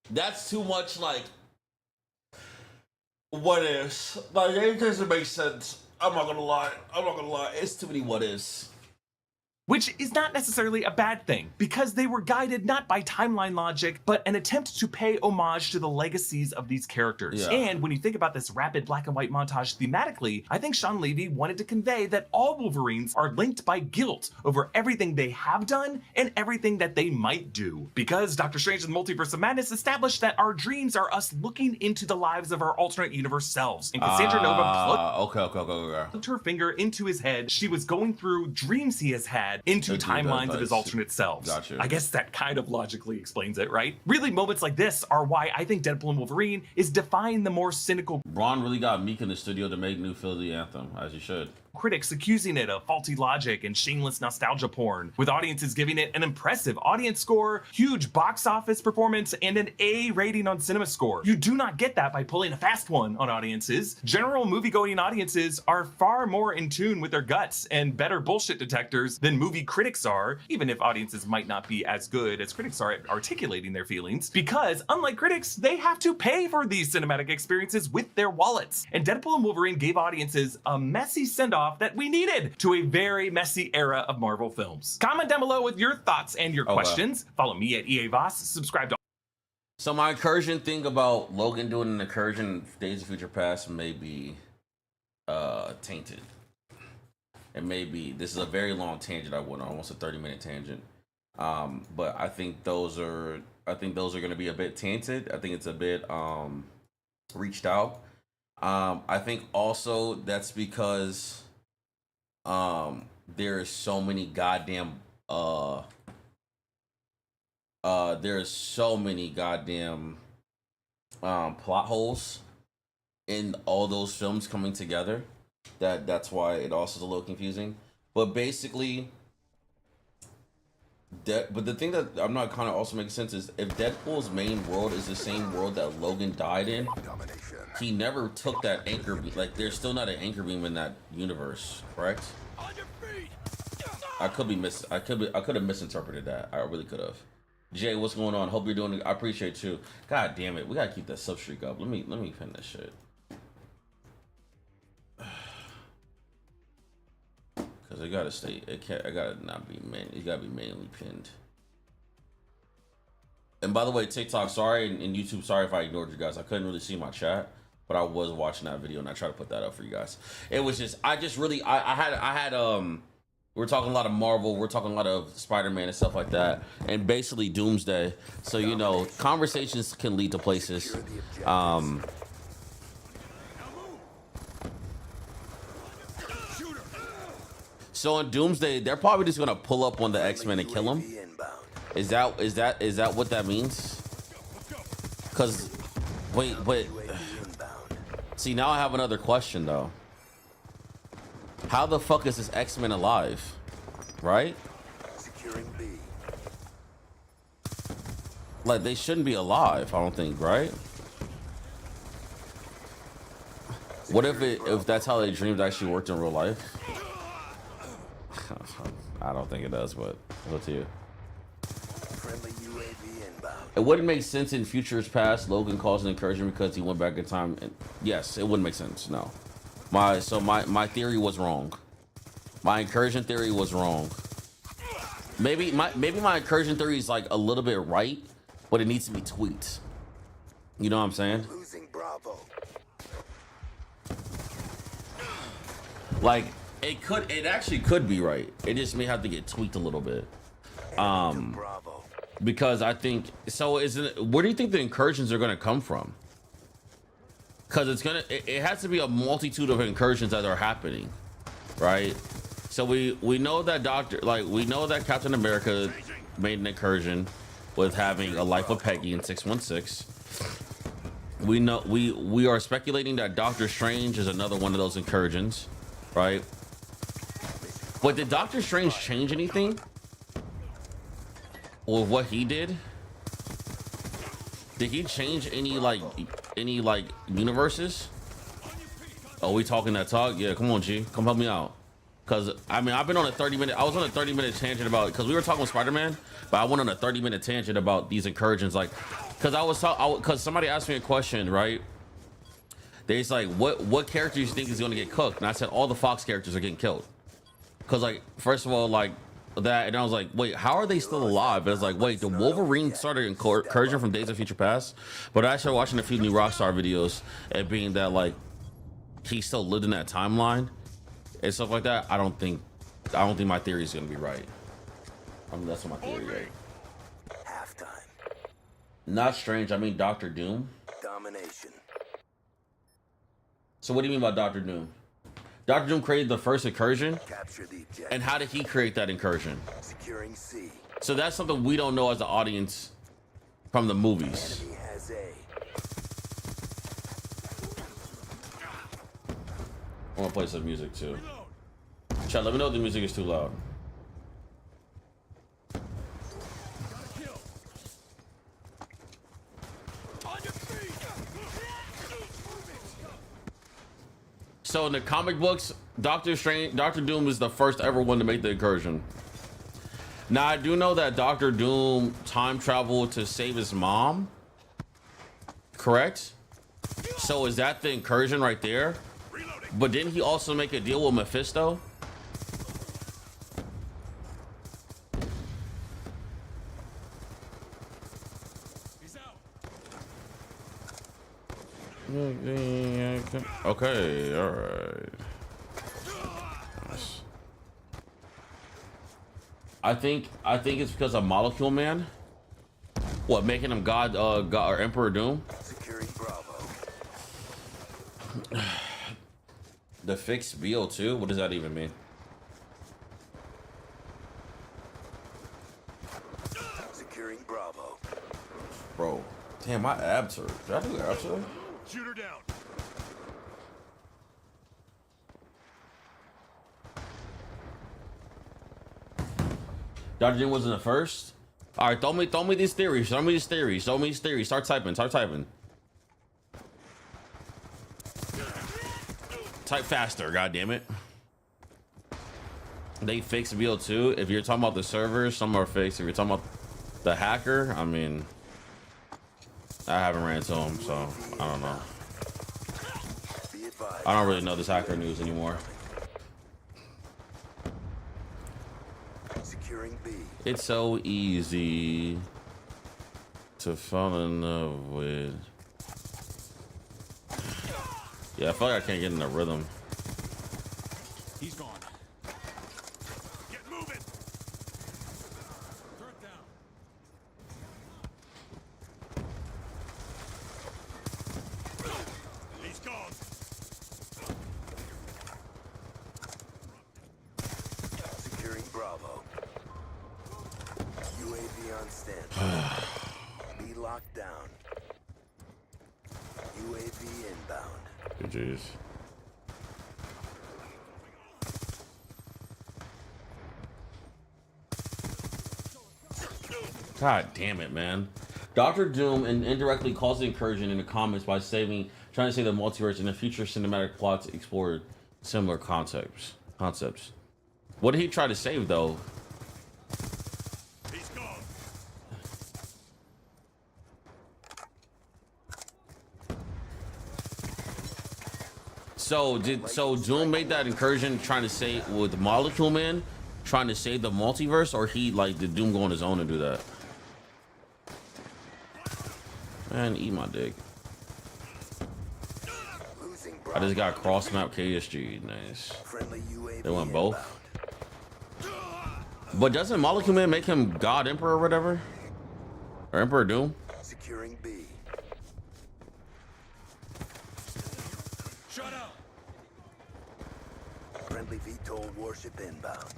That's too much like... What ifs? Like, it doesn't make sense. I'm not gonna lie. It's too many what ifs. Which is not necessarily a bad thing, because they were guided not by timeline logic, but an attempt to pay homage to the legacies of these characters. Yeah. And when you think about this rapid black and white montage thematically, I think Sean Levy wanted to convey that all Wolverines are linked by guilt over everything they have done and everything that they might do. Because Doctor Strange and the Multiverse of Madness established that our dreams are us looking into the lives of our alternate universe selves. And Cassandra Nova plugged her finger into his head. She was going through dreams he has had dad into timelines of his alternate selves. Gotcha. I guess that kind of logically explains it, right? Really, moments like this are why I think Deadpool and Wolverine is defying the more cynical Braun really got Meek in the studio to make Nuke feel the anthem, as he should. critics accusing it of faulty logic and shameless nostalgia porn, with audiences giving it an impressive audience score, huge box office performance, and an A rating on CinemaScore. You do not get that by pulling a fast one on audiences. General movie-going audiences are far more in tune with their guts and better bullshit detectors than movie critics are, even if audiences might not be as good as critics are at articulating their feelings, because unlike critics, they have to pay for these cinematic experiences with their wallets. And Deadpool and Wolverine gave audiences a messy send-off that we needed to a very messy era of Marvel films. Comment down below with your thoughts and your questions. Follow me at EA Voss. Subscribe to. So my incursion thing about Logan doing an incursion in Days of Future Past may be tainted. It may be. This is a very long tangent I went on, almost a 30-minute tangent. But I think those are going to be a bit tainted. I think it's a bit reached out. I think also that's because there is so many goddamn plot holes in all those films coming together. That's why it also is a little confusing. But basically, but the thing that I'm not kind of also making sense is if Deadpool's main world is the same world that Logan died in, he never took that anchor beam. Like, there's still not an anchor beam in that universe, correct? I could have misinterpreted that. I really could have. Jay, what's going on? Hope you're doing it. I appreciate you. God damn it, we gotta keep that sub streak up. Let me pin this shit. Cause it gotta stay. It gotta not be it gotta be manually pinned. And by the way, TikTok, sorry, and YouTube, sorry if I ignored you guys. I couldn't really see my chat, but I was watching that video and I tried to put that up for you guys. It was just, I had we're talking a lot of Marvel, we're talking a lot of Spider-Man and stuff like that, and basically Doomsday. So, you know, conversations can lead to places. So in Doomsday, they're probably just gonna pull up on the X-Men and kill them. Is that what that means? Cause wait. See, now I have another question though. How the fuck is this X-Men alive? Right? Like, they shouldn't be alive, I don't think, right? What if that's how their dreams actually worked in real life? I don't think it does, but it's up to you. It wouldn't make sense in futures past. Logan caused an incursion because he went back in time. And yes, it wouldn't make sense. No, my theory was wrong. My incursion theory was wrong. Maybe my incursion theory is like a little bit right, but it needs to be tweaked. You know what I'm saying? Like, it actually could be right. It just may have to get tweaked a little bit. Because I think, so where do you think the incursions are going to come from? Because it has to be a multitude of incursions that are happening, right? So we know that we know that Captain America made an incursion with having a life of Peggy in 616. We know we are speculating that Doctor Strange is another one of those incursions, right? But did Doctor Strange change anything? Or what he did? Did he change any universes? Oh, we talking that talk? Yeah, come on, G. Come help me out. Cause I mean, I was on a 30-minute tangent about, because we were talking with Spider-Man, but I went on a 30-minute tangent about these incursions, like, cause somebody asked me a question, right? They's like, what character do you think is gonna get cooked? And I said all the Fox characters are getting killed. Cause, like, first of all, like that, and I was like, wait, how are they still alive? But it's like, wait, the Wolverine started incursion from Days of Future Past, but I started watching a few new Rockstar videos and being that, like, he still lived in that timeline and stuff like that. I don't think my theory is gonna be right. I mean, that's what my theory is. Halftime. Not Strange. I mean Doctor Doom. Domination. So what do you mean by Doctor Doom? Dr. Doom created the first incursion, Capture the objective. and how did he create that incursion? Securing C. So that's something we don't know as the audience from the movies. Enemy has A. I want to play some music too. Chat, let me know if the music is too loud. So in the comic books, Doctor Doom is the first ever one to make the incursion. Now I do know that Doctor Doom time traveled to save his mom. Correct? So is that the incursion right there? But didn't he also make a deal with Mephisto? Okay, all right. Nice. I think it's because of Molecule Man. What, making him God or Emperor Doom? Securing Bravo. The fixed BO2? What does that even mean? Securing Bravo. Bro, damn, my abs hurt. Did I do abs today? Shoot her down. Dr. Doom wasn't the first? All right, throw me these theories. Show me these theories. Show me these theories. Start typing. Start typing. Type faster, god damn it. They fixed BO2. If you're talking about the servers, some are fixed. If you're talking about the hacker, I mean, I haven't ran into him, so I don't know. I don't really know this hacker news anymore. Securing B. It's so easy to fall in love with. Yeah, I feel like I can't get in the rhythm. He's gone. Get moving. Turret down. He's gone. Securing Bravo. UAV on standby. Be locked down. UAV inbound. Jeez. God damn it, man. Dr. Doom indirectly caused the incursion in the comics by trying to save the multiverse in the future cinematic plots explore similar concepts. What did he try to save though? He's gone. So Doom made that incursion trying to save with Molecule Man, trying to save the multiverse, or did Doom go on his own and do that? Man, eat my dick. I just got cross map KSG. Nice. They went both. But doesn't Molecule Man make him God Emperor or whatever? Or Emperor Doom? Securing B. Shut up. Friendly VTOL warship inbound.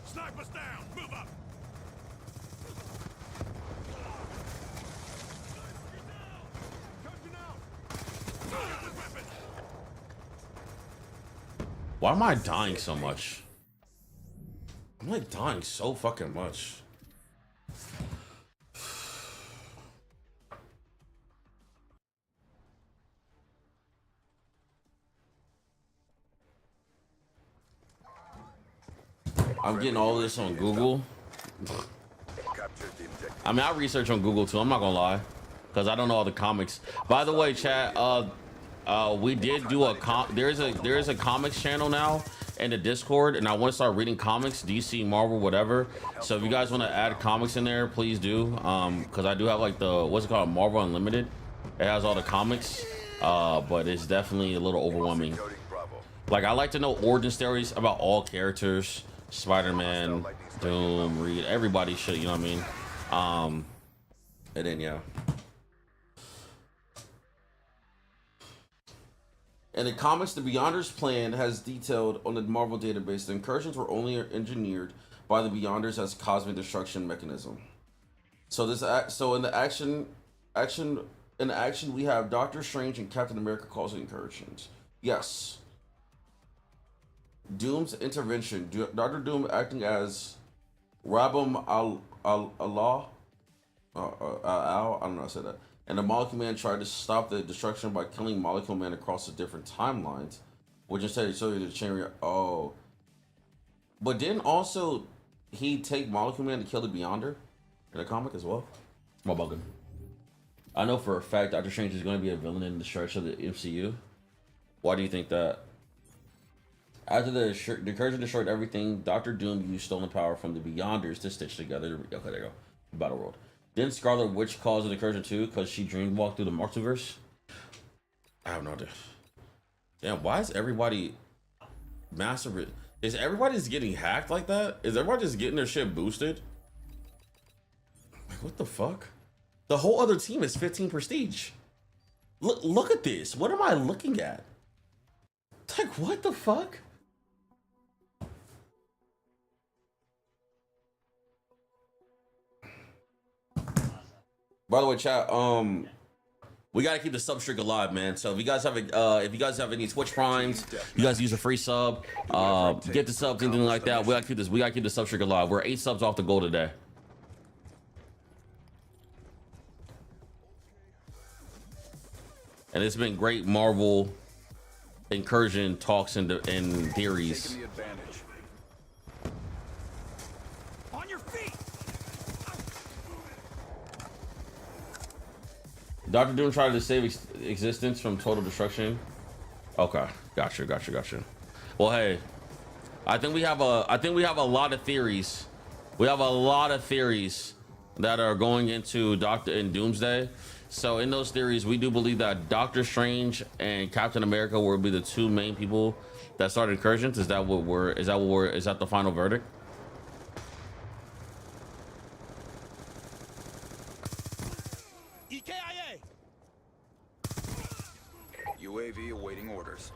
Snipers down. Move up. Why am I dying so much? I'm like dying so fucking much. I'm getting all this on Google. I mean, I research on Google too. I'm not gonna lie, because I don't know all the comics. By the way, chat, we did do there is a comics channel now in the Discord, and I want to start reading comics, DC, Marvel, whatever. So if you guys want to add comics in there, please do. Because I do have like the what's it called, Marvel Unlimited. It has all the comics, but it's definitely a little overwhelming. Like, I like to know origin stories about all characters. Spider-Man, Doom, Reed, everybody should, you know what I mean? And then yeah. In the comics, the Beyonders' plan has detailed on the Marvel database. The incursions were only engineered by the Beyonders as cosmic destruction mechanism. So in the action, we have Doctor Strange and Captain America causing incursions. Yes. Doom's intervention. Doctor Doom acting as Rabam Allah. I don't know how to say that. And the Molecule Man tried to stop the destruction by killing Molecule Man across the different timelines, which instead showed you the chain. Oh, but didn't also he take Molecule Man to kill the Beyonder in the comic as well? I'm bugging. I know for a fact Doctor Strange is going to be a villain in the stretch of the MCU. Why do you think that? After the incursion destroyed everything, Doctor Doom used stolen power from the Beyonders to stitch together. Okay, there you go. Battle World. Didn't Scarlet Witch cause an incursion too because she dreamwalked through the multiverse? I have no idea. Damn, why is everybody massive? Is everybody just getting hacked like that? Is everybody just getting their shit boosted? Like, what the fuck? The whole other team is 15 prestige. Look at this. What am I looking at? Like, what the fuck? By the way, chat, we gotta keep the sub streak alive, man. So if you guys have any Twitch primes, you guys use a free sub, get the subs, anything like that. We gotta keep the sub streak alive. We're 8 subs off the goal today. And it's been great Marvel incursion talks and theories. Doctor Doom tried to save existence from total destruction. Okay, gotcha. Well, hey, I think we have a lot of theories. We have a lot of theories that are going into Doomsday. So in those theories, we do believe that Doctor Strange and Captain America will be the 2 main people that started incursions. Is that the final verdict? UAV awaiting orders.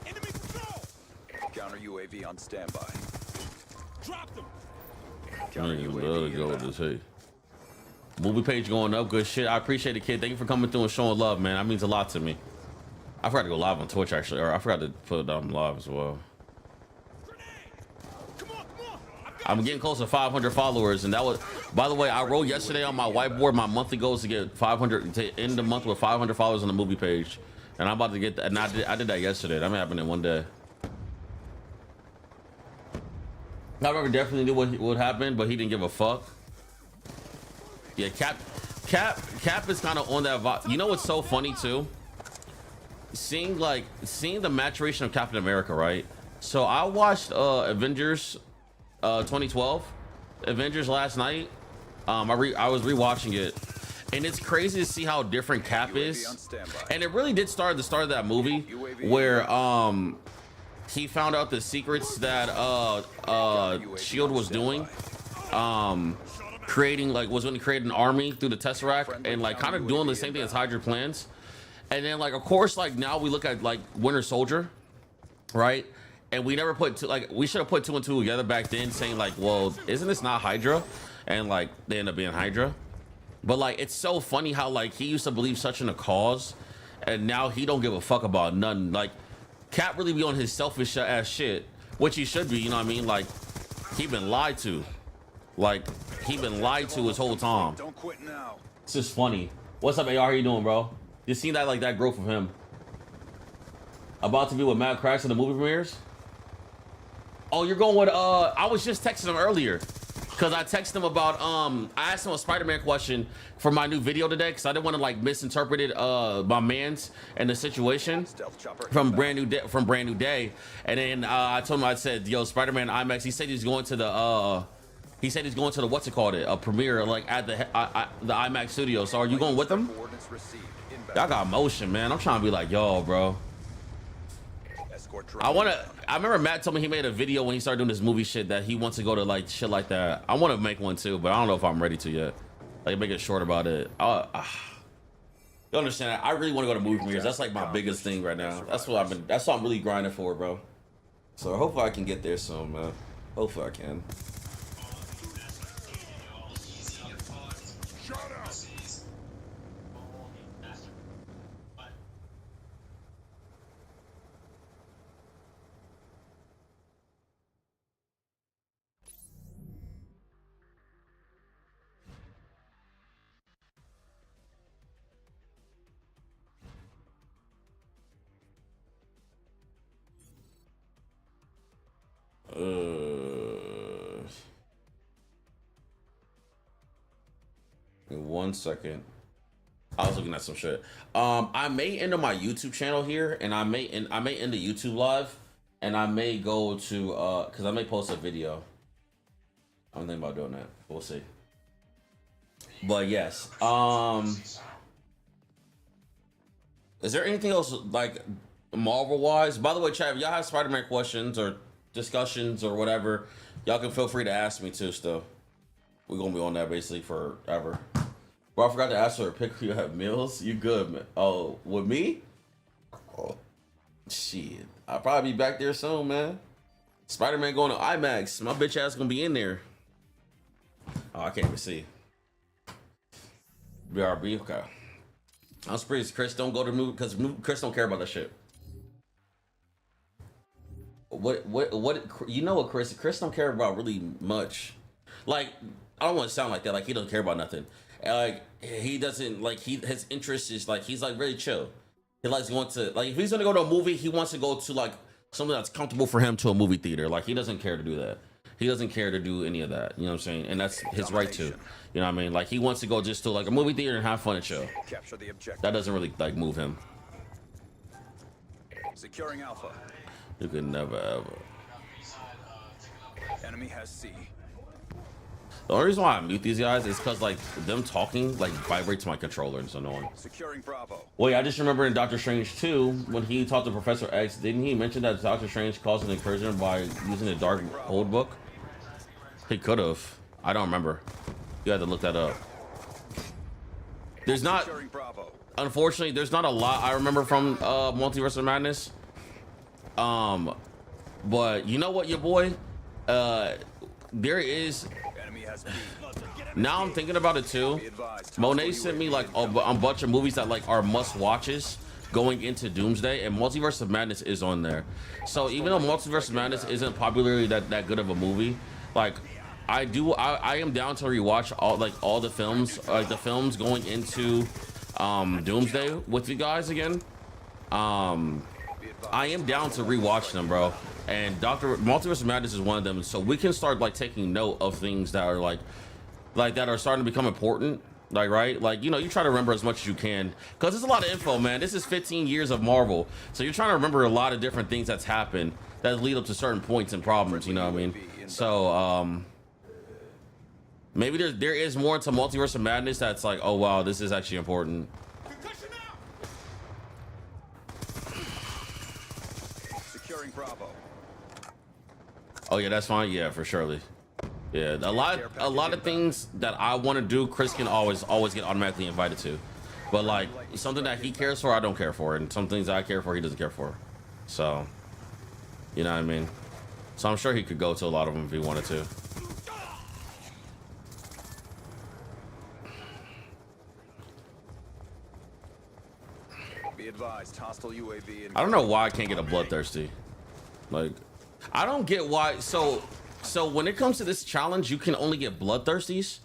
Enemy patrol! Counter UAV on standby. Drop them! Counter UAV inbound. Movie page going up, good shit. I appreciate it, kid. Thank you for coming through and showing love, man. That means a lot to me. I forgot to go live on Twitch actually, or I forgot to put it on live as well. I'm getting close to 500 followers, and that was, by the way, I wrote yesterday on my whiteboard my monthly goal is to get 500 to end the month with 500 followers on the movie page, and I'm about to get that. And I did that yesterday. That may happen in one day. I remember definitely knew what would happen, but he didn't give a fuck. Yeah, Cap is kind of on that vibe. You know what's so funny too? Seeing the maturation of Captain America, right? So I watched Avengers 2012 Avengers last night. I was rewatching it, and it's crazy to see how different Cap is. And it really did start at the start of that movie where he found out the secrets that Shield was doing, was going to create an army through the Tesseract, and like kind of doing the same thing as Hydra plans. And then like of course like now we look at like Winter Soldier, right? And we never put we should have put 2 and 2 together back then, saying like, well, isn't this not Hydra? And like they end up being Hydra. But like it's so funny how like he used to believe such in a cause, and now he don't give a fuck about nothing. Like Cap really be on his selfish ass shit, which he should be, you know what I mean? Like he been lied to. Like he been lied to his whole time. Don't quit now. It's just funny. What's up, AR? How you doing, bro? You seen that growth of him? About to be with Matt Cracks in the movie premieres? Oh, you're going with I was just texting him earlier because I texted him about I asked him a Spider-Man question for my new video today because I didn't want to like misinterpret it my man's and the situation from brand new day. And then I told him, I said, yo, Spider-Man IMAX. He said he's going to the what's it called, a premiere like at the IMAX studio. So are you going with them? Y'all got motion, man. I'm trying to be like, yo, bro. escort I remember Matt told me he made a video when he started doing this movie shit that he wants to go to like shit like that. I want to make one too, but I don't know if I'm ready to yet. Like make it short about it. You understand that? I really want to go to movie premieres. That's like my biggest thing right now. That's what I'm really grinding for, bro. So hopefully I can get there soon, man. Hopefully I can. In 1 second. I was looking at some shit. I may end on my YouTube channel here, and I may end the YouTube live, and I may go to because I may post a video. I'm thinking about doing that. We'll see. But yes. Is there anything else like Marvel wise? By the way, chat, if y'all have Spider-Man questions or discussions or whatever, y'all can feel free to ask me too. Still, we're gonna be on that basically forever. Bro, I forgot to ask her a pick. You have meals? You good, man? Oh, with me? Oh, shit. I'll probably be back there soon, man. Spider-Man going to IMAX. My bitch ass gonna be in there. Oh, I can't even see. BRB, okay. I'm surprised Chris don't go to movie because Chris don't care about that shit. What you know what Chris don't care about really much. Like, I don't want to sound like that, like he doesn't care about nothing. Like he doesn't like his interest is like he's like really chill. He likes going to like if he's gonna go to a movie, he wants to go to like something that's comfortable for him to a movie theater. Like he doesn't care to do that. He doesn't care to do any of that. You know what I'm saying? And that's his right to. You know what I mean? Like he wants to go just to like a movie theater and have fun and chill. Capture the objective. That doesn't really like move him. Securing Alpha. You could never ever. Enemy has C. The only reason why I mute these guys is because like them talking like vibrates my controller and it's annoying. Securing Bravo. Wait, I just remember in Doctor Strange 2 when he talked to Professor X, didn't he mention that Doctor Strange caused an incursion by using the Dark Hold book? He could have. I don't remember. You had to look that up. There's not, unfortunately, there's not a lot I remember from Multiverse of Madness. But you know what, your boy? There is. Now I'm thinking about it too. Monet sent me like a bunch of movies that like are must watches going into Doomsday, and Multiverse of Madness is on there. So even though Multiverse of Madness isn't popularly that good of a movie, like I am down to rewatch all the films, like the films going into Doomsday with you guys again. I am down to rewatch them, bro. And Multiverse of Madness is one of them. So we can start like taking note of things that are like that are starting to become important. Like, right? Like, you know, you try to remember as much as you can because there's a lot of info, man. This is 15 years of Marvel. So you're trying to remember a lot of different things that's happened that lead up to certain points and problems, you know what I mean? So, maybe there is more to Multiverse of Madness that's like, oh, wow, this is actually important. Securing Bravo. Oh, yeah, that's fine. Yeah, for surely. Yeah, a lot of things that I want to do, Chris can always get automatically invited to. But like something that he cares for, I don't care for, and some things I care for, he doesn't care for. So, you know what I mean? So I'm sure he could go to a lot of them if he wanted to. Be advised, hostile UAV. I don't know why I can't get a bloodthirsty. Like, I don't get why. So when it comes to this challenge, you can only get bloodthirsties,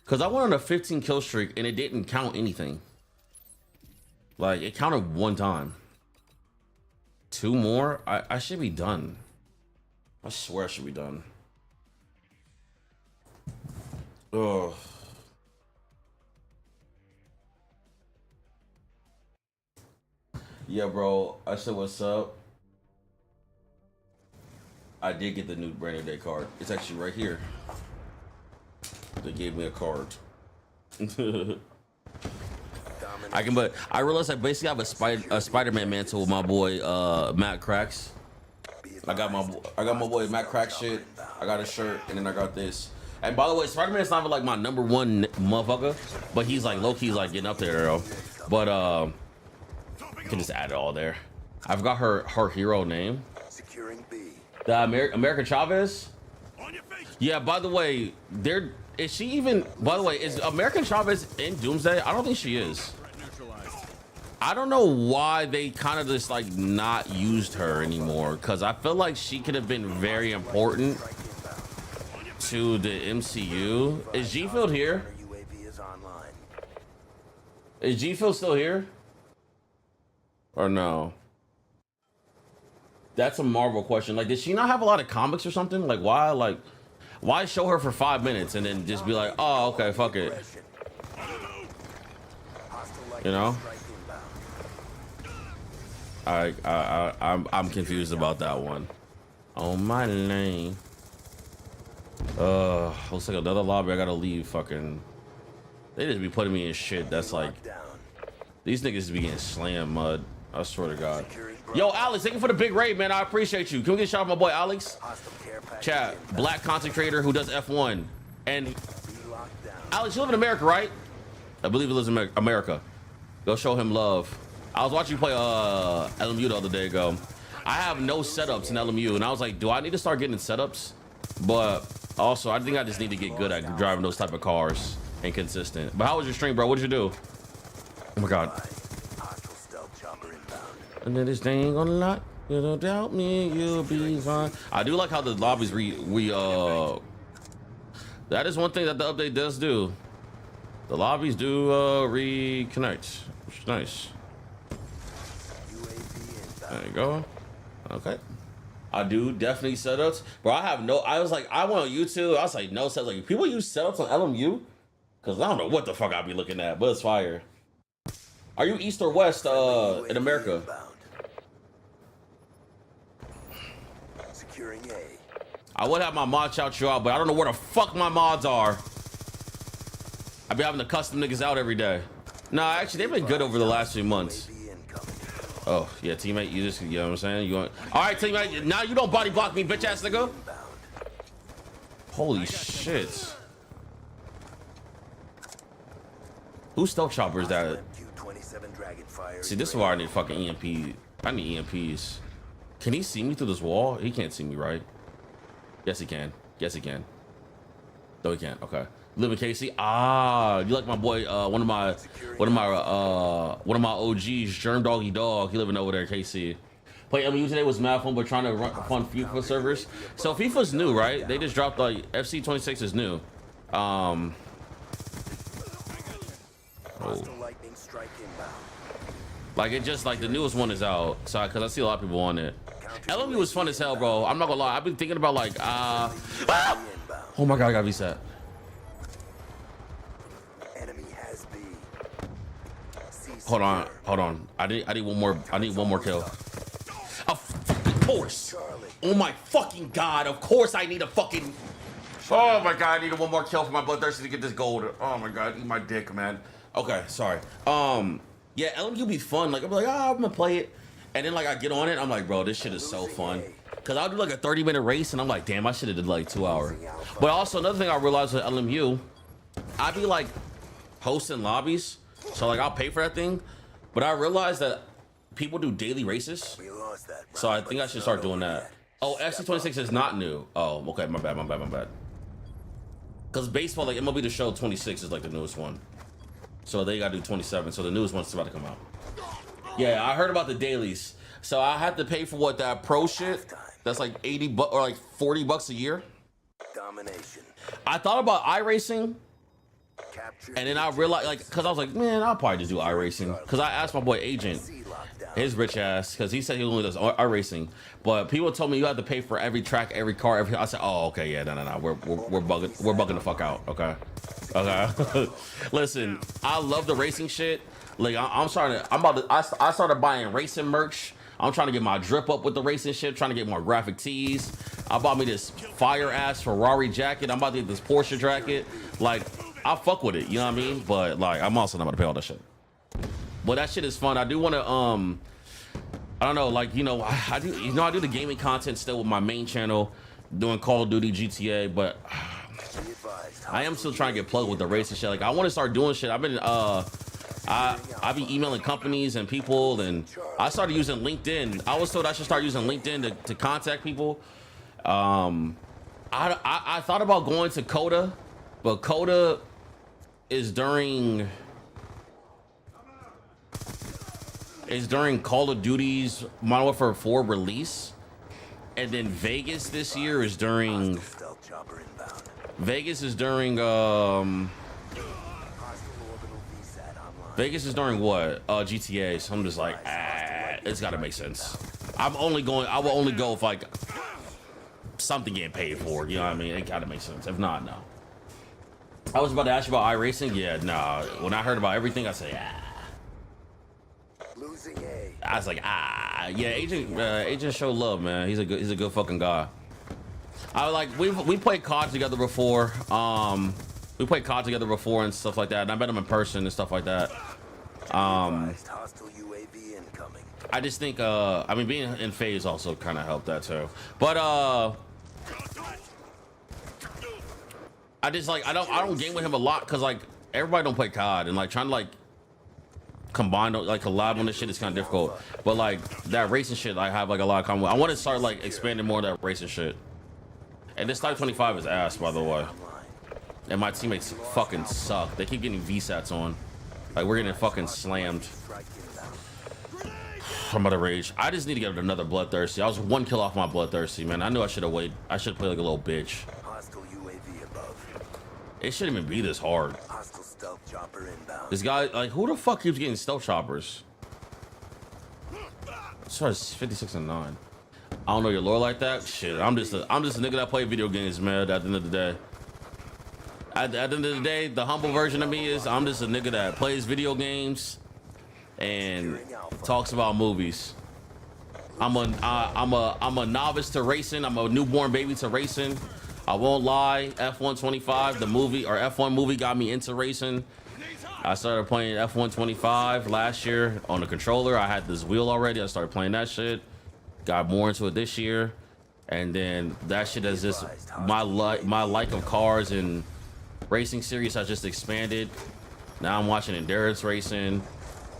because I went on a 15 kill streak and it didn't count anything. Like, it counted one time. 2 more? I should be done. I swear I should be done. Ugh. Yeah, bro. I said, what's up? I did get the new brand new day card. It's actually right here. They gave me a card. But I realized I basically have a Spider-Man mantle with my boy Matt Cracks. I got my boy Matt Crack shit. I got a shirt, and then I got this. And by the way, Spider-Man's not even like my #1 motherfucker, but he's like low-key like getting up there, though. But you can just add it all there. I've got her hero name. Securing B. The American Chavez. Yeah. By the way, is she even? By the way, is American Chavez in Doomsday? I don't think she is. I don't know why they kind of just like not used her anymore, because I feel like she could have been very important to the MCU. Is G-Field here? Is G-Field still here? Or no? That's a Marvel question. Like, did she not have a lot of comics or something? Like, why show her for 5 minutes and then just be like, oh, okay, fuck it. You know? I'm confused about that one. Oh my lane. Looks like another lobby. I gotta leave. Fucking. They just be putting me in shit. That's like. These niggas be getting slammed, mud. I swear to God. Yo, Alex, thank you for the big raid, man. I appreciate you. Can we get a shout out my boy Alex? Chat. Black content creator who does F1. And Alex, you live in America, right? I believe he lives in America. Go show him love. I was watching you play LMU the other day ago. I have no setups in LMU, and I was like, do I need to start getting setups? But also, I think I just need to get good at driving those type of cars and consistent. But how was your stream, bro? What did you do? Oh my God. And then this thing gonna lot. You don't doubt me, you'll be fine. I do like how the lobbies that is one thing that the update does do. The lobbies do reconnect, which is nice. There you go. Okay. I do definitely setups, bro. I was like, I went on YouTube. I was like, no setups. Like, people use setups on LMU, because I don't know what the fuck I'll be looking at, but it's fire. Are you East or West in America? Securing A. I would have my mod shout you out, but I don't know where the fuck my mods are. I be having to custom niggas out every day. Nah, actually, they've been good over the last few months. Oh, yeah, teammate, you just, you know what I'm saying? You want, all right, teammate, now you don't body block me, bitch ass nigga. Holy shit. Whose stealth chopper is that? See, this is why I need fucking EMP. I need EMPs. Can he see me through this wall? He can't see me, right? Yes, he can. Yes, he can. No, he can't. Okay. Live in KC. Ah, you like my boy? One of my OGs, Germ Doggy Dog. He living over there, KC. Play LMU today was mad fun, but trying to run fun FIFA servers. So FIFA's new, right? They just dropped like FC 26 is new. Oh. Like it just like the newest one is out. So because I see a lot of people on it. LMU was fun as hell, bro. I'm not gonna lie. I've been thinking about like oh my God, I gotta reset. Hold on. I need one more. I need one more kill. Of course. Oh my fucking God. Of course I need a fucking. Oh my God. I need one more kill for my bloodthirsty to get this gold. Oh my God. Eat my dick, man. Okay. Sorry. Yeah, LMU be fun. Like I'm like, I'm gonna play it, and then like I get on it. I'm like, bro, this shit is so fun. Cause I'll do like a 30-minute race, and I'm like, damn, I should have did like 2 hours. But also another thing I realized with LMU, I be like hosting lobbies. So like I'll pay for that thing, but I realized that people do daily races. So I think I should start doing that. Oh, FC26 is not new. Oh, okay, my bad. Because baseball, like MLB The Show 26 is like the newest one. So they gotta do 27. So the newest one's about to come out. Yeah, I heard about the dailies. So I had to pay for what that pro shit. That's like 80 bucks or like 40 bucks a year. Domination. I thought about iRacing. And then I realized, like, because I was like, man, I'll probably just do iRacing. Because I asked my boy Agent, his rich ass, because he said he only does iRacing. But people told me you have to pay for every track, every car, every. I said, oh, okay, yeah, no. We're bugging the fuck out. Okay. Listen, I love the racing shit. Like, I started buying racing merch. I'm trying to get my drip up with the racing shit, trying to get more graphic tees. I bought me this fire ass Ferrari jacket. I'm about to get this Porsche jacket. Like, I fuck with it, you know what I mean? But like, I'm also not about to pay all that shit. But that shit is fun. I do want to I don't know, like, you know, I do, you know, I do the gaming content still with my main channel, doing Call of Duty, GTA, but I am still trying to get plugged with the racing shit. Like, I want to start doing shit. I've been, I be emailing companies and people, and I started using LinkedIn. I was told I should start using LinkedIn to contact people. I thought about going to Coda, but Coda is during Call of Duty's Modern Warfare 4 release, and then Vegas this year is during Vegas is during what? GTA. So I'm just like, it's gotta make sense. I will only go if like something getting paid for, you know what I mean? It gotta make sense. If not, no. I was about to ask you about iRacing. Yeah, nah. When I heard about everything, I said, I was like, yeah, Agent show love, man. He's a good fucking guy. I like we played COD together before. We played COD together before and stuff like that. And I met him in person and stuff like that. I just think I mean, being in phase also kind of helped that too. But I just like I don't game with him a lot because like everybody don't play COD, and like trying to like combine like collab on this shit is kind of difficult. But like that racing shit, I have like a lot of common. I want to start like expanding more of that racing shit. And this Type 25 is ass, by the way. And my teammates fucking suck. They keep getting VSATs on. Like we're getting fucking slammed. I'm about to rage. I just need to get another Bloodthirsty. I was 1 kill off my Bloodthirsty, man. I knew I should have waited. I should play like a little bitch. It shouldn't even be this hard. This guy, like, who the fuck keeps getting stealth choppers? It's 56 and 9. I don't know your lore like that. Shit, I'm just a nigga that play video games, man. At the end of the day, at the end of the day, the humble version of me is I'm just a nigga that plays video games and talks about movies. I'm a novice to racing. I'm a newborn baby to racing. I won't lie. F125, the movie or F1 movie, got me into racing. I started playing F125 last year on the controller. I had this wheel already. I started playing that shit. Got more into it this year, and then that shit has just my like of cars and racing series has just expanded. Now I'm watching endurance racing.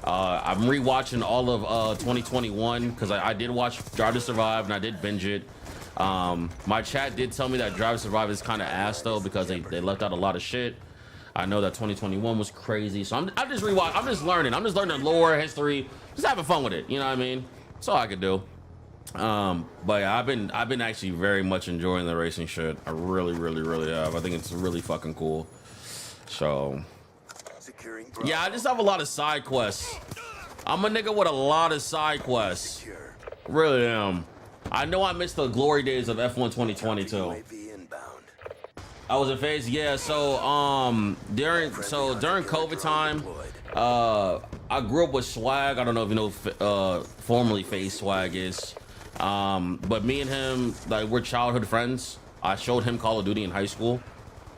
I'm rewatching all of 2021 because I did watch Drive to Survive and I did binge it. My chat did tell me that Drive to Survive is kind of ass though because they left out a lot of shit. I know that 2021 was crazy, so I'm just rewatching. I'm just learning. I'm just learning lore, history, just having fun with it. You know what I mean? That's all I could do. But yeah, I've been actually very much enjoying the racing shit. I really have. I think it's really fucking cool. So yeah, I just have a lot of side quests. I'm a nigga with a lot of side quests. Really am. I know I missed the glory days of F1 2020 too. I was in phase, yeah. So during COVID time, I grew up with Swag. I don't know if you know formerly phase Swag is. But me and him, like, we're childhood friends. I showed him Call of Duty in high school,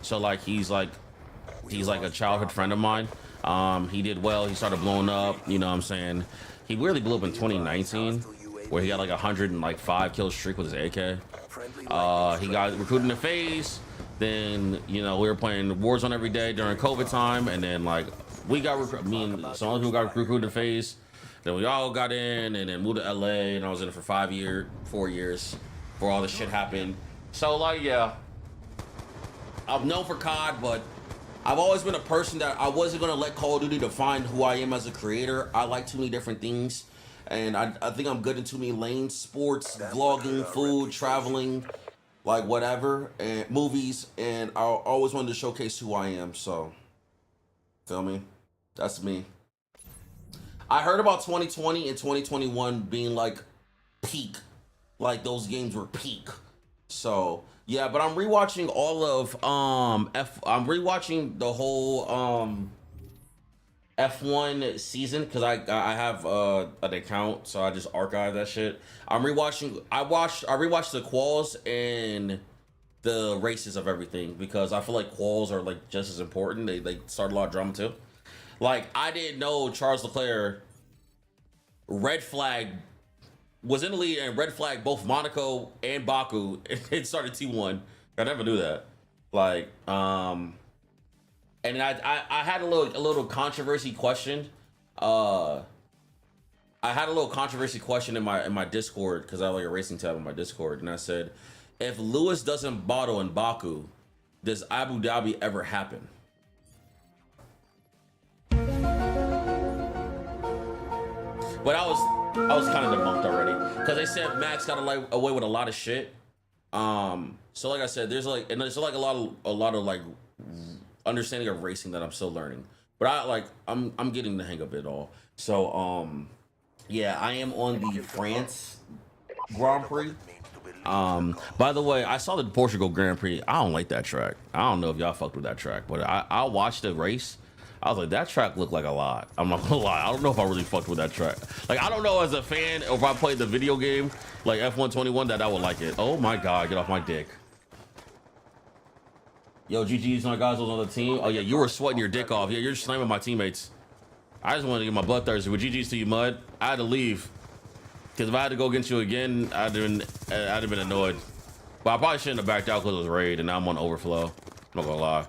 so like he's like a childhood friend of mine. He did well. He started blowing up. You know what I'm saying? He really blew up in 2019, where he had like 105 kill streak with his AK. He got recruited in phase. Then you know we were playing Warzone every day during COVID time, and then like me and some other people got recruited in phase. Then we all got in and then moved to LA, and I was in it for 4 years before all this shit happened. So like, yeah, I'm known for COD, but I've always been a person that I wasn't gonna let Call of Duty define who I am as a creator. I like too many different things, and I think I'm good in too many lanes: sports, vlogging, food, traveling, like whatever, and movies. And I always wanted to showcase who I am. So, feel me? That's me. I heard about 2020 and 2021 being like peak, like those games were peak. So yeah, but I'm rewatching all of I'm rewatching the whole F1 season because I have an account, so I just archive that shit. I'm rewatching. I rewatched the quals and the races of everything because I feel like quals are like just as important. They start a lot of drama too. Like, I didn't know Charles Leclerc red flagged was in the lead and red flag both Monaco and Baku. It started T1. I never knew that. Like, and I had a little controversy question. I had a little controversy question in my Discord because I have like a racing tab in my Discord, and I said, if Lewis doesn't bottle in Baku, does Abu Dhabi ever happen? But I was kind of debunked already because they said Max got away with a lot of shit. So like I said, there's like a lot of like understanding of racing that I'm still learning. But I'm getting the hang of it all. So yeah, I am on the France Grand Prix. By the way, I saw the Portugal Grand Prix. I don't like that track. I don't know if y'all fucked with that track, but I watched the race. I was like, that track looked like a lot. I'm not gonna lie. I don't know if I really fucked with that track. Like, I don't know as a fan, or if I played the video game, like F121, that I would like it. Oh my God, get off my dick. Yo, GG's my guys was on the team. Oh yeah, you were sweating your dick off. Yeah, you're just slamming my teammates. I just wanted to get my blood thirsty. With GG's to you, Mud. I had to leave. Because if I had to go against you again, I'd have been annoyed. But I probably shouldn't have backed out because it was raid and now I'm on overflow. I'm not gonna lie.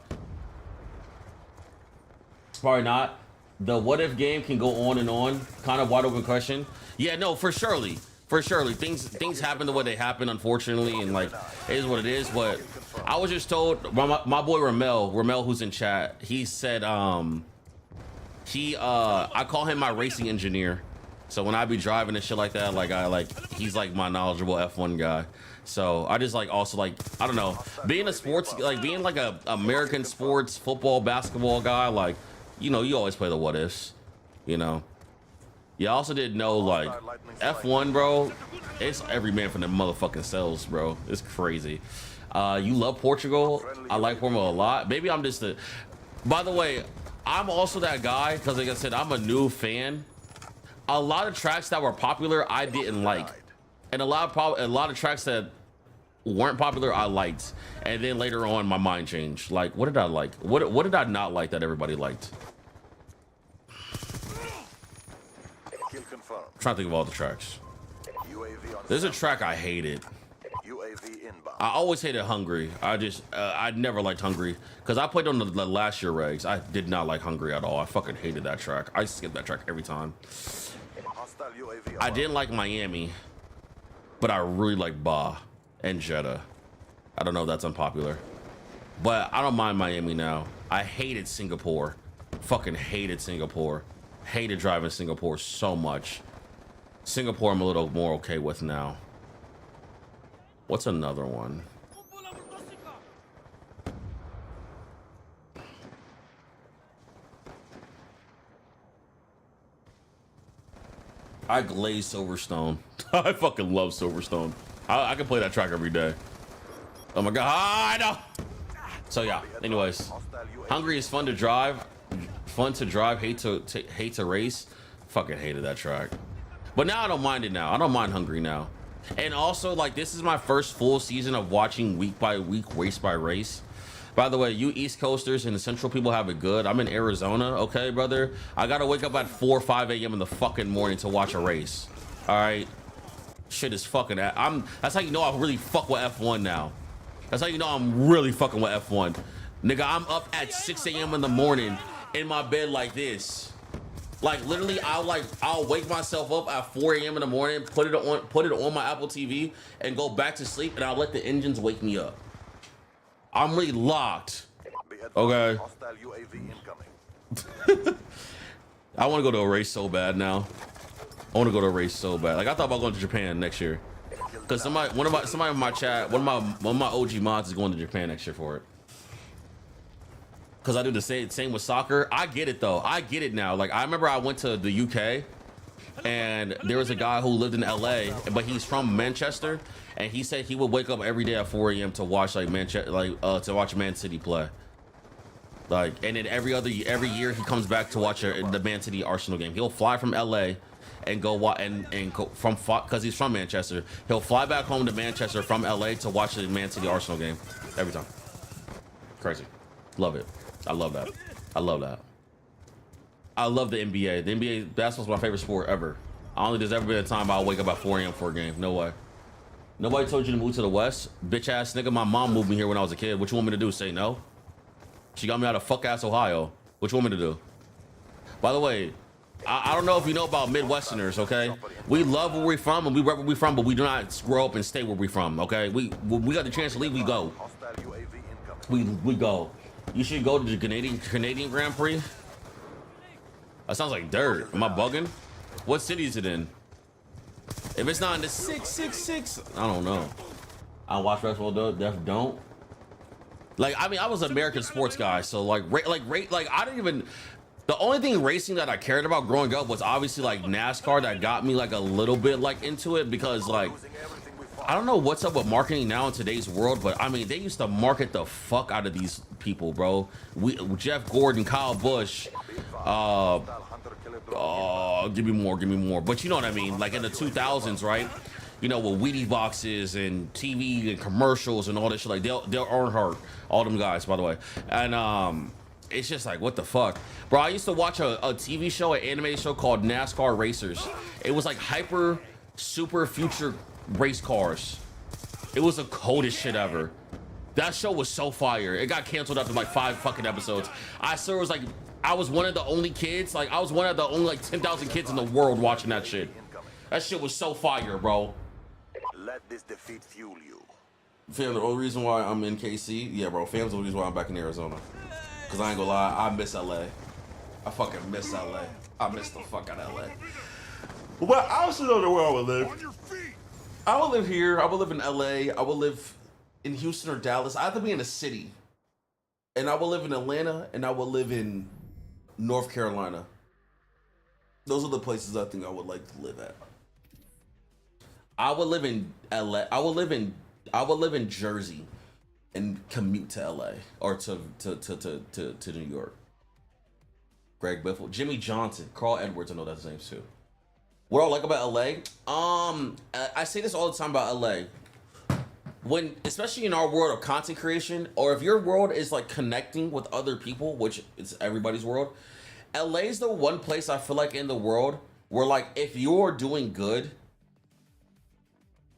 Probably not. The what if game can go on and on. Kind of wide open question. Yeah, no, for surely. For surely. Things happen the way they happen, unfortunately, and like it is what it is. But I was just told my boy Ramel, who's in chat, he said I call him my racing engineer. So when I be driving and shit like that, he's like my knowledgeable F1 guy. So I just also I don't know, being a sports, being like a American sports, football, basketball guy, like, you know, you always play the what ifs, you know. You also didn't know, like, F1, bro, it's every man from the motherfucking cells, bro. It's crazy. You love Portugal. I like Formula a lot. Maybe I'm just by the way, I'm also that guy, because like I said, I'm a new fan. A lot of tracks that were popular I didn't like, and a lot of tracks that weren't popular I liked, and then later on my mind changed. Like, what did I like? What did I not like that everybody liked? I'm trying to think of all the tracks. There's a track I hated. I always hated Hungary. I never liked Hungary because I played on the last year regs. I did not like Hungary at all. I fucking hated that track. I skipped that track every time. I didn't like Miami, but I really like Baja and Jeddah. I don't know if that's unpopular, but I don't mind Miami now. I hated Singapore. Fucking hated Singapore. Hated driving Singapore so much. Singapore I'm a little more okay with now. What's another one? I glaze Silverstone. I fucking love Silverstone. I can play that track every day. Oh my God, I know. So yeah, anyways, Hungary is fun to drive. Hate to race. Fucking hated that track. But now I don't mind it now. I don't mind Hungary now. And also, like, this is my first full season of watching week by week, race by race. By the way, you East Coasters and the Central people have it good. I'm in Arizona, okay, brother? I gotta wake up at 4 or 5 a.m. in the fucking morning to watch a race. All right? Shit is fucking... That's how you know I really fuck with F1 now. That's how you know I'm really fucking with F1. Nigga, I'm up at 6 a.m. in the morning in my bed like this. Like, literally, I'll wake myself up at 4 a.m. in the morning, put it on my Apple TV, and go back to sleep, and I'll let the engines wake me up. I'm really locked. Okay. I want to go to a race so bad now. I want to go to a race so bad. Like, I thought about going to Japan next year. Because somebody in my chat, one of my OG mods is going to Japan next year for it. Because I do the same with soccer. I get it though. I get it now. Like, I remember I went to the UK and there was a guy who lived in LA, but he's from Manchester, and he said he would wake up every day at 4 a.m. to watch to watch Man City play. Like, and then every year he comes back to watch the Man City Arsenal game. He'll fly from LA and go because he's from Manchester. He'll fly back home to Manchester from LA to watch the Man City Arsenal game every time. Crazy. Love it. I love that. I love that. I love the NBA. The NBA basketball's my favorite sport ever. I don't think there's ever been a time I'll wake up at 4 a.m. for a game. No way. Nobody told you to move to the West? Bitch ass nigga, my mom moved me here when I was a kid. What you want me to do? Say no? She got me out of fuck ass Ohio. What you want me to do? By the way, I don't know if you know about Midwesterners, okay? We love where we're from and we rep where we're from, but we do not grow up and stay where we're from, okay? We got the chance to leave, we go. We go. You should go to the Canadian Grand Prix. That sounds like dirt. Am I bugging? What city is it in? If it's not in the 666, I don't know. I don't watch basketball though. Don't. Like, I mean, I was an American sports guy, so like I don't even. The only thing racing that I cared about growing up was obviously like NASCAR. That got me like a little bit like into it because like I don't know what's up with marketing now in today's world, but I mean they used to market the fuck out of these people, bro. Jeff Gordon, Kyle Busch. Give me more. But you know what I mean? Like in the 2000s, right? You know, with Wheaties boxes and TV and commercials and all this shit. Like Dale Earnhardt, all them guys, by the way. And it's just like, what the fuck, bro? I used to watch a TV show, an animated show called NASCAR Racers. It was like hyper super future race cars. It was the coldest shit ever. That show was so fire. It got canceled after like 5 fucking episodes. I swear it was like I was one of the only kids. Like I was one of the only like 10,000 kids in the world watching that shit. That shit was so fire, bro. Let this defeat fuel you. Fam, the only reason why I'm in KC, yeah, bro. Fam's the only reason why I'm back in Arizona. Cause I ain't gonna lie, I miss LA. I fucking miss LA. I miss the fuck out of LA. Well, I also don't know where I would live. I would live here. I would live in LA. I would live in Houston or Dallas. I have to be in a city. And I will live in Atlanta and I will live in North Carolina. Those are the places I think I would like to live at. I would live in LA. I would live in Jersey and commute to LA or to New York. Greg Biffle, Jimmy Johnson, Carl Edwards, I know that's his name too. What I like about LA, I say this all the time about LA. When, especially in our world of content creation, or if your world is like connecting with other people, which is everybody's world, LA is the one place I feel like in the world where like if you're doing good,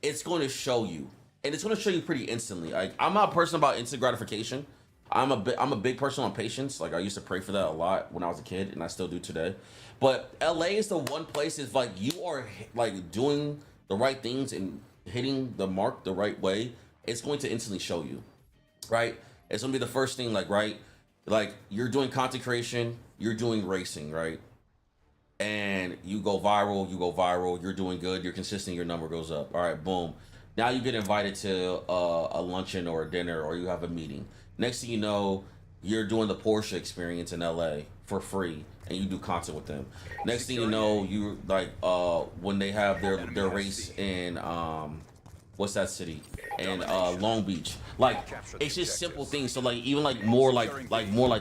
it's going to show you. And it's going to show you pretty instantly. Like, I'm not a person about instant gratification. I'm a big person on patience. Like I used to pray for that a lot when I was a kid, and I still do today. But LA is the one place is like you are like doing the right things and hitting the mark the right way. It's going to instantly show you, right? It's gonna be the first thing, like right, like you're doing content creation, you're doing racing, right? And you go viral. You're doing good. You're consistent. Your number goes up. All right, boom. Now you get invited to a luncheon or a dinner, or you have a meeting. Next thing you know, you're doing the Porsche experience in LA for free, and you do content with them. Next thing you know, you like when they have their race in what's that city? In Long Beach. Like it's just simple things. So like even like more like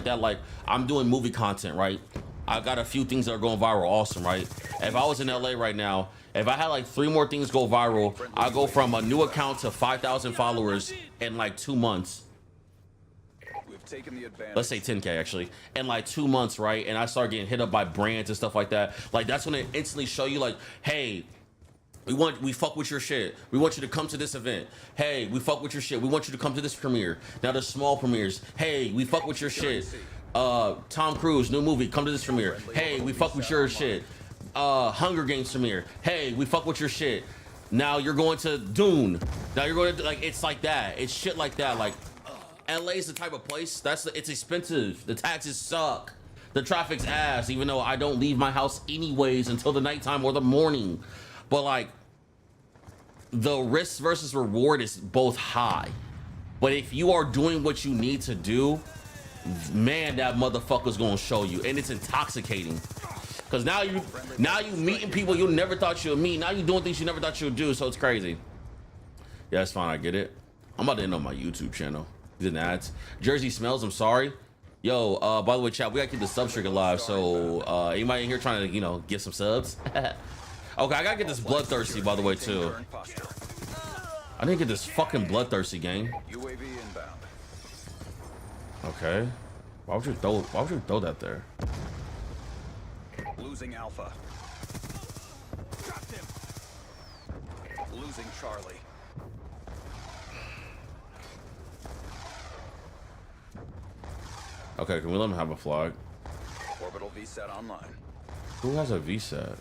that. Like I'm doing movie content, right? I got a few things that are going viral. Awesome, right? If I was in LA right now, if I had like 3 more things go viral, I go from a new account to 5,000 followers in like 2 months. Let's say 10K actually, in like 2 months, right? And I start getting hit up by brands and stuff like that. Like that's when it instantly show you like, hey, we fuck with your shit. We want you to come to this event. Hey, we fuck with your shit. We want you to come to this premiere. Now there's small premieres. Hey, we fuck with your shit. Tom Cruise, new movie, come to this premiere. Hey, we fuck with your shit. Hunger Games premiere. Hey, we fuck with your shit. Now you're going to Dune. Now you're going to like it's like that. It's shit like that. Like LA is the type of place it's expensive. The taxes suck. The traffic's ass, even though I don't leave my house anyways until the nighttime or the morning. But like the risk versus reward is both high. But if you are doing what you need to do, man, that motherfucker's gonna show you, and it's intoxicating. Cause now you meeting people you never thought you'd meet. Now you doing things you never thought you'd do. So it's crazy. Yeah, it's fine. I get it. I'm about to end on my YouTube channel. These are ads. Jersey smells. I'm sorry. Yo, by the way, chat, we gotta keep the sub streak alive. So anybody in here trying to get some subs? Okay, I gotta get this bloodthirsty, by the way, too. I didn't get this fucking bloodthirsty game. Okay. Why would you throw that there? Losing Alpha. Losing Charlie. Okay, can we let him have a flag? Orbital VSAT online. Who has a VSAT?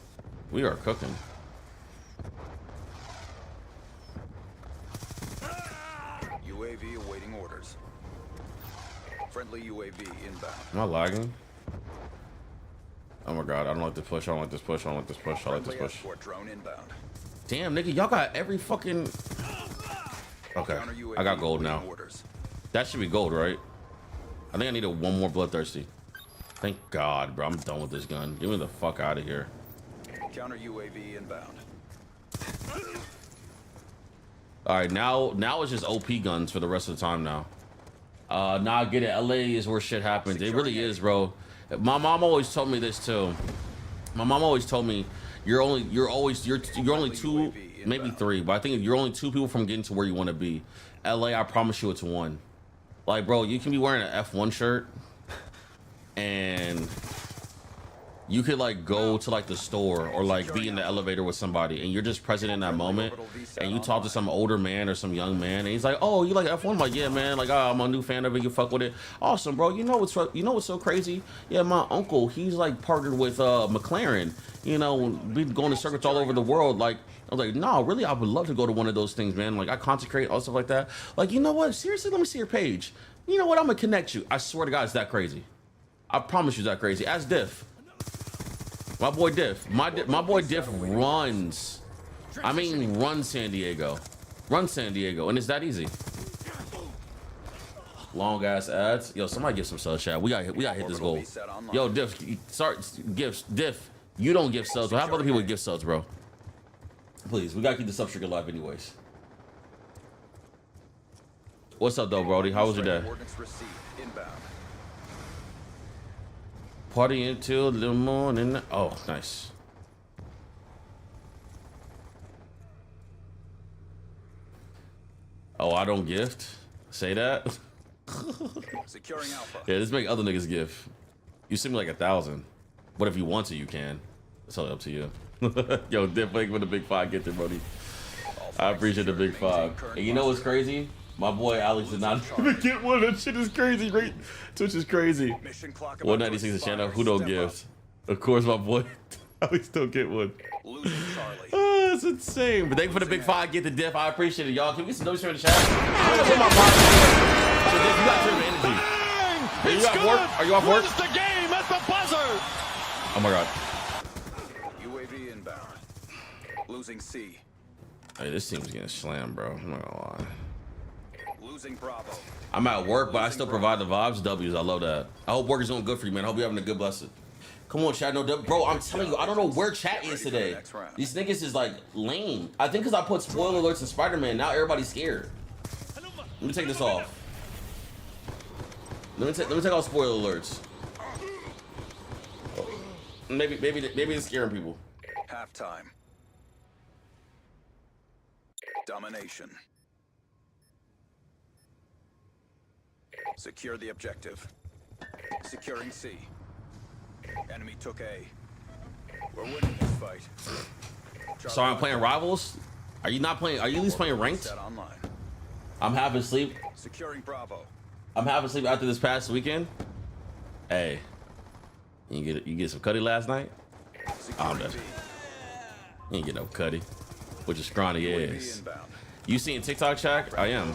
We are cooking. UAV awaiting orders. Friendly UAV inbound. Am I lagging? Oh my god, I don't like this push, I don't like this push, I don't like this push, I like this Friendly push. escort drone inbound. Damn, nigga, y'all got every fucking... Okay, Counter UAV I got gold now. awaiting orders. That should be gold, right? I think I need one more bloodthirsty. Thank God, bro. I'm done with this gun. Get me the fuck out of here. Counter UAV inbound. All right, now it's just OP guns for the rest of the time now. Nah, I get it. LA is where shit happens. It really is, bro. My mom always told me this too. My mom always told me you're only two, maybe three, but I think you're only two people from getting to where you want to be. LA, I promise you, it's one. Like, bro, you can be wearing an F1 shirt and you could like go to like the store or like be in the elevator with somebody and you're just present in that moment and you talk to some older man or some young man and he's like, oh, you like F1? I'm like, yeah, man, like, oh, I'm a new fan of it, you fuck with it. Awesome, bro. You know what's so crazy? Yeah, my uncle, he's like partnered with McLaren, you know, been going to circuits all over the world. Like, I was like, no, really, I would love to go to one of those things, man. Like, I consecrate, all stuff like that. Like, you know what? Seriously, let me see your page. You know what? I'm gonna connect you. I swear to God, it's that crazy. I promise you, it's that crazy. Ask Diff. My boy Diff. My boy Diff runs. I mean, run San Diego. Run San Diego, and it's that easy. Long ass ads. Yo, somebody give some subs, chat. We gotta hit this goal. Yo, Diff. Sorry, gifts. Diff. You don't give subs. But how about other people give subs, bro? Please, we gotta keep the sub streak alive, anyways. What's up, though, Brody? How was your day? Party until the morning. Oh, nice. Oh, I don't gift. Say that. Securing Alpha. Yeah, just make other niggas gift. You send me like 1,000. But if you want to, you can. It's totally up to you. Yo, Dip, thank you for the big 5 get there, buddy. I appreciate the big 5. And you know what's crazy? My boy Alex did not even get one. That shit is crazy. Right? Twitch is crazy. 196 is channel. Who don't give? Of course, my boy Alex don't get one. Oh, that's insane. But thank you for the big 5 get the Dip. I appreciate it, y'all. Can we get some notes here in the chat? I'm gonna put my body in. So, Dip, you got your energy. Are you off work? Are you off work? Wins the game at the buzzer. Oh my God. UAV inbound. Losing C. Hey, this team's getting slammed, bro. I'm not gonna lie. Losing Bravo. I'm at work, but I still provide the vibes. W's. I love that. I hope work is doing good for you, man. I hope you're having a good blessing. Come on, chat. No, bro, I'm telling you, I don't know where chat is today. These niggas is like lame. I think because I put spoiler alerts in Spider-Man, now everybody's scared. Let me take this off. Let me take off spoiler alerts. Maybe it's scaring people. Halftime. Domination. Secure the objective. Securing C. Enemy took A. We're winning this fight. So I'm playing Rivals? Are you not playing? Are you at least playing Ranked? I'm having sleep. Securing Bravo. I'm having sleep after this past weekend. Hey, you get some cutty last night? I'm done. You ain't get no cutty. With your scrawny ass. You seen TikTok, Shaq? I am.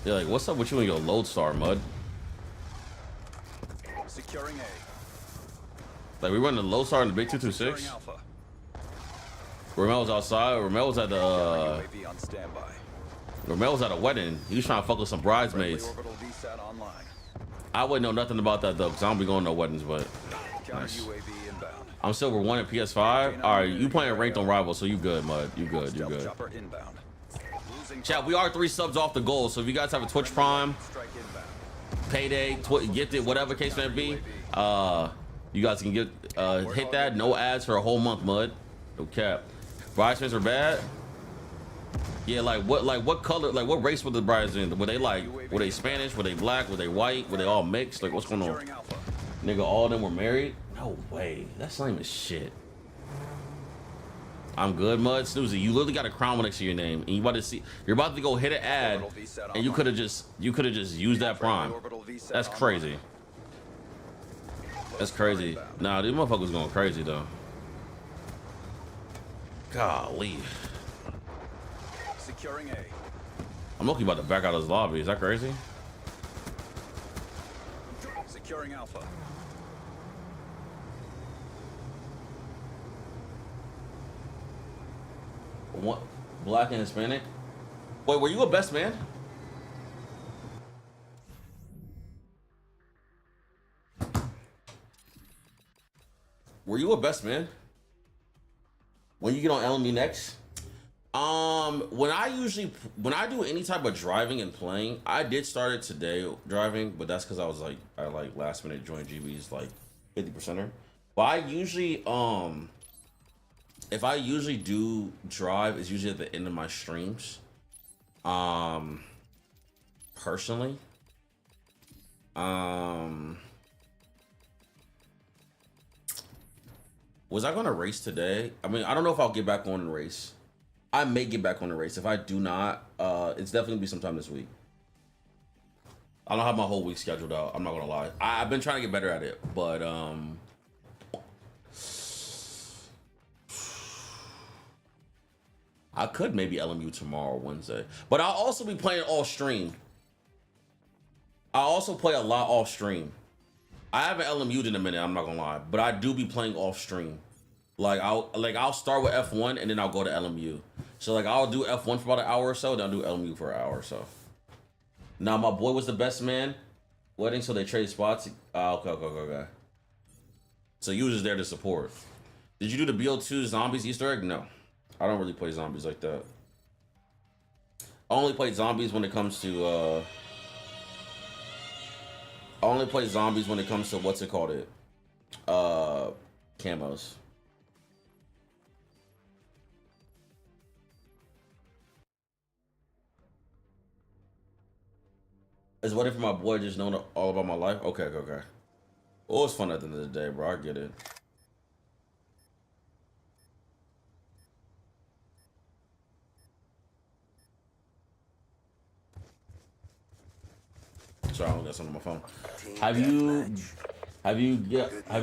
They're like, what's up with you and your Lodestar, Mud? Securing A. Like, we running the Lodestar in the big 226. Ramel was outside. Ramel was at the Ramel was at a wedding. He was trying to fuck with some bridesmaids. I wouldn't know nothing about that though, because I don't be going to no weddings, but nice. I'm silver 1 at PS5. All right, you playing ranked on Rivals, so you good, Mud. You good, you good. Chat, we are 3 subs off the goal, so if you guys have a Twitch Prime, Payday, Gifted, whatever case may be, you guys can get hit that. No ads for a whole month, Mud. No cap. Bridesmaids are bad. Yeah, like what color, like what race were the brides in? Were they Spanish? Were they black? Were they white? Were they all mixed? Like what's going on? Nigga, all of them were married. No way. That's not even shit. I'm good, Mud. Snoozy, you literally got a crown next to your name, and you're about to go hit an ad, and you could have just used that prime. That's crazy. That's crazy. Nah, these motherfuckers going crazy though. Golly. Securing A. I'm lucky about to back out of this lobby. Is that crazy? Securing Alpha. What? Black and Hispanic? Wait, were you a best man? Were you a best man? When you get on LMU next? When I do any type of driving and playing, I did start it today driving, but that's because I last minute joined GB's like 50%er. But I usually if I usually do drive, it's usually at the end of my streams. Personally. Was I gonna race today? I mean, I don't know if I'll get back on and race. I may get back on the race. If I do not, it's definitely gonna be sometime this week. I don't have my whole week scheduled out. I'm not gonna lie. I've been trying to get better at it, but I could maybe LMU tomorrow, Wednesday. But I'll also be playing off stream. I also play a lot off stream. I haven't LMU'd in a minute, I'm not gonna lie, but I do be playing off stream. Like I'll start with F1 and then I'll go to LMU. So like I'll do F1 for about an hour or so, then I'll do LMU for an hour or so. Now my boy was the best man wedding, so they traded spots. Okay. So you was just there to support. Did you do the BO2 zombies Easter egg? No. I don't really play zombies like that. I only play zombies when it comes to what's it called camos. Is waiting for my boy just knowing all about my life? Okay. Oh, it's fun at the end of the day, bro. I get it. Sorry, I don't got something on my phone. Have you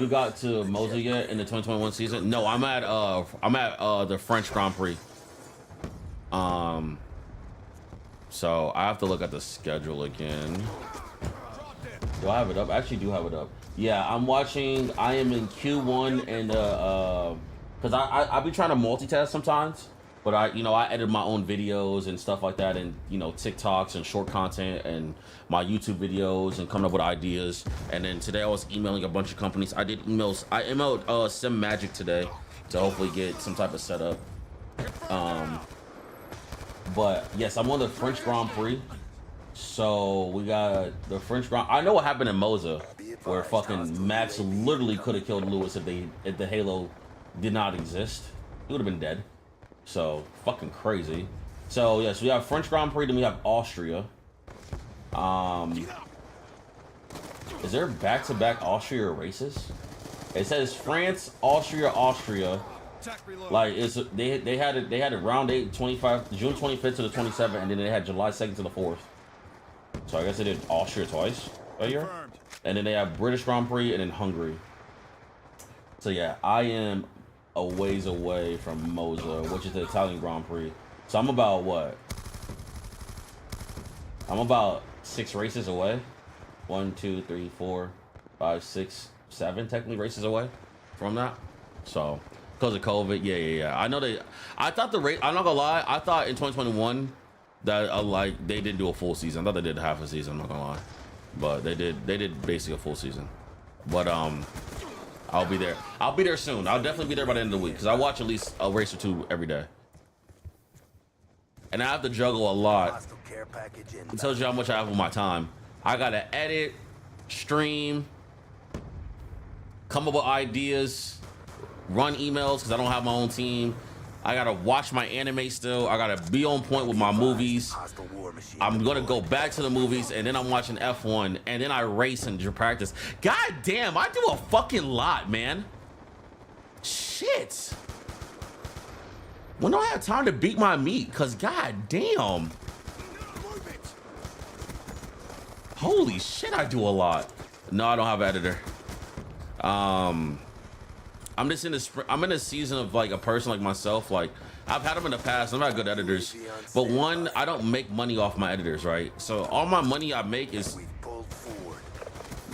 got to Mosa yet in the 2021 season? No, I'm at the French Grand Prix. So I have to look at the schedule again. Do I have it up? I actually do have it up. Yeah, I am in Q1 and because I be trying to multitask sometimes, but I edit my own videos and stuff like that, and TikToks and short content and my YouTube videos and coming up with ideas. And then today I was emailing a bunch of companies. I emailed Sim Magic today to hopefully get some type of setup. But yes, I'm on the French Grand Prix. So we got the French Grand. I know what happened in Mosa, where fucking Max literally could have killed Lewis if the Halo did not exist. He would have been dead. So fucking crazy. So yes, we have French Grand Prix, then we have Austria. Is there back-to-back Austria races? It says France, Austria. Like they had it round 8, 25, June 25th to the 27th, and then they had July 2nd to the 4th. So I guess they did Austria twice a year. And then they have British Grand Prix and then Hungary. So yeah, I am a ways away from Mosa, which is the Italian Grand Prix. So I'm about what? I'm about 6 races away. 1, 2, 3, 4, 5, 6, 7 technically races away from that. So because of COVID, yeah. I know I thought the race. I'm not gonna lie. I thought in 2021 that they didn't do a full season. I thought they did half a season. I'm not gonna lie, but they did basically a full season. But I'll be there. I'll be there soon. I'll definitely be there by the end of the week because I watch at least a race or 2 every day. And I have to juggle a lot. It tells you how much I have with my time. I gotta edit, stream, come up with ideas, run emails because I don't have my own team. I gotta watch my anime still. I gotta be on point with my movies. I'm gonna go back to the movies, and then I'm watching F1, and then I race and practice. God damn, I do a fucking lot, man. Shit. When do I have time to beat my meat? Cause god damn. Holy shit, I do a lot. No, I don't have an editor. I'm just in this. I'm in a season of like a person like myself. Like I've had them in the past. I'm not good editors, but one, I don't make money off my editors, right? So all my money I make is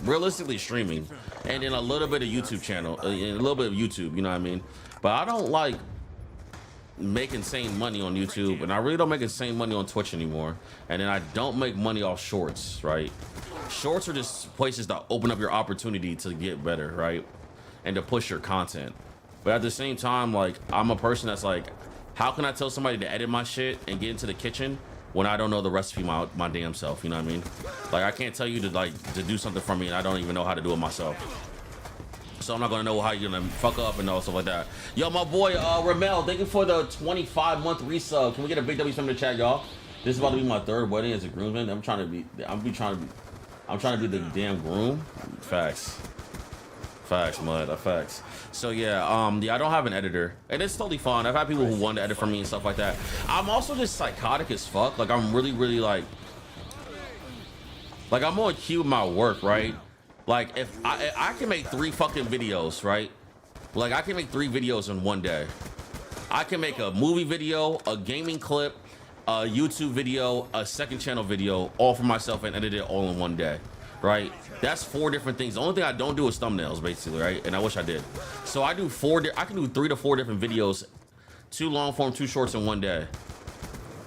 realistically streaming, and then a little bit of YouTube channel, and a little bit of YouTube. You know what I mean? But I don't like make insane money on YouTube, and I really don't make insane money on Twitch anymore. And then I don't make money off shorts, right? Shorts are just places that open up your opportunity to get better, right? And to push your content. But at the same time, like I'm a person that's like, how can I tell somebody to edit my shit and get into the kitchen when I don't know the recipe my damn self? You know what I mean? Like I can't tell you to do something for me and I don't even know how to do it myself. So I'm not gonna know how you're gonna fuck up and all stuff like that. Yo, my boy Ramel, thank you for the 25-month resub. Can we get a big W from the chat, y'all? This is about to be my third wedding as a groomsman. I'm trying to be the damn groom. Facts, mud. Facts. So yeah, I don't have an editor, and it's totally fine. I've had people who want to edit for me and stuff like that. I'm also just psychotic as fuck. Like I'm really like I'm on cue with my work, right? Like if I can make 3 fucking videos, right? Like I can make 3 videos in one day. I can make a movie video, a gaming clip, a YouTube video, a second channel video, all for myself and edit it all in one day, right? That's 4 different things. The only thing I don't do is thumbnails, basically, right? And I wish I did. So I do I can do 3 to 4 different videos, 2 long form, 2 shorts in one day.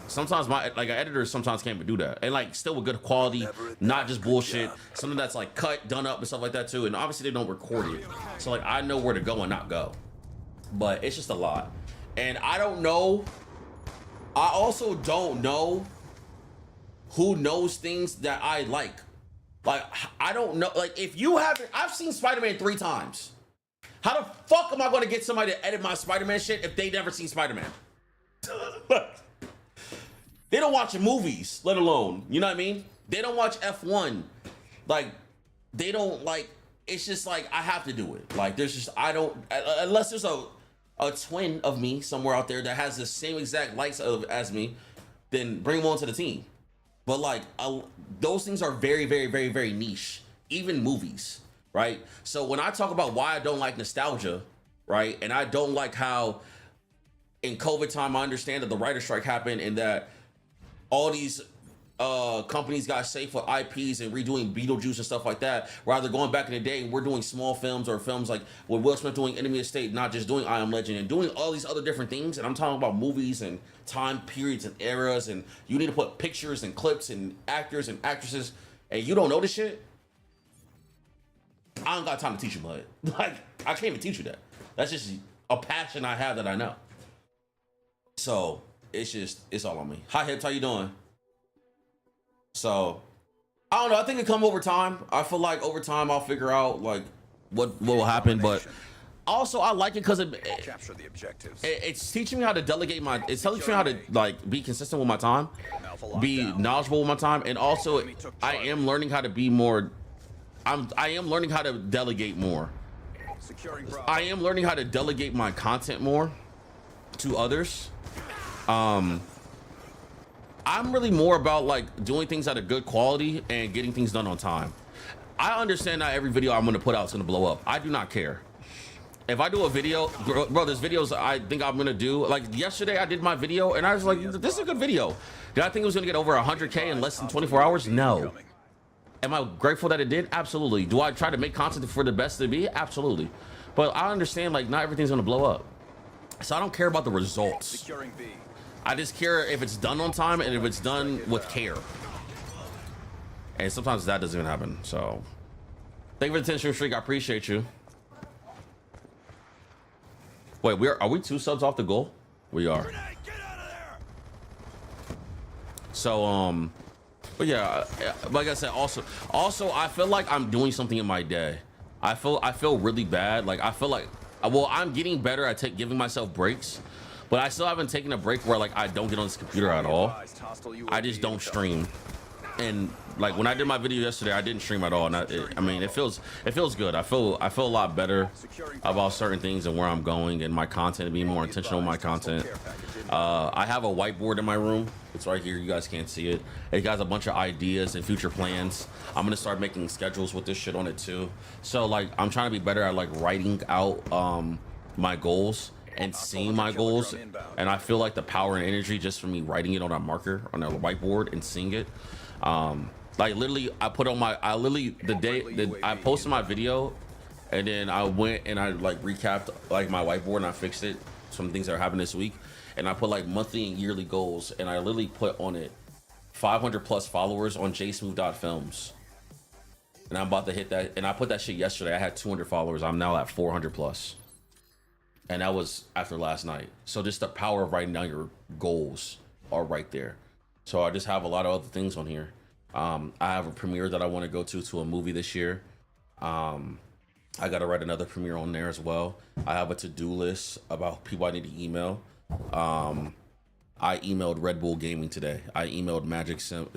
Sometimes an editor sometimes can't even do that, and like still with good quality, not just bullshit. Something that's like cut, done up, and stuff like that too. And obviously they don't record it, so like I know where to go and not go. But it's just a lot, and I don't know. I also don't know who knows things that I like. Like I don't know. Like if you haven't, I've seen Spider-Man 3 times. How the fuck am I going to get somebody to edit my Spider-Man shit if they never seen Spider-Man? They don't watch movies, let alone, you know what I mean? They don't watch F1. Like, they don't, like, it's just like, I have to do it. Like, there's just, I don't, unless there's a twin of me somewhere out there that has the same exact likes as me, then bring them onto the team. But, like, those things are very, very, very, very niche. Even movies, right? So when I talk about why I don't like nostalgia, right? And I don't like how in COVID time, I understand that the writer's strike happened and that all these companies got safe with IPs and redoing Beetlejuice and stuff like that. Rather going back in the day, we're doing small films or films like with Will Smith doing Enemy of State, not just doing I Am Legend and doing all these other different things. And I'm talking about movies and time periods and eras, and you need to put pictures and clips and actors and actresses, and you don't know this shit. I don't got time to teach you, bud. Like I can't even teach you that. That's just a passion I have that I know. So it's all on me. Hi Hips, how you doing? So I don't know, I think it come over time. I feel like over time I'll figure out like what will happen, but also I like it because Capture the objectives. it's teaching me how to delegate it's teaching me how to like be consistent with my time, be knowledgeable with my time, and also I am learning how to be more I am learning how to delegate more. I am learning how to delegate my content more to others. I'm really more about like doing things at a good quality and getting things done on time. I understand not every video I'm gonna put out is gonna blow up. I do not care. If I do a video, bro, there's videos I think I'm gonna do. Like yesterday I did my video and I was like, this is a good video. Did I think it was gonna get over 100K in less than 24 hours? No. Am I grateful that it did? Absolutely. Do I try to make content for the best to be? Absolutely. But I understand like not everything's gonna blow up. So I don't care about the results. Securing B. I just care if it's done on time and if it's done with care. And sometimes that doesn't even happen. So thank you for the 10 streak. I appreciate you. Wait, are we 2 subs off the goal? We are. So but yeah, like I said, also I feel like I'm doing something in my day. I feel really bad. Like I feel like, well, I'm getting better at giving myself breaks. But I still haven't taken a break where like I don't get on this computer at all. I just don't stream. And like when I did my video yesterday, I didn't stream at all. And I mean, it feels good. I feel a lot better about certain things and where I'm going and my content, being more intentional with my content. I have a whiteboard in my room. It's right here. You guys can't see it. It has a bunch of ideas and future plans. I'm gonna start making schedules with this shit on it too. So like I'm trying to be better at like writing out my goals and seeing my goals. And I feel like the power and energy just from me writing it on a marker on a whiteboard and seeing it. Like literally I posted my video and then I went and I like recapped like my whiteboard and I fixed it, some things that happened this week, and I put like monthly and yearly goals, and I literally put on it 500 plus followers on JSmooth.films, and I'm about to hit that. And I put that shit yesterday. I had 200 followers. I'm now at 400 plus, and that was after last night. So just the power of writing down your goals are right there. So I just have a lot of other things on here. I have a premiere that I want to go to a movie this year. I got to write another premiere on there as well. I have a to-do list about people I need to email. I emailed Red Bull Gaming today. I emailed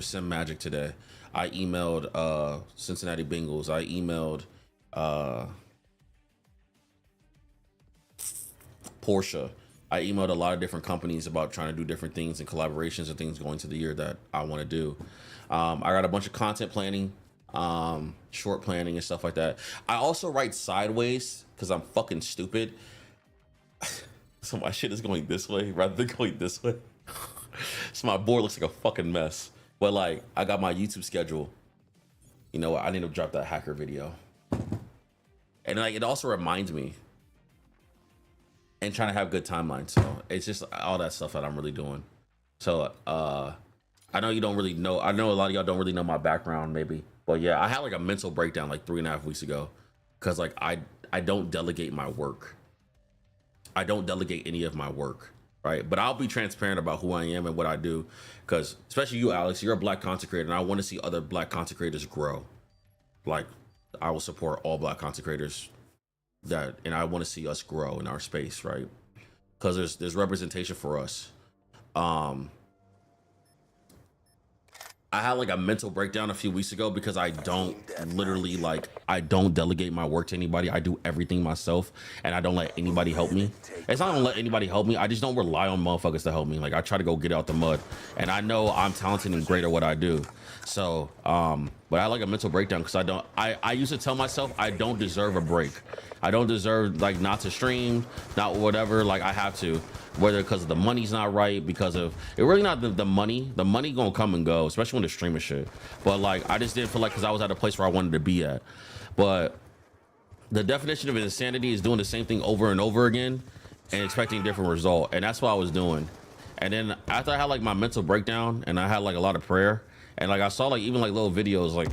Sim Magic today. I emailed Cincinnati Bengals. I emailed Porsche. I emailed a lot of different companies about trying to do different things and collaborations and things going to the year that I want to do. I got a bunch of content planning, short planning and stuff like that. I also write sideways because I'm fucking stupid. So my shit is going this way rather than going this way. So my board looks like a fucking mess. But like, I got my YouTube schedule. You know what? I need to drop that hacker video. And like, it also reminds me. And trying to have good timelines. So it's just all that stuff that I'm really doing. So I know you don't really know. I know a lot of y'all don't really know my background maybe. But yeah, I had like a mental breakdown like 3.5 weeks ago. Cause like I don't delegate my work. I don't delegate any of my work. Right. But I'll be transparent about who I am and what I do. Cause especially you, Alex, you're a Black content creator, and I want to see other Black content creators grow. Like I will support all Black content creators. And I want to see us grow in our space, right? Because there's representation for us. I had like a mental breakdown a few weeks ago because I don't delegate my work to anybody. I do everything myself, and I don't let anybody help me. It's not I don't let anybody help me. I just don't rely on motherfuckers to help me. Like I try to go get out the mud, and I know I'm talented and great at what I do. So, but I like a mental breakdown because I used to tell myself I don't deserve a break. I don't deserve like not to stream, not whatever. Like I have to, whether because the money's not right, because of it really not the money. The money gonna come and go, especially when the streaming shit. But like I just didn't feel like because I was at a place where I wanted to be at. But the definition of insanity is doing the same thing over and over again and expecting a different result. And that's what I was doing. And then after I had like my mental breakdown and I had like a lot of prayer and like I saw like even like little videos, like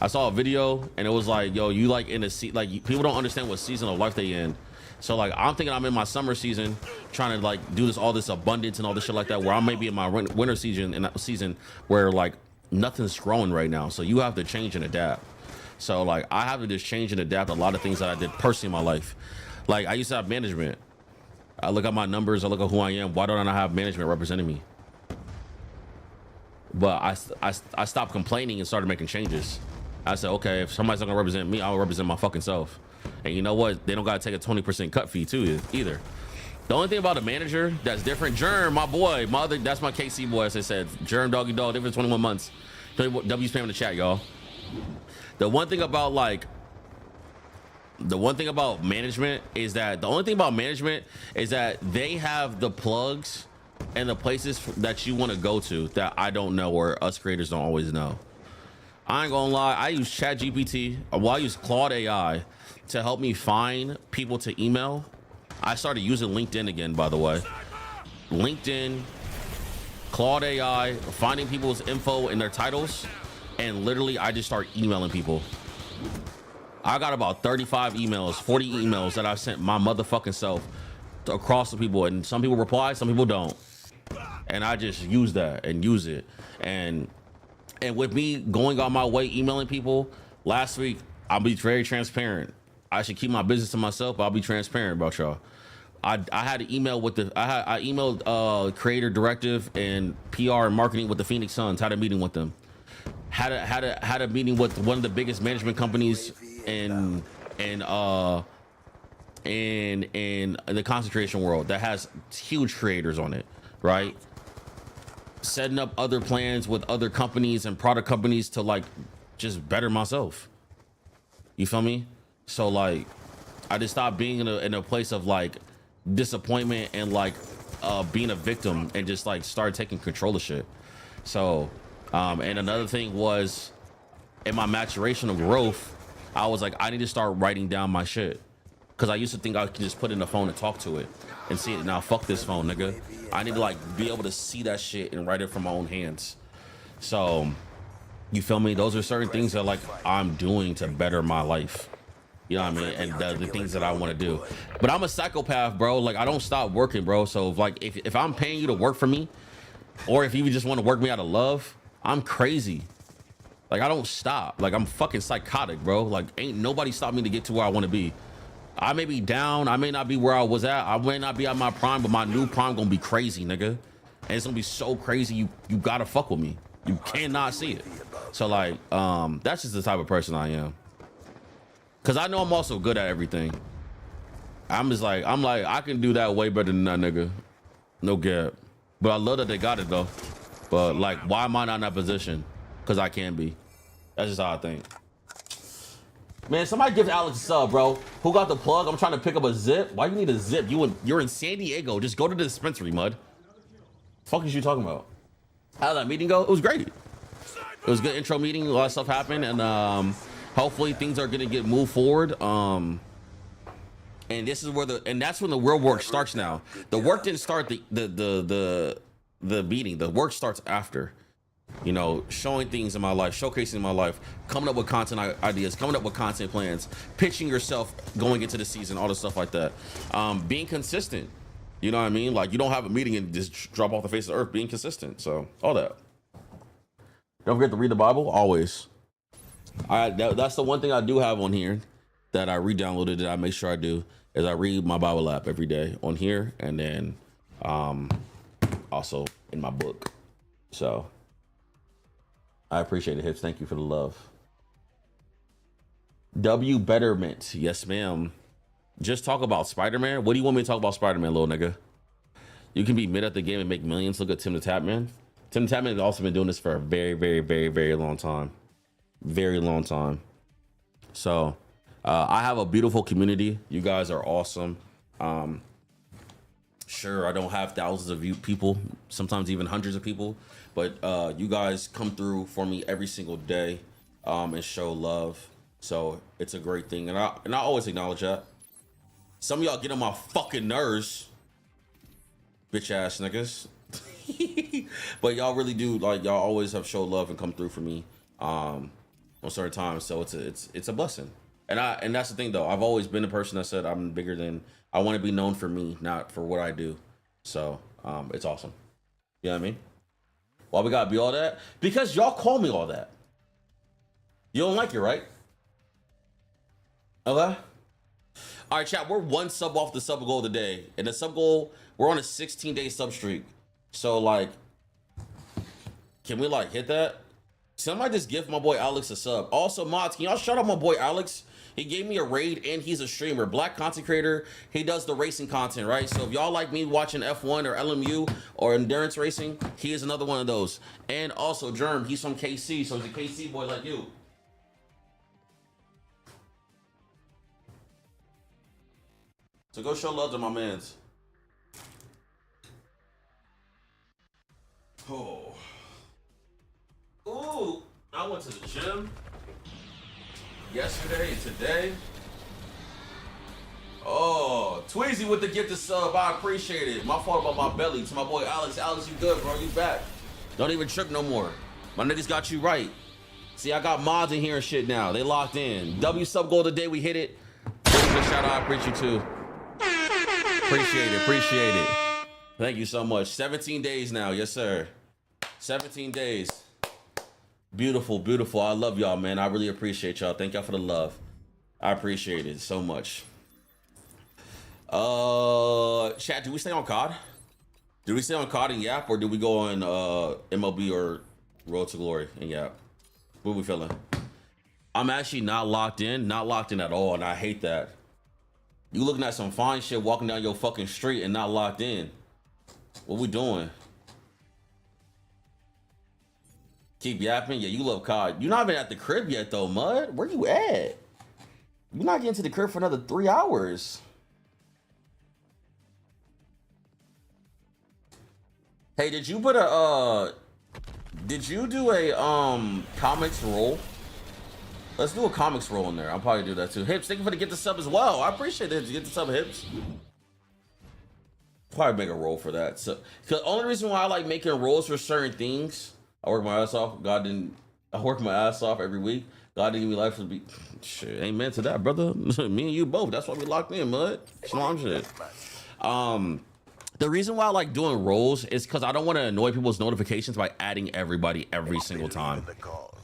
I saw a video and it was like, yo, you like in a like people don't understand what season of life they in. So like I'm thinking I'm in my summer season trying to like do all this abundance and all this shit like that, where I may be in my winter season, in that season where like nothing's growing right now. So you have to change and adapt. So like I have to just change and adapt a lot of things that I did personally in my life. Like I used to have management. I look at my numbers, I look at who I am. Why don't I not have management representing me? But I stopped complaining and started making changes. I said, okay, if somebody's not gonna represent me, I'll represent my fucking self. And you know what? They don't gotta take a 20% cut fee too either. The only thing about a manager that's different, Germ, my boy, that's my KC boy, as I said. Germ, doggy dog, different 21 months. W spam in the chat, y'all. The one thing about management is that they have the plugs and the places that you want to go to that I don't know, or us creators don't always know. I ain't gonna lie, I use ChatGPT, well, I use Claude AI to help me find people to email. I started using LinkedIn again, by the way. LinkedIn, Claude AI, finding people's info and their titles, and literally I just start emailing people. I got about 35 emails, 40 emails that I sent my motherfucking self across the people, and some people reply, some people don't. And I just use that and use it. And with me going on my way emailing people last week, I'll be very transparent. I should keep my business to myself, but I'll be transparent about y'all. I had an email with I emailed creator directive and PR and marketing with the Phoenix Suns. Had a meeting with them. Had a meeting with one of the biggest management companies in the concentration world that has huge creators on it, right? Setting up other plans with other companies and product companies to like just better myself. You feel me? So like I just stopped being in a place of like disappointment and like being a victim and just like started taking control of shit. So and another thing was in my maturation of growth, I was like, I need to start writing down my shit. Cause I used to think I could just put it in the phone and talk to it and see it. Now fuck this phone, nigga. I need to like be able to see that shit and write it from my own hands. So you feel me? Those are certain things that like I'm doing to better my life. You know what I mean? And the things that I want to do. But I'm a psychopath, bro. Like I don't stop working, bro. So if I'm paying you to work for me, or if you just want to work me out of love, I'm crazy. Like I don't stop. Like I'm fucking psychotic, bro. Like ain't nobody stopped me to get to where I want to be. I may be down. I may not be where I was at. I may not be at my prime, but my new prime gonna be crazy, nigga. And it's gonna be so crazy. You gotta fuck with me. You cannot see it. So like, that's just the type of person I am. Cause I know I'm also good at everything. I'm like, I can do that way better than that nigga. No gap. But I love that they got it though. But like, why am I not in that position? Cause I can be. That's just how I think. Man, somebody give Alex a sub, bro. Who got the plug? I'm trying to pick up a zip. Why you need a zip? You're in San Diego. Just go to the dispensary, mud. Fuck is you talking about? How did that meeting go? It was great. It was a good intro meeting. A lot of stuff happened, and hopefully things are gonna get moved forward. And this is where that's when the real work starts now. The work didn't start the meeting. The work starts after. You know, showing things in my life, showcasing my life, coming up with content ideas, coming up with content plans, pitching yourself going into the season, all the stuff like that. Being consistent. You know what I mean? Like you don't have a meeting and just drop off the face of the earth. Being consistent. So all that. Don't forget to read the Bible always. That's the one thing I do have on here that I re-downloaded that I make sure I do is I read my Bible app every day on here and then also in my book. So I appreciate it, Hips. Thank you for the love. W Betterment. Yes, ma'am. Just talk about Spider-Man. What do you want me to talk about Spider-Man, little nigga? You can be mid at the game and make millions. Look at Tim the Tapman. Tim the Tapman has also been doing this for a very, very, very, very long time. Very long time. So I have a beautiful community. You guys are awesome. Sure, I don't have thousands of people, sometimes even hundreds of people, but you guys come through for me every single day and show love. So it's a great thing. And I always acknowledge that. Some of y'all get on my fucking nerves, bitch ass niggas. But y'all really do, like, y'all always have showed love and come through for me on certain times. So it's a blessing. And that's the thing though. I've always been a person that said I'm bigger than, I want to be known for me, not for what I do. So it's awesome. You know what I mean? Why we gotta be all that? Because y'all call me all that. You don't like it, right? Okay. All right, chat. We're one sub off the sub goal of the day, and the sub goal, we're on a 16-day sub streak. So like, can we like hit that? Somebody just give my boy Alex a sub. Also, mods, can y'all shout out my boy Alex? He gave me a raid and he's a streamer, black content creator. He does the racing content, right? So if y'all like me watching F1 or LMU or endurance racing, he is another one of those. And also Germ, he's from KC, so he's a KC boy like you. So go show love to my mans. Oh. Ooh, I went to the gym yesterday and today. Oh, Tweezy with the gift of sub. I appreciate it. My fault about my belly. To my boy Alex. Alex, you good, bro? You back. Don't even trip no more. My niggas got you right. See, I got mods in here and shit now. They locked in. W sub goal today. We hit it. Shout out. I appreciate you too. Appreciate it. Appreciate it. Thank you so much. 17 days now. Yes, sir. 17 days. Beautiful, beautiful. I love y'all, man. I really appreciate y'all. Thank y'all for the love. I appreciate it so much. Chat, do we stay on COD? Do we stay on COD and Yap, or do we go on MLB or Road to Glory and Yap? What we feeling? I'm actually not locked in at all, and I hate that. You looking at some fine shit walking down your fucking street and not locked in. What we doing? Keep yapping? Yeah, you love COD. You're not even at the crib yet though, Mud. Where you at? You're not getting to the crib for another 3 hours. Hey, did you put a did you do a comics roll? Let's do a comics roll in there. I'll probably do that too. Hips, thank you for the get the sub as well. I appreciate it. Get the sub, Hips. Probably make a roll for that. So, the only reason why I like making rolls for certain things, I work my ass off. I work my ass off every week. God didn't give me life to be. Shit, amen to that, brother. Me and you both. That's why we locked in, Mud. Shalom shit. The reason why I like doing rolls is because I don't want to annoy people's notifications by adding everybody every single time.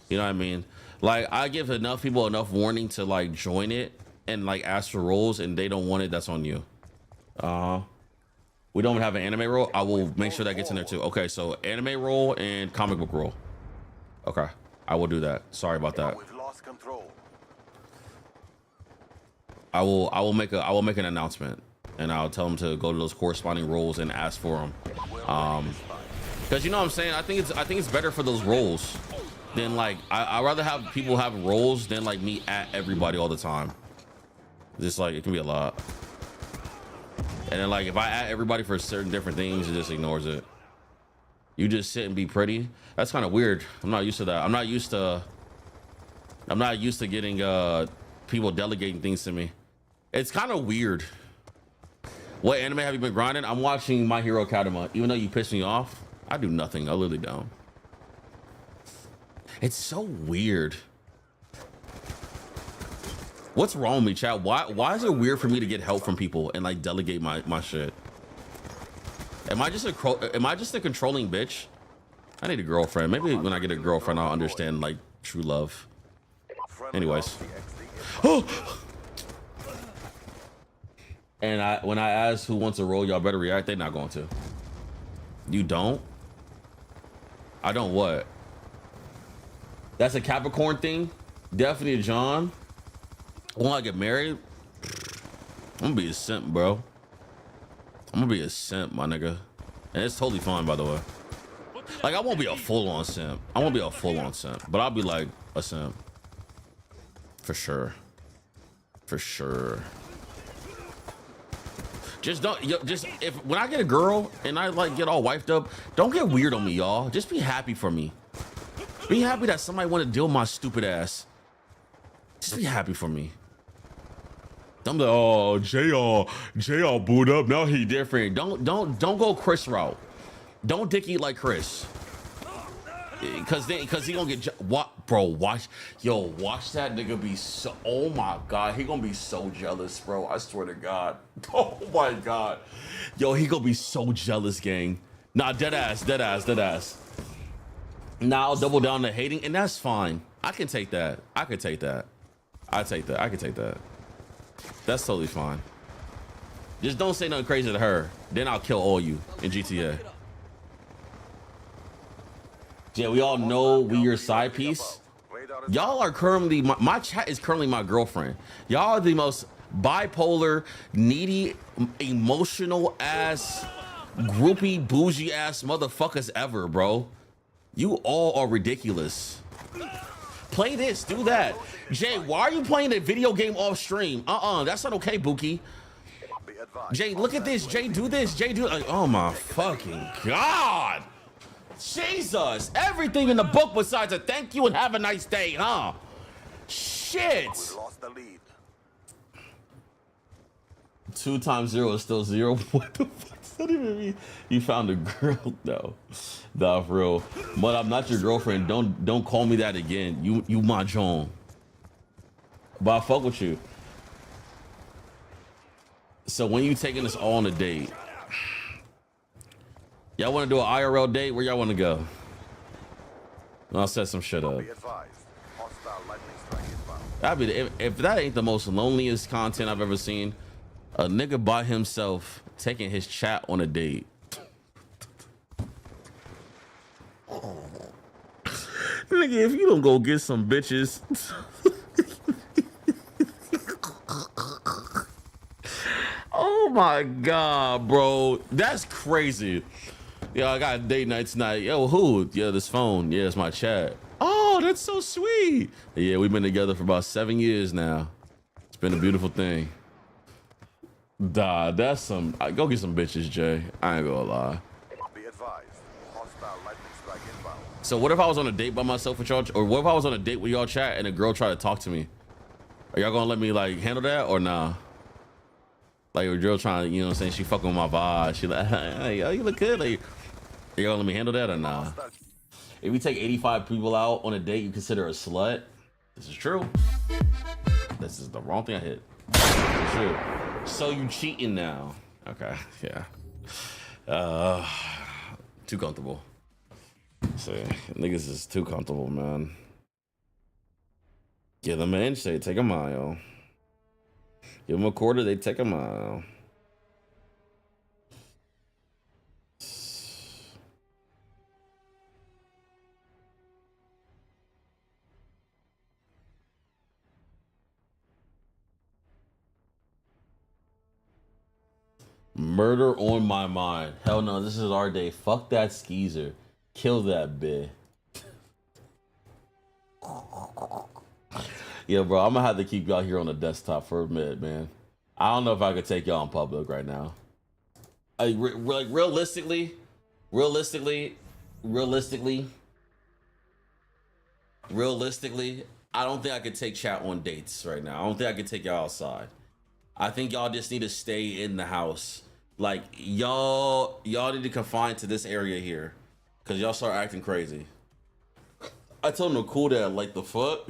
You know what I mean? Like, I give enough people enough warning to like join it and like ask for rolls, and they don't want it. That's on you. We don't have an anime roll. I will make sure that gets in there too. Okay, so anime roll and comic book roll. Okay, I will do that. Sorry about that. I will make an announcement, and I'll tell them to go to those corresponding roles and ask for them. Because you know what I'm saying, I think it's better for those roles than like I'd rather have people have roles than like me at everybody all the time. Just like it can be a lot. And then like if I add everybody for certain different things, it just ignores it. You just sit and be pretty. That's kind of weird. I'm not used to that. I'm not used to getting people delegating things to me. It's kind of weird. What anime have you been grinding? I'm watching My Hero Academia. Even though you piss me off, I do nothing. I literally don't. It's so weird. What's wrong with me, chat? Why is it weird for me to get help from people and like delegate my shit? Am I just a controlling bitch? I need a girlfriend. Maybe when I get a girlfriend, I'll understand like true love. Anyways. And when I ask who wants a role, y'all better react. They're not going to. You don't? I don't what? That's a Capricorn thing? Definitely a John. When I get married, I'm gonna be a simp, bro. I'm gonna be a simp, my nigga. And it's totally fine, by the way. Like, I won't be a full-on simp. I won't be a full-on simp, but I'll be like a simp. For sure. For sure. Just don't, when I get a girl and I like get all wifed up, don't get weird on me, y'all. Just be happy for me. Be happy that somebody want to deal with my stupid ass. Just be happy for me. Don't be like, oh, Jay booed up. Now he different. Don't go Chris route. Don't dick eat like Chris. Cause he gonna get what, bro? Watch that nigga be so. Oh my god, he gonna be so jealous, bro. I swear to God. Oh my god, yo, he gonna be so jealous, gang. Nah, dead ass. Now I'll double down to hating, and that's fine. I can take that. I can take that. That's totally fine. Just don't say nothing crazy to her. Then I'll kill all you in GTA. Yeah, we all know we your side piece. Y'all are currently, my chat is currently my girlfriend. Y'all are the most bipolar, needy, emotional ass, groupie, bougie ass motherfuckers ever, bro. You all are ridiculous. Play this, do that. Jay, why are you playing a video game off stream? That's not okay, Buki. Jay, look at this. Jay, do this. Jay, do like, oh my fucking God. Jesus, everything in the book besides a thank you and have a nice day, huh? Shit. 2 times 0 is still 0. What the fuck does that even mean? You found a girl? No, nah, for real. But I'm not your girlfriend. Don't call me that again. You my John. But I fuck with you. So when you taking us all on a date? Y'all want to do an IRL date? Where y'all want to go? I'll set some shit up. That'd be if that ain't the most loneliest content I've ever seen. A nigga by himself taking his chat on a date. Nigga, if you don't go get some bitches. Oh my God, bro. That's crazy. Yeah, I got a date night tonight. Yo, who? Yeah, this phone. Yeah, it's my chat. Oh, that's so sweet. Yeah, we've been together for about 7 years now. It's been a beautiful thing. Duh, that's some. Go get some bitches, Jay. I ain't gonna lie. Be advised. Hostile lightning strike inbound. So what if I was on a date by myself with y'all, or what if I was on a date with y'all chat and a girl tried to talk to me? Are y'all gonna let me like handle that or nah? Like a girl trying to, you know what I'm saying? She fucking with my vibe. She like, hey, yo, you look good. Like, you gonna let me handle that or nah? If you take 85 people out on a date, you consider a slut? This is true. This is the wrong thing I hit. It's true. So you cheating now? Okay, yeah. Too comfortable. See, niggas is too comfortable, man. Give them an inch, they take a mile. Give them a quarter, they take a mile. Murder on my mind. Hell no, this is our day. Fuck that skeezer. Kill that bitch. Yeah, bro, I'm gonna have to keep y'all here on the desktop for a minute, man. I don't know if I could take y'all in public right now. Like, realistically, I don't think I could take chat on dates right now. I don't think I could take y'all outside. I think y'all just need to stay in the house. Like, y'all need to confine to this area here, cause y'all start acting crazy. I told him to cool that, like the fuck.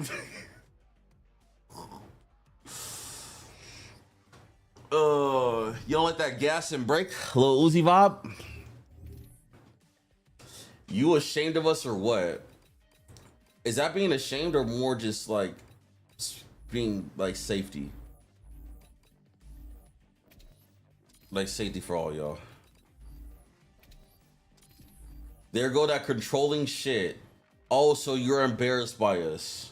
You don't like that gas and brake, little Uzi vibe? You ashamed of us or what? Is that being ashamed or more just like being like safety? Like safety for all y'all. There go that controlling shit. Oh, so you're embarrassed by us.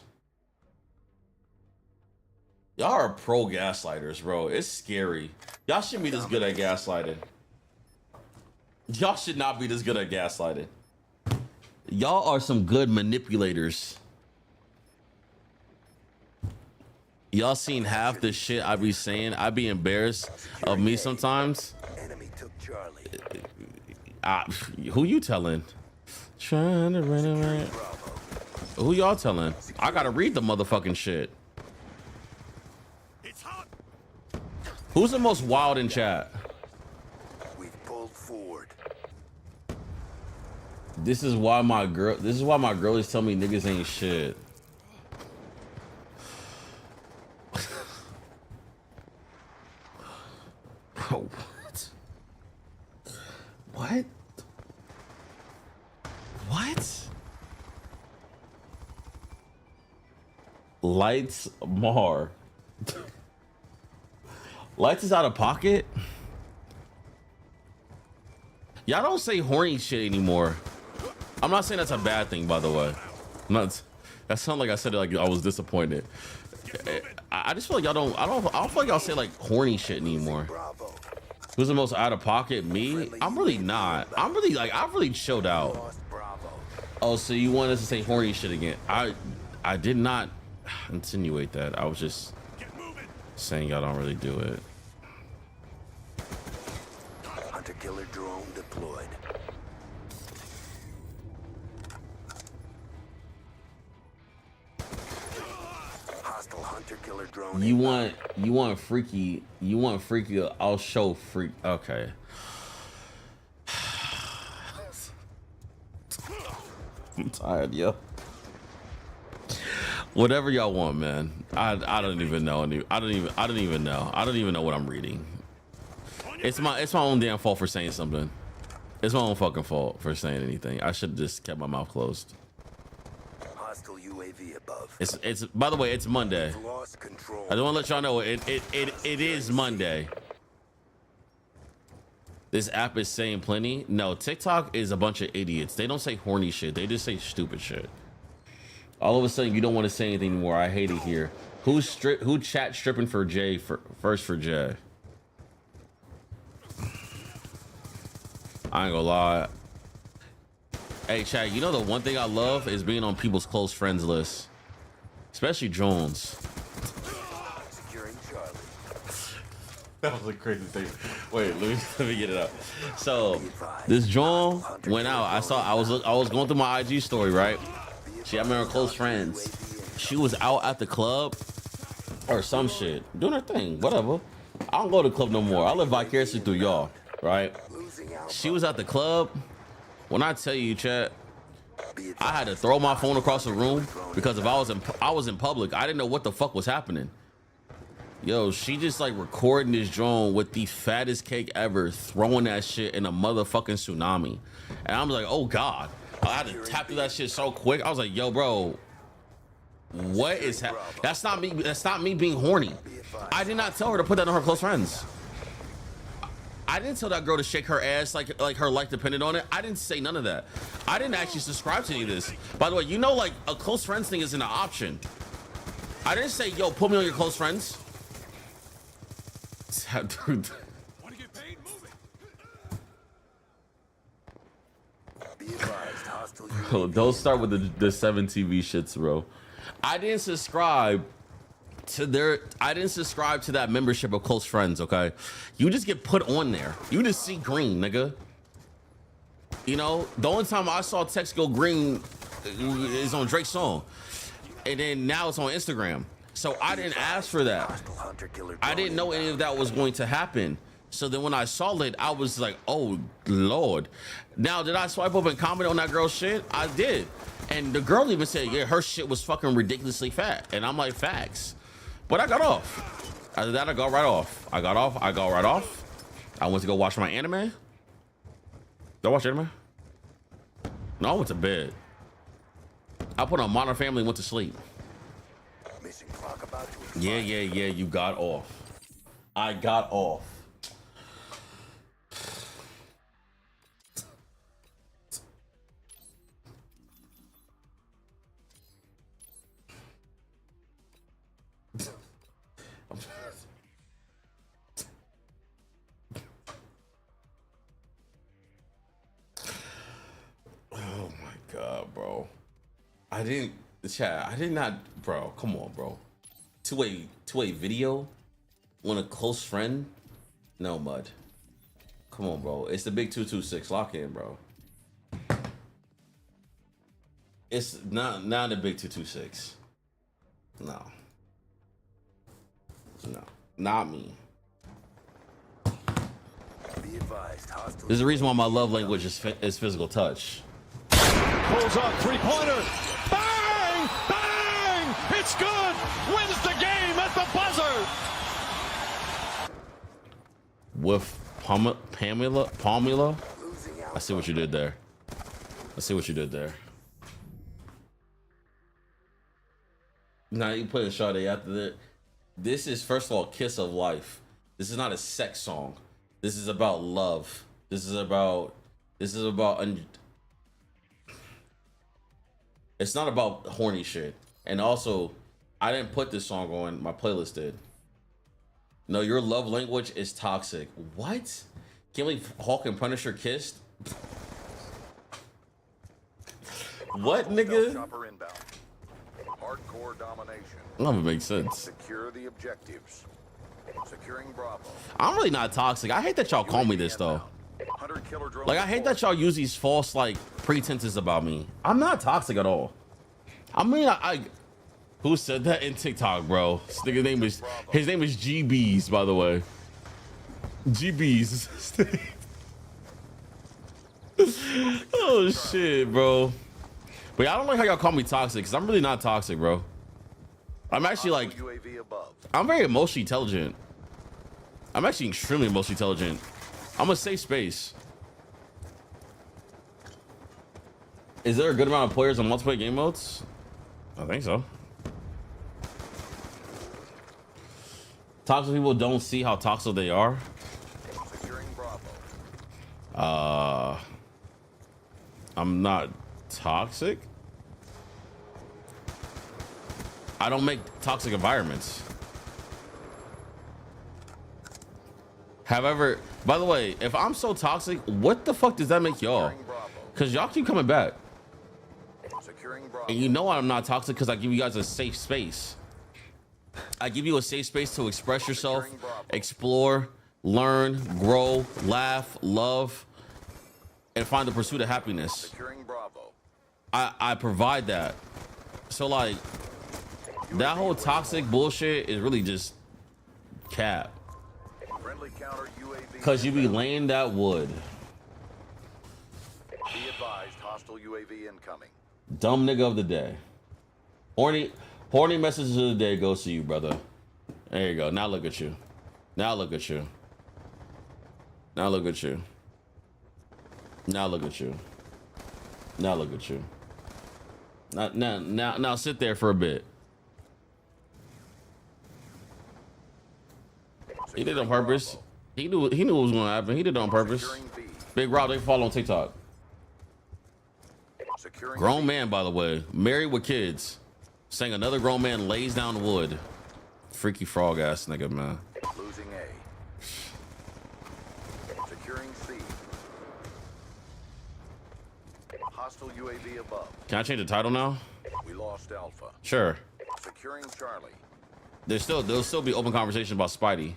Y'all are pro gaslighters, bro. It's scary. Y'all shouldn't be this good at gaslighting. Y'all should not be this good at gaslighting. Y'all are some good manipulators. Y'all seen half the shit I be saying. I be embarrassed of me sometimes. Enemy took Charlie. Who you telling? Trying to run away. Who y'all telling? I gotta read the motherfucking shit. Who's the most wild in chat? We've pulled forward. This is why my girlies tell me niggas ain't shit. Bro, what? What? Lights Mar. Lights is out of pocket? Y'all don't say horny shit anymore. I'm not saying that's a bad thing, by the way. That sounded like I said it like I was disappointed. I just feel like y'all don't. I don't feel like y'all say like horny shit anymore. Who's the most out of pocket? Me? I'm really not. I'm really like I've really chilled out. Oh, so you want us to say horny shit again? I did not insinuate that. I was just saying y'all don't really do it. Hunter killer drone deployed. Hostile hunter killer drone. You want freaky. You want freaky. I'll show freak. Okay. I'm tired, yo. Whatever y'all want, man. I don't even know. I don't even know what I'm reading. It's my own damn fault for saying something. It's my own fucking fault for saying anything. I should have just kept my mouth closed. Hostile UAV above. It's by the way, it's Monday. Lost control. I don't want to let y'all know it is Monday. This app is saying plenty. No, TikTok is a bunch of idiots. They don't say horny shit. They just say stupid shit. All of a sudden, you don't want to say anything anymore. I hate it here. Who chat stripping for Jay first for Jay? I ain't gonna lie. Hey, chat, you know the one thing I love is being on people's close friends list. Especially Jones. That was a crazy thing. Wait, let me get it up. So this Joan went out. I was going through my IG story, right? She had me on her close friends. She was out at the club or some shit, doing her thing, whatever. I don't go to the club no more. I live vicariously through y'all, right? She was at the club. When I tell you, chat, I had to throw my phone across the room because if I was in public, I didn't know what the fuck was happening. Yo, she just like recording this drone with the fattest cake ever, throwing that shit in a motherfucking tsunami. And I'm like, oh God. I had to tap through that shit so quick. I was like, yo, bro, what is happening? That's not me. That's not me being horny. I did not tell her to put that on her close friends. I didn't tell that girl to shake her ass like her life depended on it. I didn't say none of that. I didn't actually subscribe to any of this. By the way, you know, like a close friends thing isn't an option. I didn't say, yo, put me on your close friends. Dude. Bro, don't start with the 7 TV shits, bro. I didn't subscribe to that membership of close friends, okay? You just get put on there. You just see green, nigga. You know, the only time I saw text go green is on Drake's song. And then now it's on Instagram. So I didn't ask for that. I didn't know any of that was going to happen. So then when I saw it, I was like, oh, Lord. Now, did I swipe up and comment on that girl's shit? I did. And the girl even said, yeah, her shit was fucking ridiculously fat. And I'm like, facts. But I got off. After that, I got right off. I got right off. I went to go watch my anime. Did I watch anime? No, I went to bed. I put on Modern Family and went to sleep. Yeah, you got off. I got off. Oh my God, bro. I did not, bro. Come on, bro. Two-way video on a close friend? No, Mud. Come on, bro. It's the big 226. Lock in, bro. It's not the big 226. No. No. Not me. There's a reason why my love language is physical touch. Pulls up, three-pointer. Bang! Bang! It's good! Wins the game at the buzzer! With Pamela? I see what you did there. Now you put a Sade after that. This is, first of all, Kiss of Life. This is not a sex song. This is about love. This is about it's not about horny shit. And also, I didn't put this song on, my playlist did. No, your love language is toxic. What? Can't believe Hulk and Punisher kissed? What, nigga? Hardcore domination. None of it makes sense. Secure the objectives. Securing Bravo. I'm really not toxic. I hate that y'all call me this though. Like, I hate that y'all use these false like pretenses about me. I'm not toxic at all. I mean, I who said that in TikTok, bro? This nigga's name is GBs, by the way. GBs. Oh shit, bro. But yeah, I don't like how y'all call me toxic, because I'm really not toxic, bro. I'm actually like, I'm very emotionally intelligent. I'm actually extremely emotionally intelligent. I'm a safe space. Is there a good amount of players on multiplayer game modes? I think so. Toxic people don't see how toxic they are. Securing Bravo. I'm not toxic. I don't make toxic environments. However, by the way, if I'm so toxic, what the fuck does that make y'all? Because y'all keep coming back. And you know I'm not toxic because I give you guys a safe space. I give you a safe space to express yourself, explore, learn, grow, laugh, love, and find the pursuit of happiness. I provide that. So like, that whole toxic bullshit is really just cap. Cause you be laying that wood. Be advised, hostile UAV incoming. Dumb nigga of the day. Horny message of the day goes to you, brother. There you go. Now look at you. Now look at you. Now look at you. Now look at you. Now look at you. Now sit there for a bit. He did it on purpose. He knew what was going to happen. He did it on purpose. Big Rob, they follow on TikTok. Grown man, by the way, married with kids, saying another grown man lays down wood. Freaky frog ass nigga, man. Losing A. Securing C. Hostile UAV above. Can I change the title now? We lost Alpha. Sure. Securing Charlie. There'll still be open conversation about Spidey.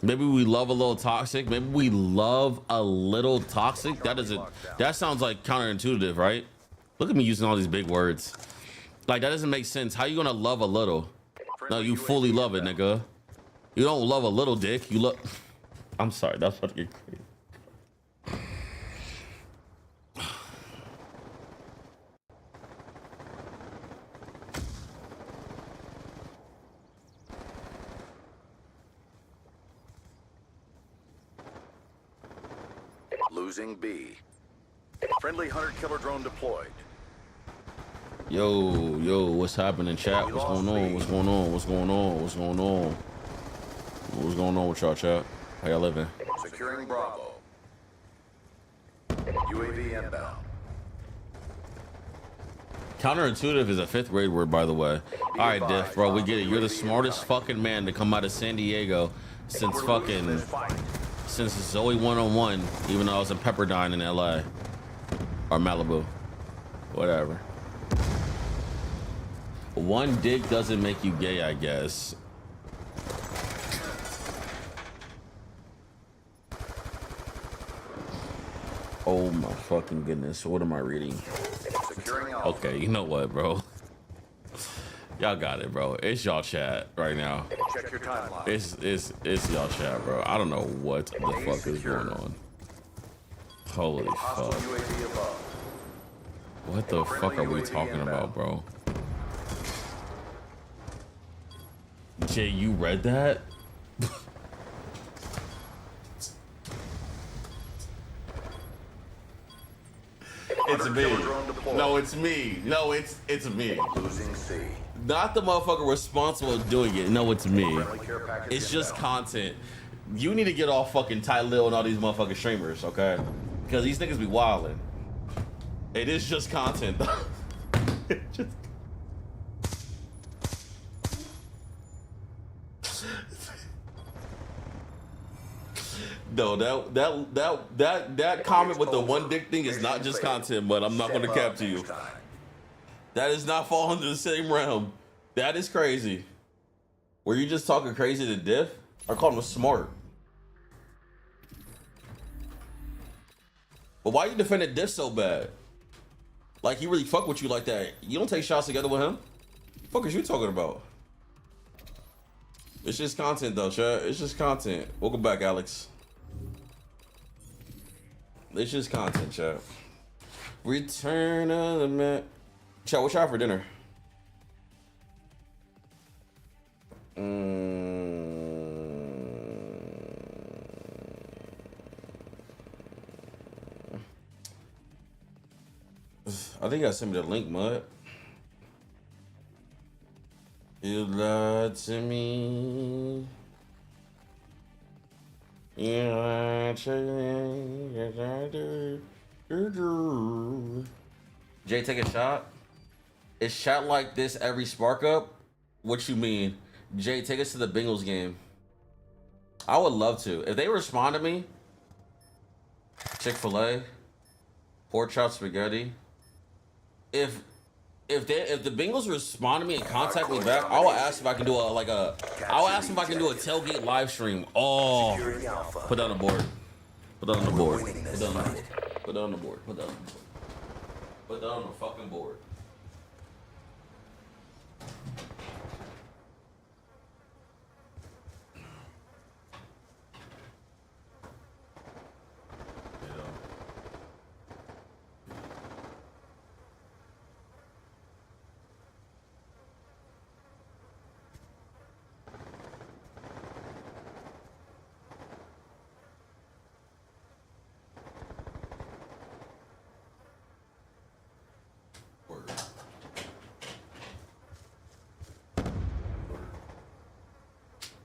Maybe we love a little toxic. Maybe we love a little toxic. That sounds like counterintuitive, right? Look at me using all these big words. Like, that doesn't make sense. How you gonna love a little? No, you fully love it, nigga. You don't love a little dick. You love. I'm sorry, that's fucking crazy. Losing B. Friendly hunter-killer drone deployed. Yo, what's happening, chat? What's going on? What's going on? What's going on? What's going on? What's going on with y'all, chat? How y'all living? Securing Bravo. UAV inbound. Counterintuitive is a 5th grade word, by the way. All right, Diff, bro, we get it. You're the smartest fucking man to come out of San Diego since Zoe 101, even though I was in Pepperdine in LA or Malibu, whatever. One dick doesn't make you gay, I guess. Oh my fucking goodness, what am I reading? Okay, you know what, bro? Y'all got it, bro. It's y'all chat right now. Check your timeline. It's y'all chat, bro. I don't know what the fuck is going on. Holy fuck. What the fuck are we talking about, bro? Jay, you read that? It's me. No, it's me. No, it's me. Losing C. Not the motherfucker responsible for doing it. No, it's me. It's just content. You need to get off fucking Ty Lil and all these motherfucking streamers, okay? Because these niggas be wildin'. It is just content, though. Just... No, that comment with the one dick thing is not just content, but I'm not gonna cap to you. That does not fall under the same realm. That is crazy. Were you just talking crazy to Diff? I called him smart. But why you defending Diff so bad? Like, he really fuck with you like that. You don't take shots together with him? What the fuck is you talking about? It's just content though, chat. It's just content. Welcome back, Alex. It's just content, chat. Return of the man. Chat, what y'all for dinner? I think I sent me the link, Mud. You lied to me. You lied to me. Yes, I do. Jay, take a shot. Is shot like this every spark up? What you mean? Jay, take us to the Bengals game. I would love to. If they respond to me, Chick-fil-A, pork chop spaghetti. If the Bengals respond to me and contact me back, I will ask if I can do I'll ask if I can do a tailgate live stream. Oh, put that on the board. Put that on the board. Put that on the board. Put that on the board. Put that on the board. Put that on the fucking board.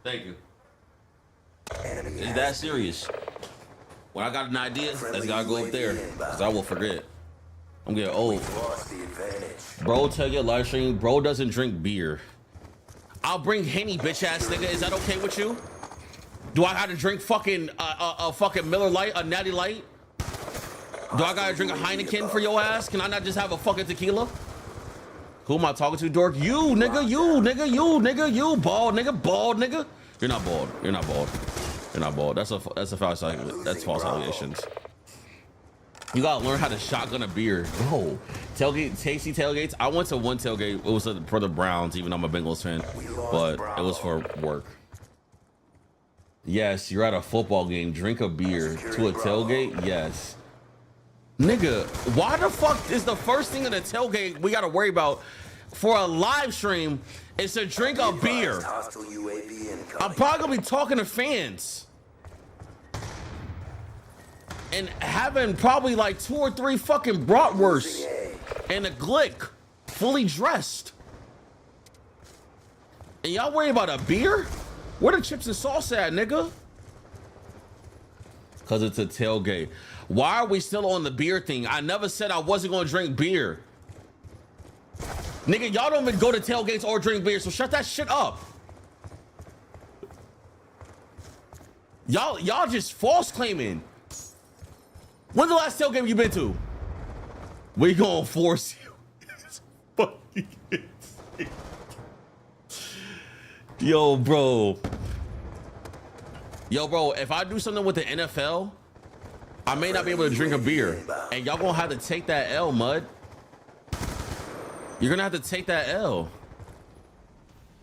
Thank you. Is that serious? When I got an idea, that's gotta go up there, cause I will forget. I'm getting old. Bro, tell your live stream, bro doesn't drink beer. I'll bring Henny, bitch ass nigga. Is that okay with you? Do I gotta drink fucking a fucking Miller Lite, a Natty Light? Do I gotta drink a Heineken for your ass? Can I not just have a fucking tequila? Who am I talking to, dork? You, nigga, you, nigga, you, nigga, you, bald nigga. You're not bald. You're not bald. You're not bald. That's a false allegation. That's false allegations. You gotta learn how to shotgun a beer. Bro, tailgate, tasty tailgates. I went to one tailgate. It was for the Browns, even though I'm a Bengals fan, but it was for work. Yes, you're at a football game. Drink a beer to a tailgate. Yes. Nigga, why the fuck is the first thing in the tailgate we gotta worry about for a live stream is to drink a beer? I'm probably gonna be talking to fans and having probably like 2 or 3 fucking bratwursts and a glick fully dressed. And y'all worry about a beer? Where the chips and sauce at, nigga? Cause it's a tailgate. Why are we still on the beer thing? I never said I wasn't gonna drink beer. Nigga, y'all don't even go to tailgates or drink beer, so shut that shit up. Y'all just false claiming. When's the last tailgate you been to? We gonna force you. Yo, bro. If I do something with the NFL, I may not be able to drink a beer. And y'all gonna have to take that L, Mud. You're gonna have to take that L.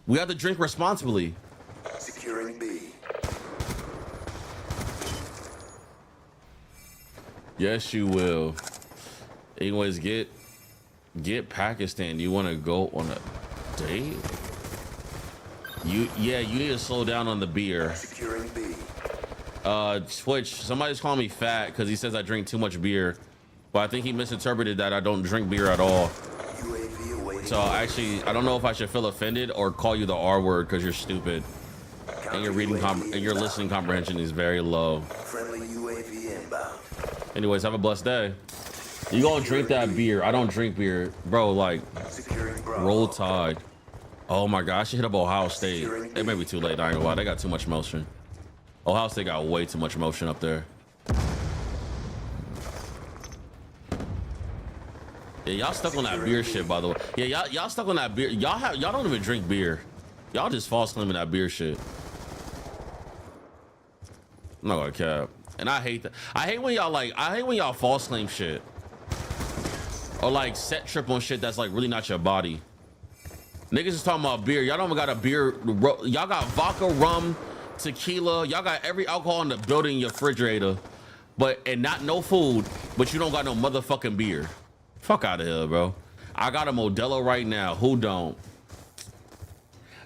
We have to drink responsibly. Securing B. Yes, you will. Anyways, get Pakistan. You want to go on a date? You need to slow down on the beer. Securing B. Switch. Somebody's calling me fat because he says I drink too much beer, but I think he misinterpreted that I don't drink beer at all. So actually, I don't know if I should feel offended or call you the R word because you're stupid and your reading and your listening comprehension is very low. Friendly UAV inbound. Anyways, have a blessed day. You gonna drink that beer? I don't drink beer, bro. Like, roll Tide. Oh my gosh, I should hit up Ohio State. It may be too late. I ain't gonna lie, they got too much motion. Ohio State got way too much motion up there. Yeah, y'all stuck on that beer shit, by the way. Yeah, y'all stuck on that beer. Y'all don't even drink beer. Y'all just false claiming that beer shit. I'm not gonna cap. And I hate that. I hate when y'all false claim shit. Or like set trip on shit that's like really not your body. Niggas is talking about beer. Y'all don't even got a beer. Y'all got vodka, rum, tequila. Y'all got every alcohol in the building in your refrigerator. And not no food, but you don't got no motherfucking beer. Fuck out of here, bro. I got a Modelo right now. Who don't?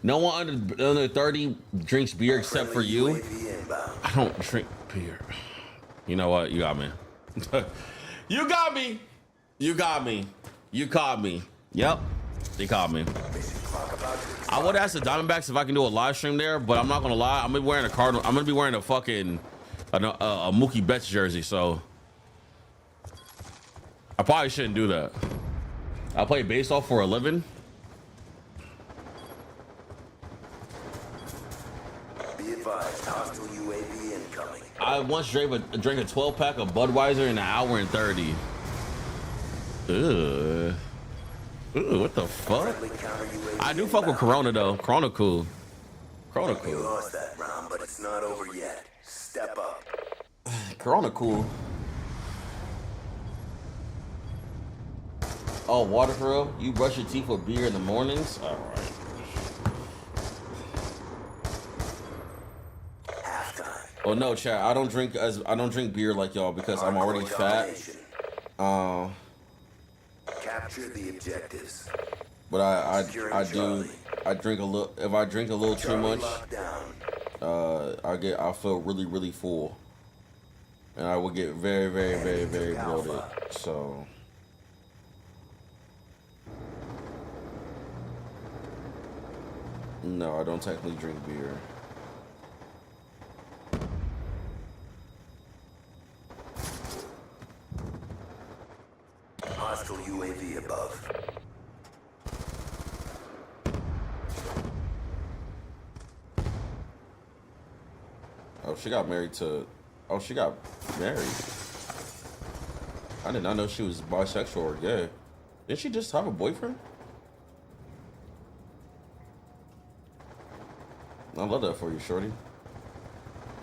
No one under 30 drinks beer except for you. I don't drink beer. You know what? You got me. You got me. You got me. You caught me. Yep. They caught me. I would ask the Diamondbacks if I can do a live stream there, but I'm not gonna lie. I'm gonna be wearing a Cardinal. I'm gonna be wearing a fucking a Mookie Betts jersey. So I probably shouldn't do that. I play baseball for a living. Be advised, hostile UAV incoming. I once drank a 12-pack of Budweiser in an hour and 30. Ugh. Ooh, what the fuck? I do fuck with Corona though. Corona cool. Corona You cool. lost that round, but it's not over yet. Step up. Corona cool. Oh, water for real? You brush your teeth with beer in the mornings? All right. Halftime. Oh no, chat. I don't drink beer like y'all because I'm already fat. Capture the objectives. But I drink a little. If I drink a little too much, I feel really full, and I will get very bloated. So. No, I don't technically drink beer. Hostile UAV above. Oh, she got married to. Oh, she got married. I did not know she was bisexual or gay. Didn't she just have a boyfriend? I love that for you, shorty.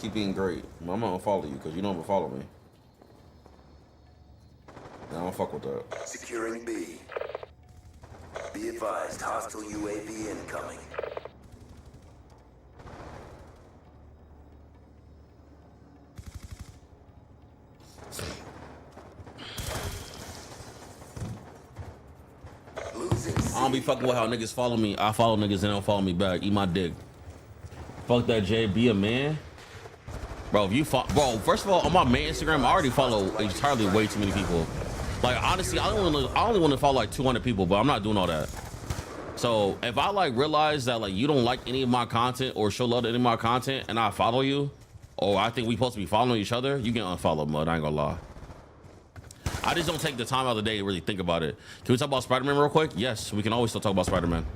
Keep being great. I'm gonna follow you because you don't even follow me. I don't fuck with that. Securing B. Be advised, hostile UAV incoming. Losing C. I don't be fucking with how niggas follow me. I follow niggas and they don't follow me back. Eat my dick. Fuck that, Jay. Be a man. Bro, if you bro, first of all, on my main Instagram, I already follow entirely way too many people. Like, honestly, I only want to follow like 200 people, but I'm not doing all that. So if I like realize that like you don't like any of my content or show love to any of my content and I follow you, or I think we supposed to be following each other, you can unfollow, mud. I ain't gonna lie. I just don't take the time out of the day to really think about it. Can we talk about Spider-Man real quick? Yes, we can always still talk about Spider-Man.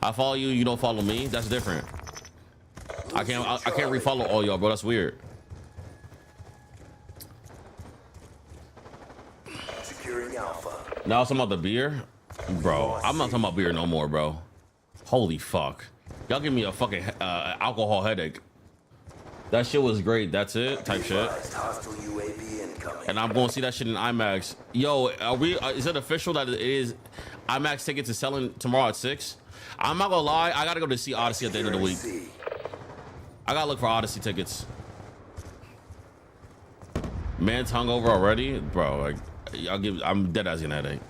I follow you, you don't follow me. That's different. I can't refollow all y'all, bro. That's weird. Securing Alpha. Now I'm talking about the beer, bro. I'm not talking about beer no more, bro. Holy fuck, y'all give me a fucking alcohol headache. That shit was great. That's it, type shit. Hostile UAV incoming. And I'm going to see that shit in IMAX. Yo, are we? Is it official that it is? IMAX tickets is selling tomorrow at 6. I'm not gonna lie. I gotta go to see Odyssey at the end of the week. I gotta look for Odyssey tickets. Man's hungover already, bro. Like, I'm dead as an headache.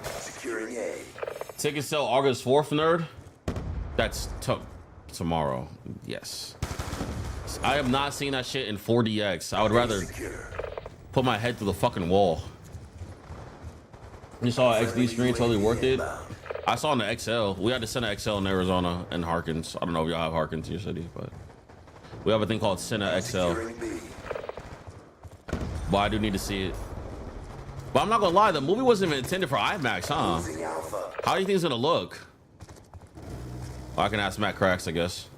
Securing A. Tickets sell August 4th, nerd. That's tomorrow. Yes. I have not seen that shit in 4DX. I would rather put my head through the fucking wall. You saw an XD screen, totally worth it. I saw in the XL. We had to send an XL in Arizona and Harkins. I don't know if y'all have Harkins in your city, but we have a thing called Senna XL. But I do need to see it. But I'm not gonna lie, the movie wasn't even intended for IMAX, huh? How do you think it's gonna look? Well, I can ask Matt Cracks, I guess.